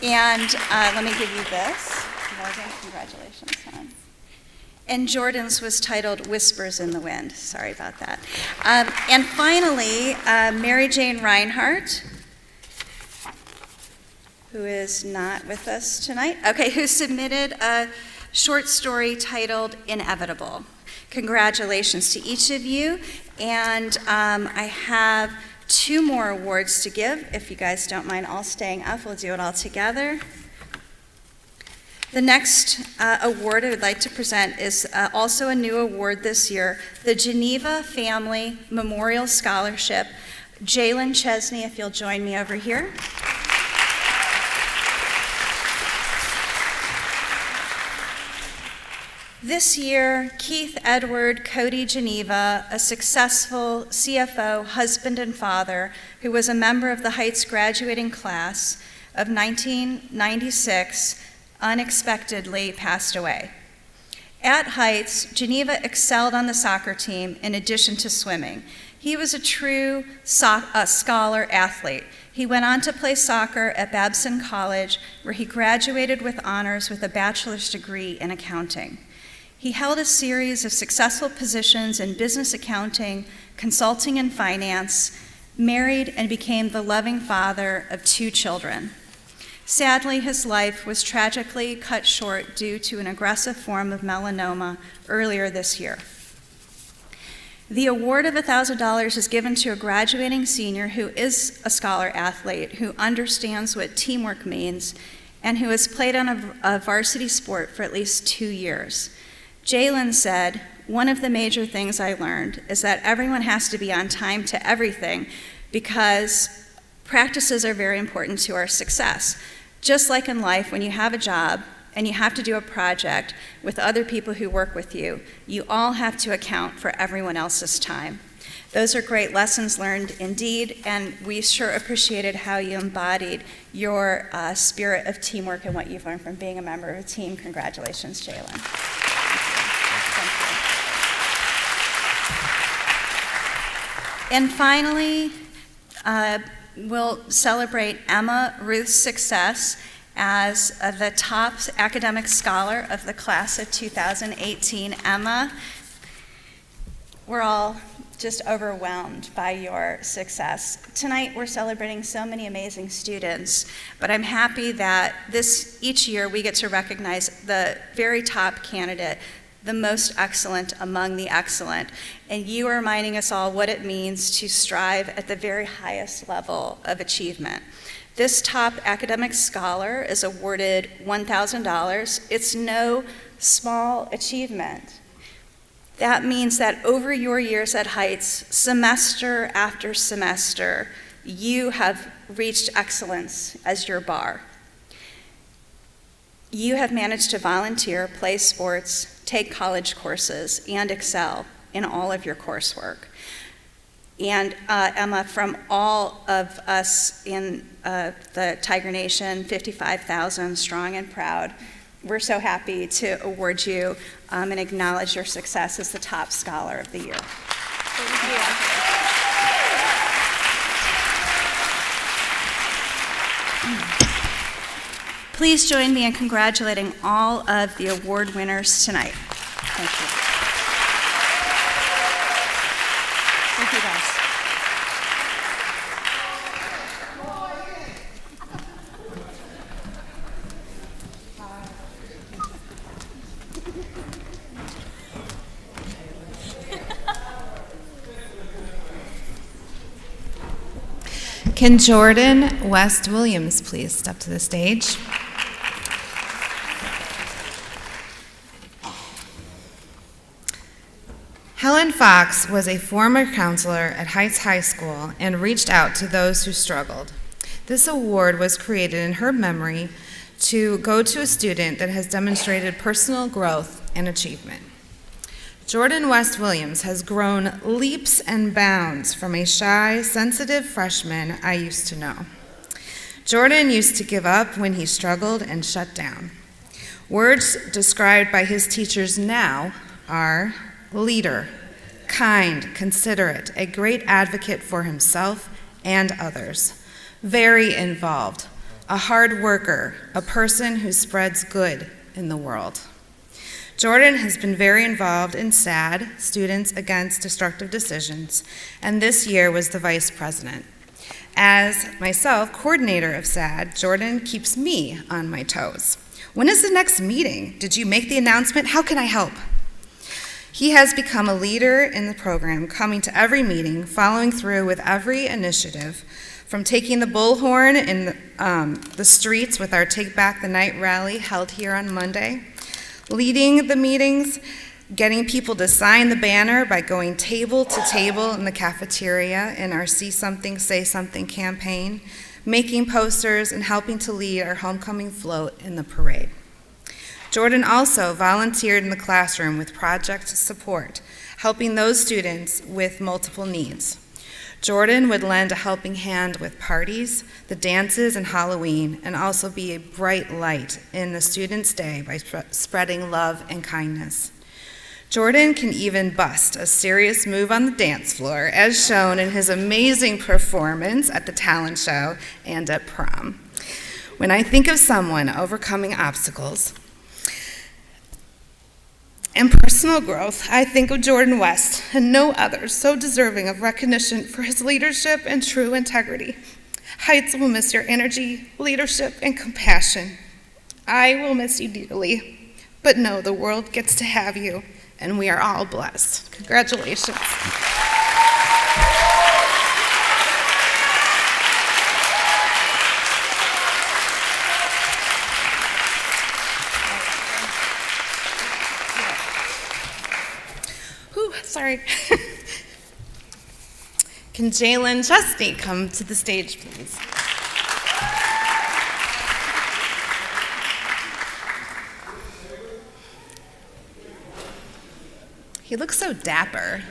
And let me give you this. Morgan, congratulations, hon. And Jordan's was titled "Whispers in the Wind." Sorry about that. And finally, Mary Jane Reinhardt, who is not with us tonight, who submitted a short story titled "Inevitable." Congratulations to each of you, and I have 2 more awards to give. If you guys don't mind all staying up, we'll do it all together. The next award I would like to present is also a new award this year, the Geneva Family Memorial Scholarship. Jalen Chesney, if you'll join me over here. This year, Keith Edward Cody Geneva, a successful CFO, husband and father, who was a member of the Heights graduating class of 1996, unexpectedly passed away. At Heights, Geneva excelled on the soccer team in addition to swimming. He was a true scholar athlete. He went on to play soccer at Babson College, where he graduated with honors with a bachelor's degree in accounting. He held a series of successful positions in business accounting, consulting, and finance, married, and became the loving father of 2 children. Sadly, his life was tragically cut short due to an aggressive form of melanoma earlier this year. The award of $1,000 is given to a graduating senior who is a scholar athlete, who understands what teamwork means, and who has played on a varsity sport for at least 2 years. Jalen said, "One of the major things I learned is that everyone has to be on time to everything because practices are very important to our success. Just like in life, when you have a job and you have to do a project with other people who work with you, you all have to account for everyone else's time." Those are great lessons learned indeed, and we sure appreciated how you embodied your spirit of teamwork and what you've learned from being a member of a team. Congratulations, Jalen. And finally, we'll celebrate Emma Ruth's success as the top academic scholar of the class of 2018. Emma, we're all just overwhelmed by your success. Tonight we're celebrating so many amazing students, but I'm happy that each year we get to recognize the very top candidate, the most excellent among the excellent, and you are reminding us all what it means to strive at the very highest level of achievement. This top academic scholar is awarded $1,000. It's no small achievement. That means that over your years at Heights, semester after semester, you have reached excellence as your bar. You have managed to volunteer, play sports, take college courses, and excel in all of your coursework. And Emma, from all of us in the Tiger Nation, 55,000 strong and proud, we're so happy to award you and acknowledge your success as the top scholar of the year. Thank you. Please join me in congratulating all of the award winners tonight. Thank you. Thank you, guys. Can Jordan West Williams please step to the stage? Helen Fox was a former counselor at Heights High School and reached out to those who struggled. This award was created in her memory to go to a student that has demonstrated personal growth and achievement. Jordan West Williams has grown leaps and bounds from a shy, sensitive freshman I used to know. Jordan used to give up when he struggled and shut down. Words described by his teachers now are leader, kind, considerate, a great advocate for himself and others, very involved, a hard worker, a person who spreads good in the world. Jordan has been very involved in SAD, Students Against Destructive Decisions, and this year was the vice president. As myself, coordinator of SAD, Jordan keeps me on my toes. When is the next meeting? Did you make the announcement? How can I help? He has become a leader in the program, coming to every meeting, following through with every initiative, from taking the bullhorn in the streets with our Take Back the Night rally held here on Monday, leading the meetings, getting people to sign the banner by going table to table in the cafeteria in our See Something, Say Something campaign, making posters, and helping to lead our homecoming float in the parade. Jordan also volunteered in the classroom with project support, helping those students with multiple needs. Jordan would lend a helping hand with parties, the dances, and Halloween, and also be a bright light in the students' day by spreading love and kindness. Jordan can even bust a serious move on the dance floor, as shown in his amazing performance at the talent show and at prom. When I think of someone overcoming obstacles, and personal growth, I think of Jordan West and no other so deserving of recognition for his leadership and true integrity. Heights will miss your energy, leadership, and compassion. I will miss you dearly, but know the world gets to have you, and we are all blessed. Congratulations. Sorry. Can Jalen Chesney come to the stage, please? He looks so dapper.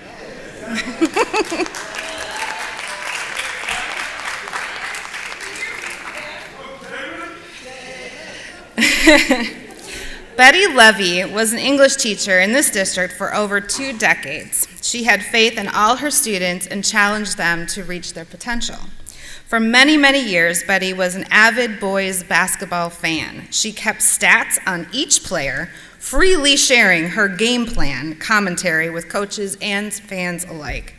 Betty Levy was an English teacher in this district for over 2 decades. She had faith in all her students and challenged them to reach their potential. For many, many years, Betty was an avid boys basketball fan. She kept stats on each player, freely sharing her game plan commentary with coaches and fans alike,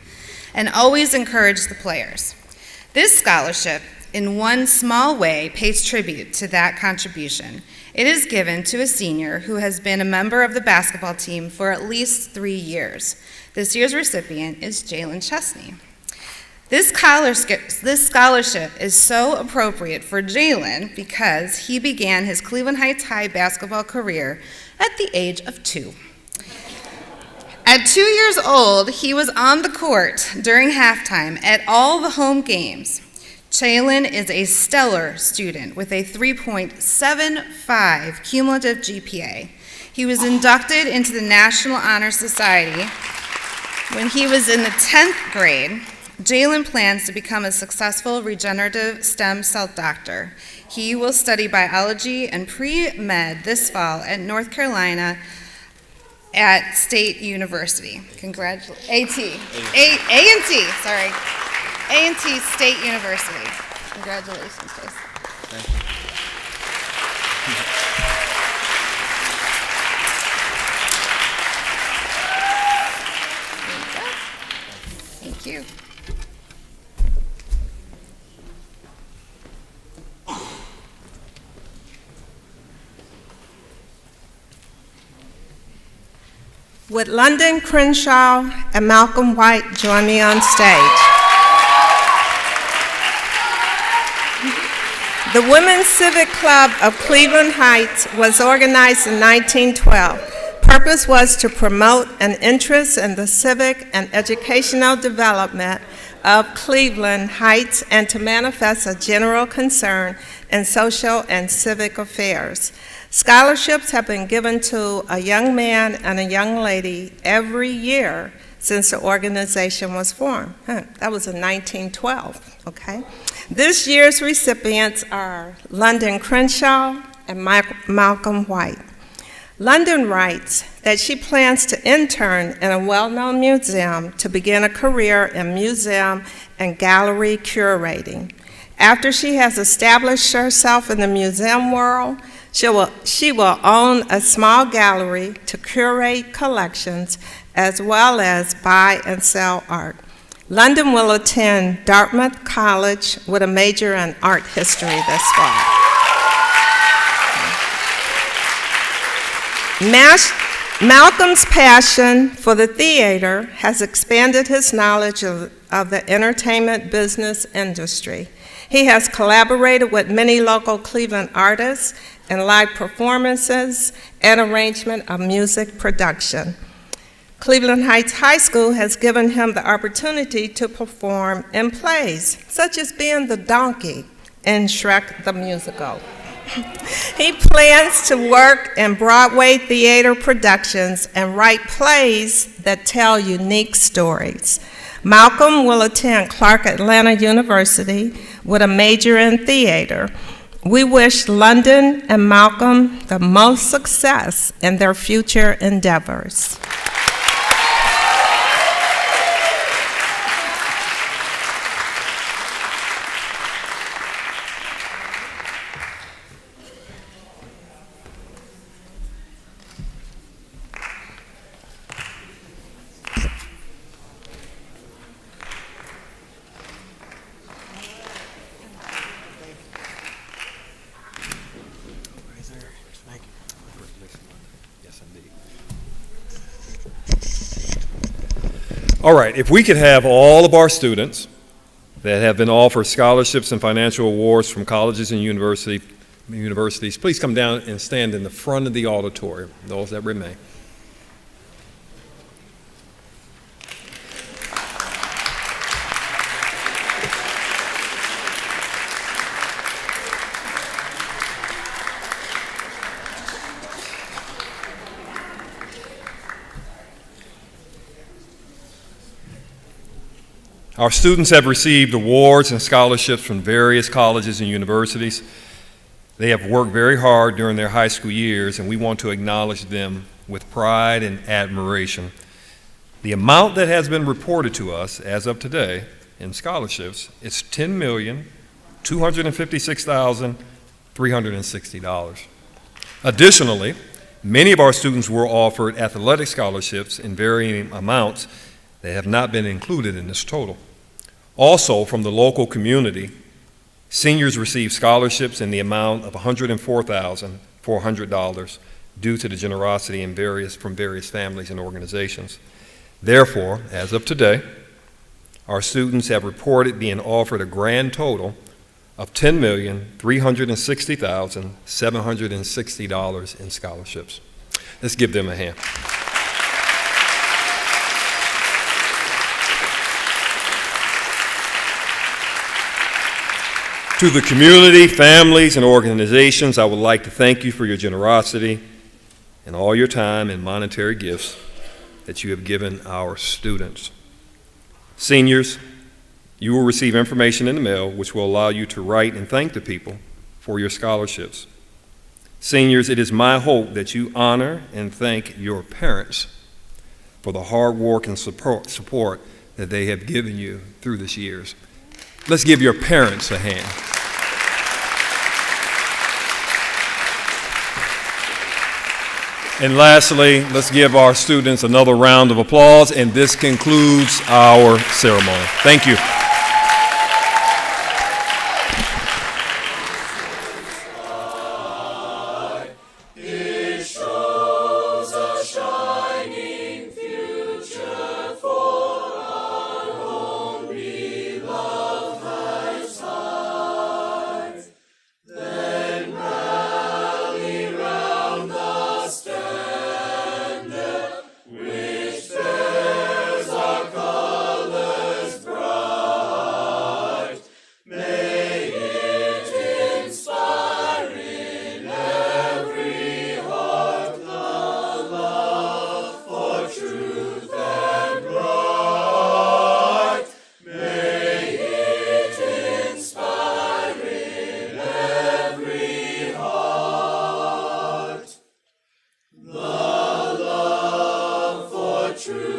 and always encouraged the players. This scholarship, in one small way, pays tribute to that contribution. It is given to a senior who has been a member of the basketball team for at least 3 years. This year's recipient is Jalen Chesney. This scholarship is so appropriate for Jalen because he began his Cleveland Heights High basketball career at the age of 2. At 2 years old, he was on the court during halftime at all the home games. Jalen is a stellar student with a 3.75 cumulative GPA. He was inducted into the National Honor Society when he was in the 10th grade. Jalen plans to become a successful regenerative stem cell doctor. He will study biology and pre-med this fall at North Carolina at State University. Congratulations. A&T State University. Congratulations, Chase. Thank you. Thank you. Would London Crenshaw and Malcolm White join me on stage? The Women's Civic Club of Cleveland Heights was organized in 1912. Purpose was to promote an interest in the civic and educational development of Cleveland Heights and to manifest a general concern in social and civic affairs. Scholarships have been given to a young man and a young lady every year since the organization was formed. That was in 1912, okay? This year's recipients are London Crenshaw and Malcolm White. London writes that she plans to intern in a well-known museum to begin a career in museum and gallery curating. After she has established herself in the museum world, she will own a small gallery to curate collections as well as buy and sell art. London will attend Dartmouth College with a major in art history this fall. Malcolm's passion for the theater has expanded his knowledge of the entertainment business industry. He has collaborated with many local Cleveland artists in live performances and arrangement of music production. Cleveland Heights High School has given him the opportunity to perform in plays, such as being the donkey in Shrek the Musical. He plans to work in Broadway theater productions and write plays that tell unique stories. Malcolm will attend Clark Atlanta University with a major in theater. We wish London and Malcolm the most success in their future endeavors. All right, if we could have all of our students that have been offered scholarships and financial awards from colleges and universities, please come down and stand in the front of the auditorium, those that remain. Our students have received awards and scholarships from various colleges and universities. They have worked very hard during their high school years, and we want to acknowledge them with pride and admiration. The amount that has been reported to us as of today in scholarships is $10,256,360. Additionally, many of our students were offered athletic scholarships in varying amounts that have not been included in this total. Also, from the local community, seniors received scholarships in the amount of $104,400 due to the generosity from various families and organizations. Therefore, as of today, our students have reported being offered a grand total of $10,360,760 in scholarships. Let's give them a hand. To the community, families, and organizations, I would like to thank you for your generosity and all your time and monetary gifts that you have given our students. Seniors, you will receive information in the mail which will allow you to write and thank the people for your scholarships. Seniors, it is my hope that you honor and thank your parents for the hard work and support that they have given you through these years. Let's give your parents a hand. And lastly, let's give our students another round of applause, and this concludes our ceremony. Thank you. True.